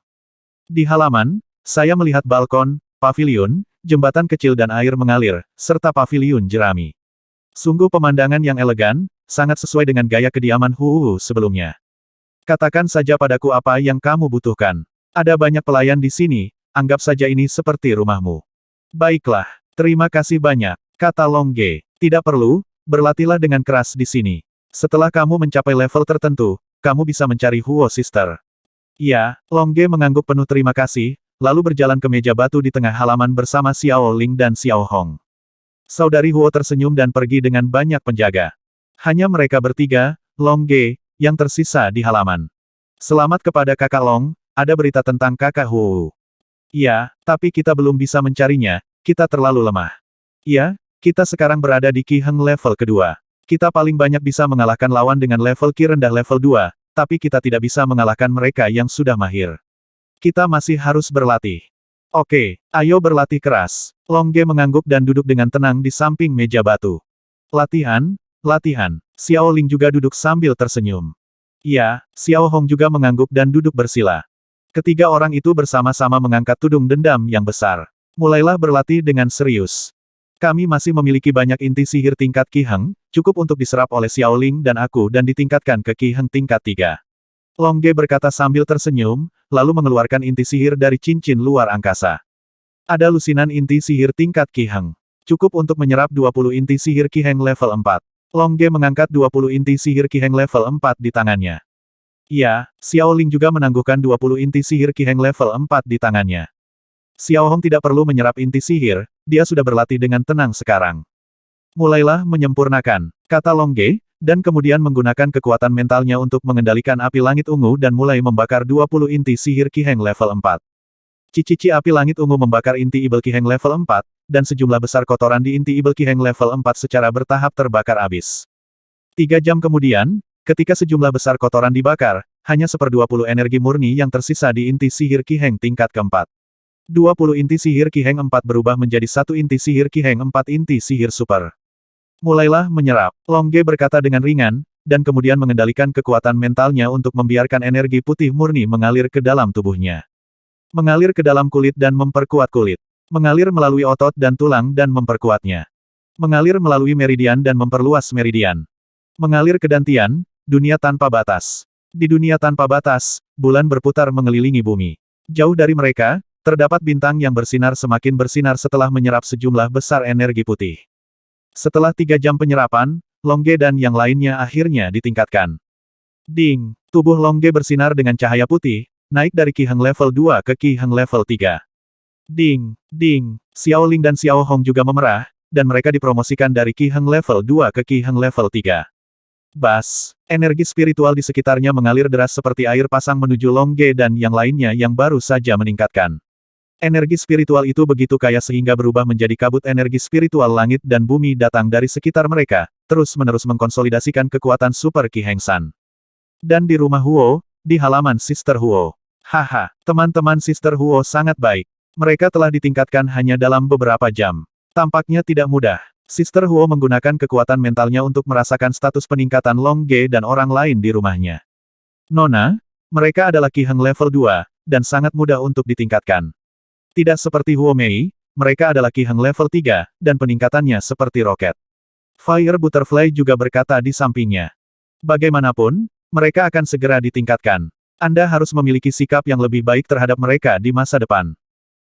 Di halaman, saya melihat balkon, paviliun, jembatan kecil dan air mengalir, serta paviliun jerami. Sungguh pemandangan yang elegan, sangat sesuai dengan gaya kediaman Huo sebelumnya. Katakan saja padaku apa yang kamu butuhkan. Ada banyak pelayan di sini, anggap saja ini seperti rumahmu. Baiklah, terima kasih banyak, kata Long Ge. Tidak perlu, berlatihlah dengan keras di sini. Setelah kamu mencapai level tertentu, kamu bisa mencari Huo Sister. Iya, Long Ge mengangguk penuh terima kasih, lalu berjalan ke meja batu di tengah halaman bersama Xiao Ling dan Xiao Hong. Saudari Huo tersenyum dan pergi dengan banyak penjaga. Hanya mereka bertiga, Long Ge, yang tersisa di halaman. Selamat kepada kakak Long, ada berita tentang kakak Huo. Iya, tapi kita belum bisa mencarinya, kita terlalu lemah. Iya, kita sekarang berada di Qi Heng level kedua. Kita paling banyak bisa mengalahkan lawan dengan level Qi rendah level 2, tapi kita tidak bisa mengalahkan mereka yang sudah mahir. Kita masih harus berlatih. Oke, ayo berlatih keras. Long Ge mengangguk dan duduk dengan tenang di samping meja batu. Latihan, latihan. Xiao Ling juga duduk sambil tersenyum. Iya, Xiao Hong juga mengangguk dan duduk bersila. Ketiga orang itu bersama-sama mengangkat tudung dendam yang besar. Mulailah berlatih dengan serius. Kami masih memiliki banyak inti sihir tingkat Qi Heng, cukup untuk diserap oleh Xiao Ling dan aku dan ditingkatkan ke Qi Heng tingkat 3. Long Ge berkata sambil tersenyum, lalu mengeluarkan inti sihir dari cincin luar angkasa. Ada lusinan inti sihir tingkat Qi Heng. Cukup untuk menyerap 20 inti sihir Qi Heng level 4. Long Ge mengangkat 20 inti sihir Qi Heng level 4 di tangannya. Iya, Xiao Ling juga menangguhkan 20 inti sihir Qi Heng level 4 di tangannya. Xiao Hong tidak perlu menyerap inti sihir, dia sudah berlatih dengan tenang sekarang. Mulailah menyempurnakan, kata Long Ge, dan kemudian menggunakan kekuatan mentalnya untuk mengendalikan api langit ungu dan mulai membakar 20 inti sihir Qi Heng level 4. Cici api langit ungu membakar inti ibel Qi Heng level 4, dan sejumlah besar kotoran di inti ibel Qi Heng level 4 secara bertahap terbakar habis. 3 jam kemudian, ketika sejumlah besar kotoran dibakar, hanya 1/20 energi murni yang tersisa di inti sihir Qi Heng tingkat keempat. 20 inti sihir Qi Heng 4 berubah menjadi 1 inti sihir Qi Heng 4 inti sihir super. Mulailah menyerap, Long Ge berkata dengan ringan, dan kemudian mengendalikan kekuatan mentalnya untuk membiarkan energi putih murni mengalir ke dalam tubuhnya. Mengalir ke dalam kulit dan memperkuat kulit. Mengalir melalui otot dan tulang dan memperkuatnya. Mengalir melalui meridian dan memperluas meridian. Mengalir ke dantian, dunia tanpa batas. Di dunia tanpa batas, bulan berputar mengelilingi bumi. Jauh dari mereka, terdapat bintang yang bersinar semakin bersinar setelah menyerap sejumlah besar energi putih. Setelah 3 jam penyerapan, Long Ge dan yang lainnya akhirnya ditingkatkan. Ding! Tubuh Long Ge bersinar dengan cahaya putih, naik dari Qi Heng level 2 ke Qi Heng level 3. Ding! Ding! Xiao Ling dan Xiao Hong juga memerah, dan mereka dipromosikan dari Qi Heng level 2 ke Qi Heng level 3. Bas! Energi spiritual di sekitarnya mengalir deras seperti air pasang menuju Long Ge dan yang lainnya yang baru saja meningkatkan. Energi spiritual itu begitu kaya sehingga berubah menjadi kabut energi spiritual langit dan bumi datang dari sekitar mereka, terus-menerus mengkonsolidasikan kekuatan super Qi Heng San. Dan di rumah Huo, di halaman Sister Huo. Haha, teman-teman Sister Huo sangat baik. Mereka telah ditingkatkan hanya dalam beberapa jam. Tampaknya tidak mudah. Sister Huo menggunakan kekuatan mentalnya untuk merasakan status peningkatan Long Ge dan orang lain di rumahnya. Nona, mereka adalah Qi Heng level 2, dan sangat mudah untuk ditingkatkan. Tidak seperti Huo Mei, mereka adalah Qi Heng level 3, dan peningkatannya seperti roket. Fire Butterfly juga berkata di sampingnya. Bagaimanapun, mereka akan segera ditingkatkan. Anda harus memiliki sikap yang lebih baik terhadap mereka di masa depan.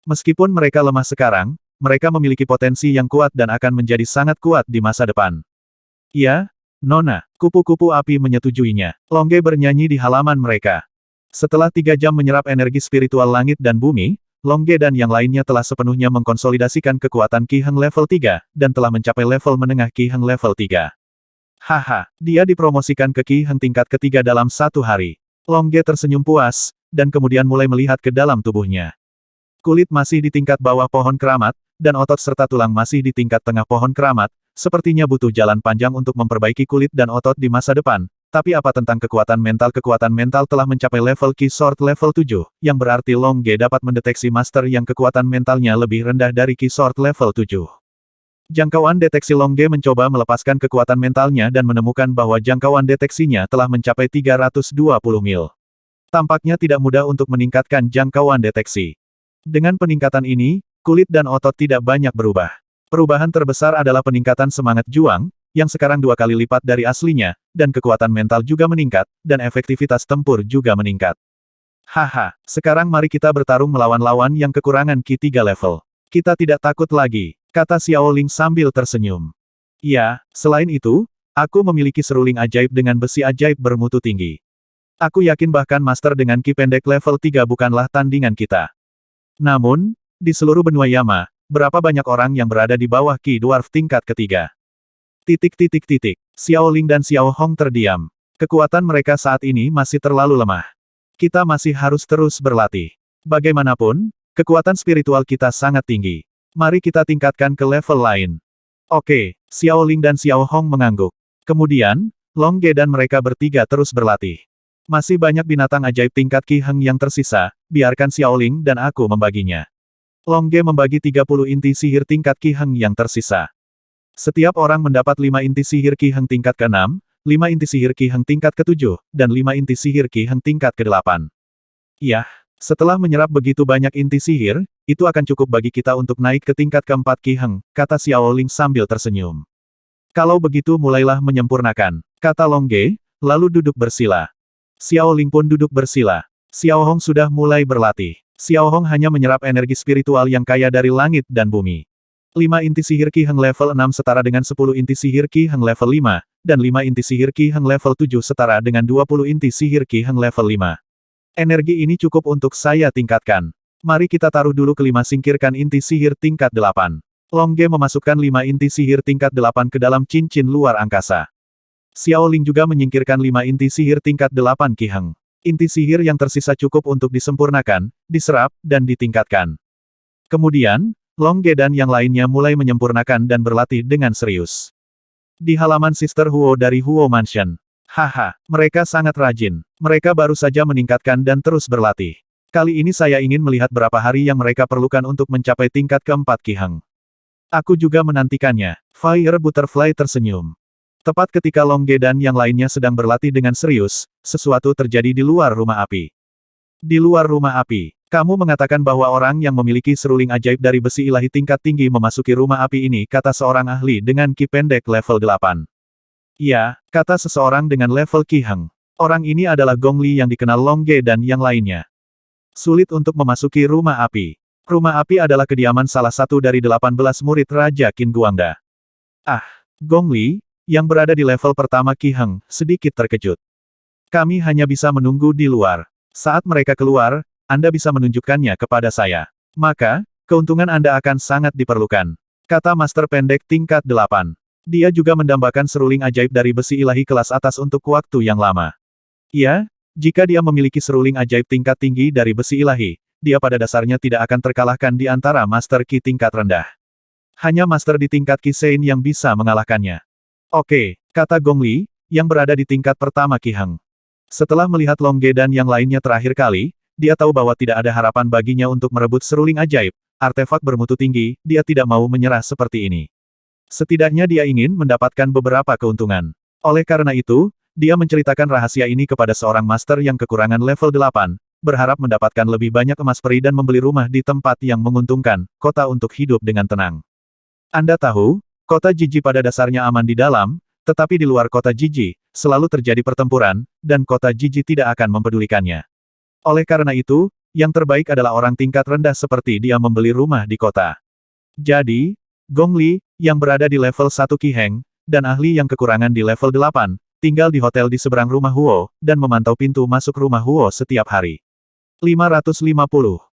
Meskipun mereka lemah sekarang, mereka memiliki potensi yang kuat dan akan menjadi sangat kuat di masa depan. Iya, Nona, kupu-kupu api menyetujuinya. Long Ge bernyanyi di halaman mereka. Setelah 3 jam menyerap energi spiritual langit dan bumi, Long Ge dan yang lainnya telah sepenuhnya mengkonsolidasikan kekuatan Qi Heng level 3, dan telah mencapai level menengah Qi Heng level 3. Haha, dia dipromosikan ke Qi Heng tingkat ketiga dalam 1 hari. Long Ge tersenyum puas, dan kemudian mulai melihat ke dalam tubuhnya. Kulit masih di tingkat bawah pohon keramat, dan otot serta tulang masih di tingkat tengah pohon keramat, sepertinya butuh jalan panjang untuk memperbaiki kulit dan otot di masa depan. Tapi apa tentang kekuatan mental? Kekuatan mental telah mencapai level Qi Sword level 7, yang berarti Long Ge dapat mendeteksi master yang kekuatan mentalnya lebih rendah dari Qi Sword level 7. Jangkauan deteksi Long Ge mencoba melepaskan kekuatan mentalnya dan menemukan bahwa jangkauan deteksinya telah mencapai 320 mil. Tampaknya tidak mudah untuk meningkatkan jangkauan deteksi. Dengan peningkatan ini, kulit dan otot tidak banyak berubah. Perubahan terbesar adalah peningkatan semangat juang, yang sekarang 2 kali lipat dari aslinya, dan kekuatan mental juga meningkat, dan efektivitas tempur juga meningkat. Haha, sekarang mari kita bertarung melawan lawan yang kekurangan Qi 3 level. Kita tidak takut lagi, kata Xiao Ling sambil tersenyum. Iya, selain itu, Aku memiliki seruling ajaib dengan besi ajaib bermutu tinggi. Aku yakin bahkan master dengan ki pendek level 3 bukanlah tandingan kita. Namun, di seluruh benua Yama, berapa banyak orang yang berada di bawah ki dwarf tingkat ketiga? Xiao Ling dan Xiao Hong terdiam. Kekuatan mereka saat ini masih terlalu lemah. Kita masih harus terus berlatih. Bagaimanapun, kekuatan spiritual kita sangat tinggi. Mari kita tingkatkan ke level lain. Oke, Xiao Ling dan Xiao Hong mengangguk. Kemudian, Long Ge dan mereka bertiga terus berlatih. Masih banyak binatang ajaib tingkat Ki Heng yang tersisa, biarkan Xiao Ling dan aku membaginya. Long Ge membagi 30 inti sihir tingkat Ki Heng yang tersisa. Setiap orang mendapat 5 inti sihir Ki Heng tingkat ke-6, 5 inti sihir Ki Heng tingkat ke-7, dan 5 inti sihir Ki Heng tingkat ke-8. Yah, setelah menyerap begitu banyak inti sihir, itu akan cukup bagi kita untuk naik ke tingkat keempat Ki Heng, kata Xiao Ling sambil tersenyum. Kalau begitu mulailah menyempurnakan, kata Long Ge, lalu duduk bersila. Xiao Ling pun duduk bersila. Xiao Hong sudah mulai berlatih. Xiao Hong hanya menyerap energi spiritual yang kaya dari langit dan bumi. 5 inti sihir Ki Heng level 6 setara dengan 10 inti sihir Ki Heng level 5, dan 5 inti sihir Ki Heng level 7 setara dengan 20 inti sihir Ki Heng level 5. Energi ini cukup untuk saya tingkatkan. Mari kita taruh dulu kelima singkirkan inti sihir tingkat 8. Long Ge memasukkan 5 inti sihir tingkat 8 ke dalam cincin luar angkasa. Xiao Ling juga menyingkirkan 5 inti sihir tingkat 8 Ki Heng. Inti sihir yang tersisa cukup untuk disempurnakan, diserap, dan ditingkatkan. Kemudian, Long Ge dan yang lainnya mulai menyempurnakan dan berlatih dengan serius. Di halaman Sister Huo dari Huo Mansion. Haha, mereka sangat rajin. Mereka baru saja meningkatkan dan terus berlatih. Kali ini saya ingin melihat berapa hari yang mereka perlukan untuk mencapai tingkat keempat Ki Heng. Aku juga menantikannya. Fire Butterfly tersenyum. Tepat ketika Long Ge dan yang lainnya sedang berlatih dengan serius, sesuatu terjadi di luar rumah api. Di luar rumah api, kamu mengatakan bahwa orang yang memiliki seruling ajaib dari besi ilahi tingkat tinggi memasuki rumah api ini, kata seorang ahli dengan ki pendek level 8. Ya, kata seseorang dengan level Ki Heng. Orang ini adalah Gong Li yang dikenal Long Ge dan yang lainnya. Sulit untuk memasuki rumah api. Rumah api adalah kediaman salah satu dari 18 murid Raja Qin Guangda. Ah, Gong Li, yang berada di level pertama Ki Heng, sedikit terkejut. Kami hanya bisa menunggu di luar. Saat mereka keluar, Anda bisa menunjukkannya kepada saya. Maka, keuntungan Anda akan sangat diperlukan. Kata Master Pendek tingkat 8. Dia juga mendambakan seruling ajaib dari besi ilahi kelas atas untuk waktu yang lama. Ya, jika dia memiliki seruling ajaib tingkat tinggi dari besi ilahi, dia pada dasarnya tidak akan terkalahkan di antara Master Ki tingkat rendah. Hanya Master di tingkat Ki Sein yang bisa mengalahkannya. Oke, kata Gong Li, yang berada di tingkat pertama Ki Heng. Setelah melihat Long Ge dan yang lainnya terakhir kali, dia tahu bahwa tidak ada harapan baginya untuk merebut seruling ajaib, artefak bermutu tinggi, dia tidak mau menyerah seperti ini. Setidaknya dia ingin mendapatkan beberapa keuntungan. Oleh karena itu, dia menceritakan rahasia ini kepada seorang master yang kekurangan level 8, berharap mendapatkan lebih banyak emas peri dan membeli rumah di tempat yang menguntungkan, kota untuk hidup dengan tenang. Anda tahu, kota Jiji pada dasarnya aman di dalam, tetapi di luar kota Jiji, selalu terjadi pertempuran, dan kota Jiji tidak akan mempedulikannya. Oleh karena itu, yang terbaik adalah orang tingkat rendah seperti dia membeli rumah di kota. Jadi, Gong Li, yang berada di level 1 Ki Heng, dan ahli yang kekurangan di level 8, tinggal di hotel di seberang rumah Huo, dan memantau pintu masuk rumah Huo setiap hari. 550.